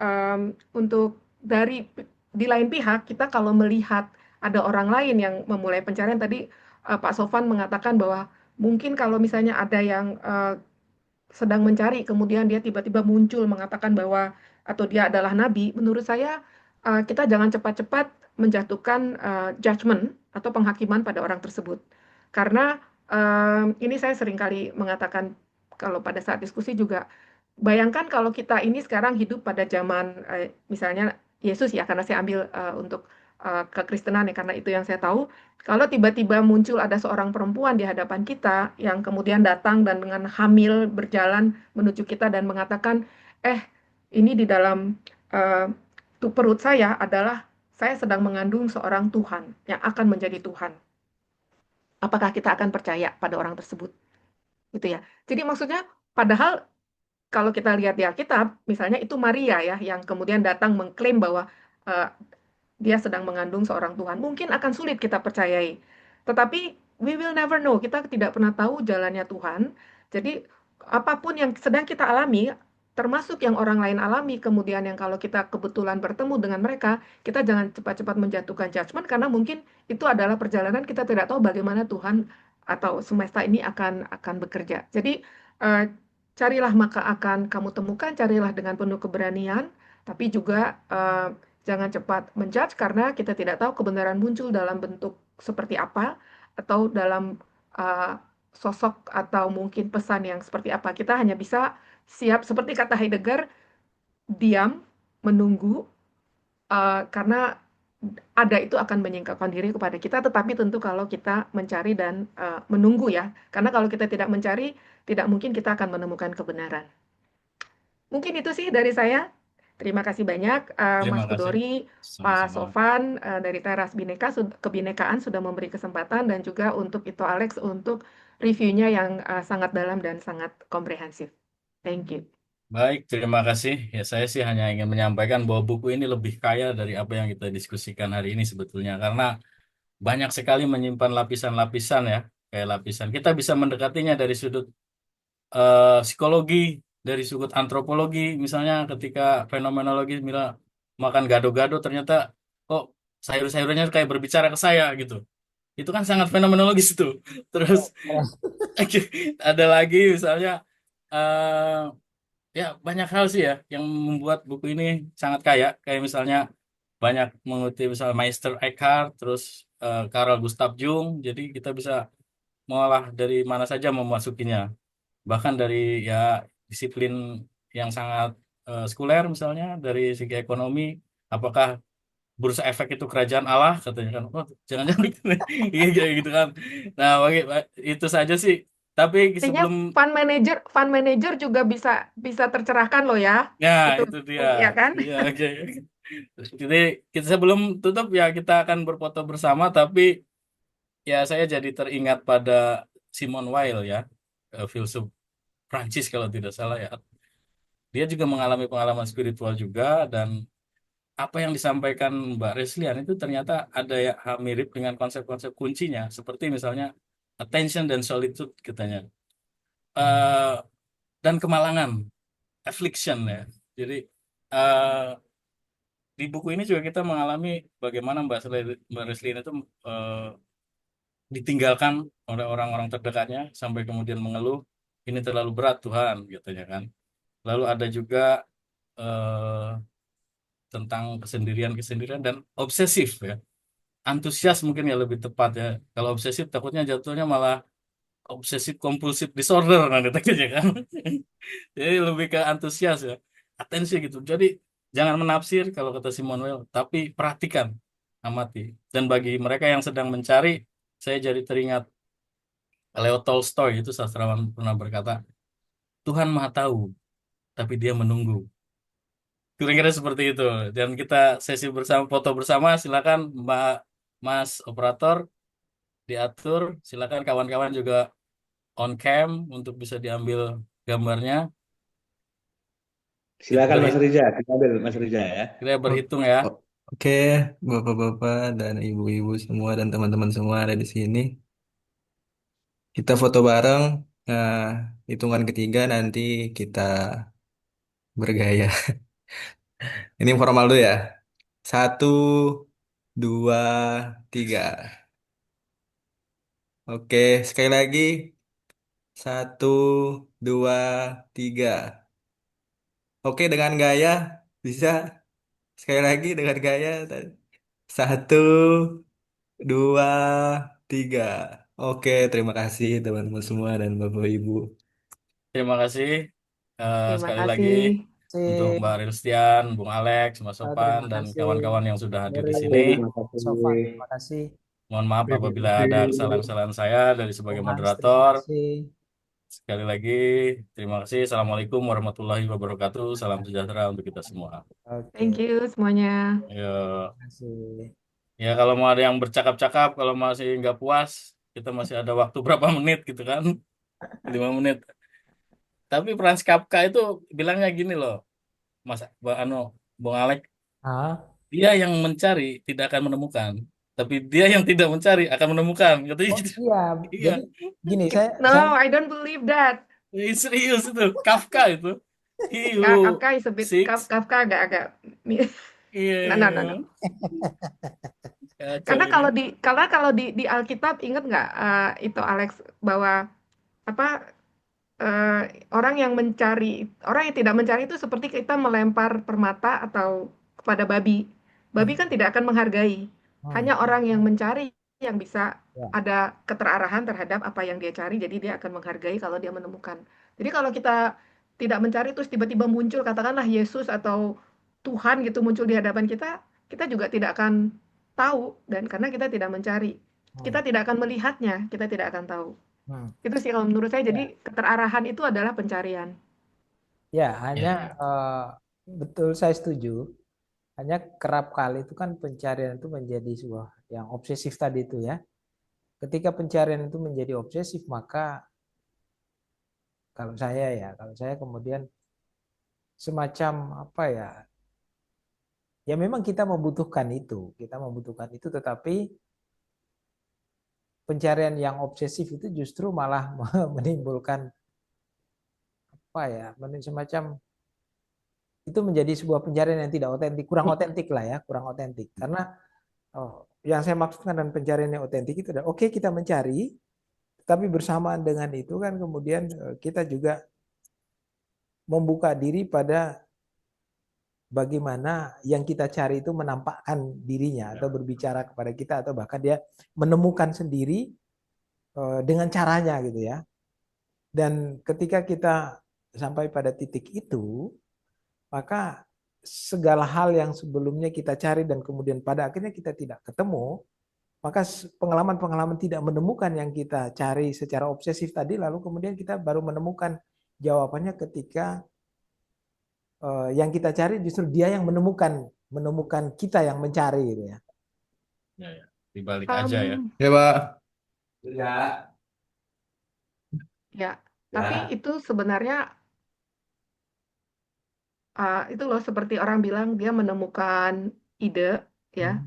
untuk di lain pihak kita kalau melihat ada orang lain yang memulai pencarian tadi Pak Sofan mengatakan bahwa mungkin kalau misalnya ada yang sedang mencari kemudian dia tiba-tiba muncul mengatakan bahwa atau dia adalah nabi, menurut saya kita jangan cepat-cepat menjatuhkan judgment atau penghakiman pada orang tersebut. Karena ini saya seringkali mengatakan kalau pada saat diskusi juga, bayangkan kalau kita ini sekarang hidup pada zaman misalnya Yesus ya, karena saya ambil untuk kekristenan ya, karena itu yang saya tahu. Kalau tiba-tiba muncul ada seorang perempuan di hadapan kita yang kemudian datang dan dengan hamil berjalan menuju kita dan mengatakan, ini di dalam perut saya adalah saya sedang mengandung seorang Tuhan yang akan menjadi Tuhan. Apakah kita akan percaya pada orang tersebut? Gitu ya. Jadi maksudnya, padahal kalau kita lihat di Alkitab, misalnya itu Maria ya yang kemudian datang mengklaim bahwa uh, dia sedang mengandung seorang Tuhan. Mungkin akan sulit kita percayai. Tetapi we will never know. Kita tidak pernah tahu jalannya Tuhan. Jadi apapun yang sedang kita alami, termasuk yang orang lain alami, kemudian yang kalau kita kebetulan bertemu dengan mereka, kita jangan cepat-cepat menjatuhkan judgment karena mungkin itu adalah perjalanan kita tidak tahu bagaimana Tuhan atau semesta ini akan bekerja. Jadi carilah maka akan kamu temukan, carilah dengan penuh keberanian, tapi juga jangan cepat menjudge karena kita tidak tahu kebenaran muncul dalam bentuk seperti apa atau dalam sosok atau mungkin pesan yang seperti apa. Kita hanya bisa siap seperti kata Heidegger, diam, menunggu, karena ada itu akan menyingkapkan diri kepada kita, tetapi tentu kalau kita mencari dan menunggu ya. Karena kalau kita tidak mencari, tidak mungkin kita akan menemukan kebenaran. Mungkin itu sih dari saya. Terima kasih banyak Terima Mas kasih. Hudori, Pak Sama-sama. Sofan dari Teras Kebinekaan sudah memberi kesempatan, dan juga untuk Ito Alex untuk reviewnya yang sangat dalam dan sangat komprehensif. Thank you. Baik, terima kasih. Ya, saya sih hanya ingin menyampaikan bahwa buku ini lebih kaya dari apa yang kita diskusikan hari ini sebetulnya. Karena banyak sekali menyimpan lapisan-lapisan ya. Kayak lapisan. Kita bisa mendekatinya dari sudut psikologi, dari sudut antropologi. Misalnya ketika fenomenologi, makan gado-gado, ternyata kok sayur-sayurannya kayak berbicara ke saya gitu. Itu kan sangat fenomenologis itu. Terus ada lagi misalnya eh ya banyak hal sih ya yang membuat buku ini sangat kaya. Kayak misalnya banyak mengutip misalnya Meister Eckhart, terus Carl Gustav Jung. Jadi kita bisa mengolah dari mana saja memasukinya. Bahkan dari ya disiplin yang sangat sekuler misalnya dari segi ekonomi, apakah bursa efek itu kerajaan Allah katanya kan. Oh, jangan-jangan gitu. Iya kayak gitu kan. Nah, itu saja sih. Tapi Artinya sebelum fund manager juga bisa bisa tercerahkan loh ya. ya Itu itu dia. ya kan? Iya, oke. Jadi kita sebelum tutup ya kita akan berfoto bersama, tapi ya saya jadi teringat pada Simone Weil ya, filsuf Prancis kalau tidak salah ya. Dia juga mengalami pengalaman spiritual juga, dan apa yang disampaikan Mbak Reslian itu ternyata ada ya mirip dengan konsep-konsep kuncinya, seperti misalnya attention dan solitude katanya. Eh, dan kemalangan, affliction ya. Jadi eh, di buku ini juga kita mengalami bagaimana Mbak Reslian itu eh, ditinggalkan oleh orang-orang terdekatnya sampai kemudian mengeluh, ini terlalu berat Tuhan, katanya kan. Lalu ada juga eh, tentang kesendirian-kesendirian dan obsesif ya. Antusias mungkin ya lebih tepat ya. Kalau obsesif takutnya jatuhnya malah obsesif kompulsif disorder nanti takutnya kan. Jadi lebih ke antusias ya. Atensi gitu. Jadi jangan menafsir kalau kata Simon Weil, tapi perhatikan, amati. Dan bagi mereka yang sedang mencari, saya jadi teringat Leo Tolstoy, itu sastrawan pernah berkata, Tuhan Maha Tahu, tapi Dia menunggu. Kira-kira seperti itu. Dan kita sesi bersama, foto bersama, silakan Mbak Mas Operator diatur, silakan kawan-kawan juga on cam untuk bisa diambil gambarnya. Kita Silakan Mas Riza, diambil Mas Riza ya. kita O- berhitung ya. Oke, bapak-bapak dan ibu-ibu semua dan teman-teman semua ada di sini. Kita foto bareng. Nah, hitungan ketiga nanti kita bergaya. Ini formal dulu ya. Satu, dua, tiga. Oke, sekali lagi. Satu, dua, tiga. Oke, dengan gaya bisa. Sekali lagi dengan gaya. Satu, dua, tiga. Oke, terima kasih teman-teman semua dan Bapak Ibu. Terima kasih Terima sekali lagi kasih. untuk Kasih. Mbak Rilstian, Bung Alex, Mas Sopan, Terima dan kasih kawan-kawan yang sudah hadir di Hudori, sini. Terima Sofan, kasih. terima kasih. Mohon maaf Terima apabila ada kasih. kesalahan-kesalahan saya dari sebagai Bung Hans, terima moderator. kasih. Sekali lagi, terima kasih. Assalamualaikum warahmatullahi wabarakatuh. Salam sejahtera untuk kita semua. Oke, Thank you semuanya. Ya, terima kasih. ya kalau mau ada yang bercakap-cakap, kalau masih nggak puas, kita masih ada waktu berapa menit gitu kan? 5 menit. Tapi Franz Kafka itu bilangnya gini loh, Mas Bung Alek, Ah, dia yang mencari tidak akan menemukan, tapi dia yang tidak mencari akan menemukan. Katanya oh gitu. iya, Iya, jadi gini, saya No, I don't believe that. ini serius itu. Kafka itu. He who Kafka is a bit seeks. Kafka agak-agak. Iya, No, iya. no, no, no. Kacau Karena ini. kalau di Alkitab, ingat nggak itu Alex, bahwa apa, orang yang tidak mencari itu seperti kita melempar permata atau kepada babi. Babi kan tidak akan menghargai. Hmm, Hanya orang yang mencari yang bisa ya. ada keterarahan terhadap apa yang dia cari, jadi dia akan menghargai kalau dia menemukan. Jadi kalau kita tidak mencari terus tiba-tiba muncul katakanlah Yesus atau Tuhan gitu muncul di hadapan kita, kita juga tidak akan tahu dan karena kita tidak mencari, kita Hmm. tidak akan melihatnya, kita tidak akan tahu. Hmm. Itu sih kalau menurut saya. Ya, Jadi keterarahan itu adalah pencarian. ya, Ya, hanya ya. betul saya setuju. Hanya kerap kali itu kan pencarian itu menjadi sebuah yang obsesif tadi itu ya. Ketika pencarian itu menjadi obsesif, maka kalau saya kemudian semacam apa ya? Ya memang kita membutuhkan itu, tetapi pencarian yang obsesif itu justru malah menimbulkan apa ya? Semacam itu menjadi sebuah pencarian yang tidak otentik, kurang otentik lah ya, kurang otentik. Karena yang saya maksudkan dengan pencarian yang otentik itu adalah oke, kita mencari, tapi bersamaan dengan itu kan kemudian kita juga membuka diri pada bagaimana yang kita cari itu menampakkan dirinya atau berbicara kepada kita atau bahkan dia menemukan sendiri dengan caranya gitu ya. Dan ketika kita sampai pada titik itu, maka segala hal yang sebelumnya kita cari dan kemudian pada akhirnya kita tidak ketemu, maka pengalaman-pengalaman tidak menemukan yang kita cari secara obsesif tadi, lalu kemudian kita baru menemukan jawabannya ketika yang kita cari justru dia yang menemukan kita yang mencari gitu ya. Ya, ya. Dibalik aja ya. Ya, Pak. Ya, tapi itu sebenarnya itu loh seperti orang bilang dia menemukan ide ya.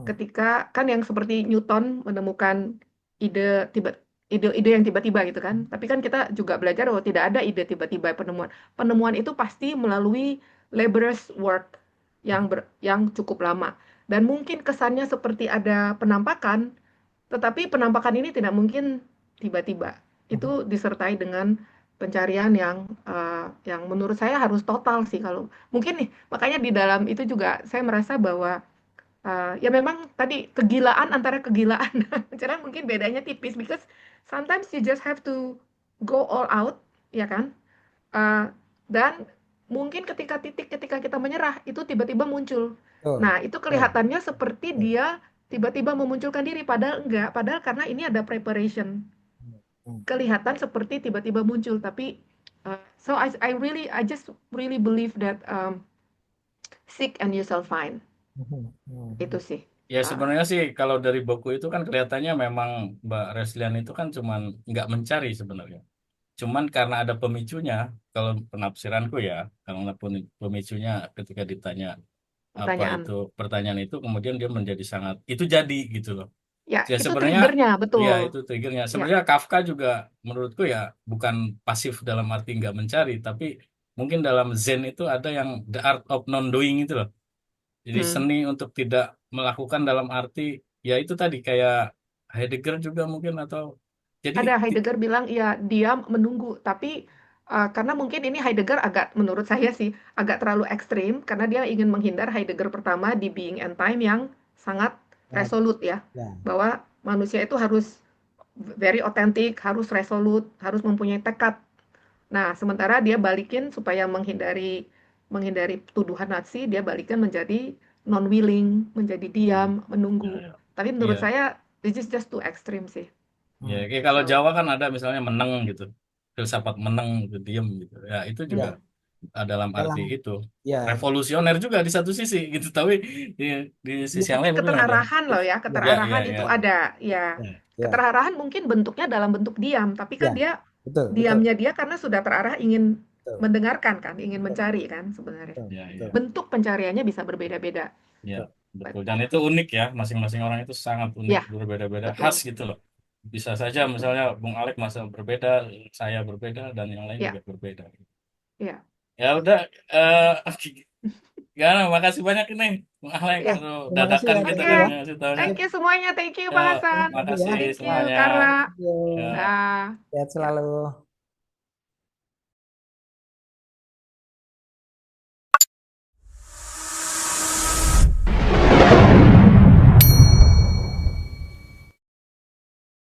Ketika kan yang seperti Newton menemukan ide tiba ide yang tiba-tiba gitu kan. Tapi kan kita juga belajar bahwa tidak ada ide tiba-tiba penemuan. Penemuan itu pasti melalui laborious work yang cukup lama. Dan mungkin kesannya seperti ada penampakan, tetapi penampakan ini tidak mungkin tiba-tiba. Itu disertai dengan pencarian yang menurut saya harus total sih kalau mungkin nih. Makanya di dalam itu juga saya merasa bahwa ya memang tadi kegilaan antara kegilaan dan pencarian mungkin bedanya tipis because sometimes you just have to go all out, ya kan? Uh, dan mungkin ketika kita menyerah itu tiba-tiba muncul. Betul, Nah, itu betul, kelihatannya seperti betul. dia tiba-tiba memunculkan diri padahal enggak, padahal karena ini ada preparation. Hmm. Kelihatan seperti tiba-tiba muncul tapi so I just really believe that seek and you shall find. Itu sih. Ya sebenarnya sih kalau dari buku itu kan kelihatannya memang Mbak Reslian itu kan cuman nggak mencari sebenarnya. Cuman karena ada pemicunya, kalau penafsiranku ya, karena pemicunya ketika ditanya apa Pertanyaan. itu pertanyaan itu, kemudian dia menjadi sangat itu jadi gitu loh. Ya, Ya itu sebenarnya triggernya, ya betul. itu triggernya. Ya, Sebenarnya Kafka juga menurutku ya bukan pasif dalam arti nggak mencari, tapi mungkin dalam Zen itu ada yang the art of non-doing itu loh. Jadi hmm. seni untuk tidak melakukan dalam arti ya itu tadi kayak Heidegger juga mungkin atau jadi Ada Heidegger bilang ya diam menunggu, tapi karena mungkin ini Heidegger agak menurut saya sih agak terlalu ekstrim karena dia ingin menghindar Heidegger pertama di Being and Time yang sangat resolut ya, bahwa manusia itu harus very authentic, harus resolut, harus mempunyai tekad. Nah, sementara dia balikin supaya menghindari tuduhan Nazi, dia balikin menjadi non-willing, menjadi diam, menunggu. ya, Tapi menurut ya, saya this is just too extreme sih. ya, kayak kalau So, Jawa kan ada misalnya meneng gitu, filsafat meneng gitu, diem gitu. Ya itu juga Ya, dalam arti dalam itu ya, revolusioner juga di satu sisi gitu, tapi di, di sisi yang ya, lain mungkin ada. keterarahan loh ya, ya, Ya, ya, keterarahan ya, itu ada. Ya, ya, keterarahan mungkin bentuknya dalam bentuk diam, tapi kan ya, dia betul, betul, diamnya dia karena sudah terarah ingin betul, mendengarkan kan, ingin betul, mencari kan sebenarnya. betul, ya, betul, ya, Bentuk pencariannya bisa berbeda-beda. ya, betul. betul. Dan itu unik ya, masing-masing orang itu sangat unik, Ya, berbeda-beda, betul, khas gitu loh. Bisa saja betul. misalnya Bung Alek masa berbeda, saya berbeda, dan yang lain Ya, juga berbeda. ya, Ya udah, eh ya, makasih banyak ini, Bung Alek, Ya, aduh, terima kasih dadakan ya kita Teh oke. nih ya. ngasih tahunya. Thank you semuanya. Thank you, Ya, Bang Hasan. Thank you ya. makasih Thank you, semuanya. Karla. Thank you. Ya. Dah. Sehat Ya. selalu.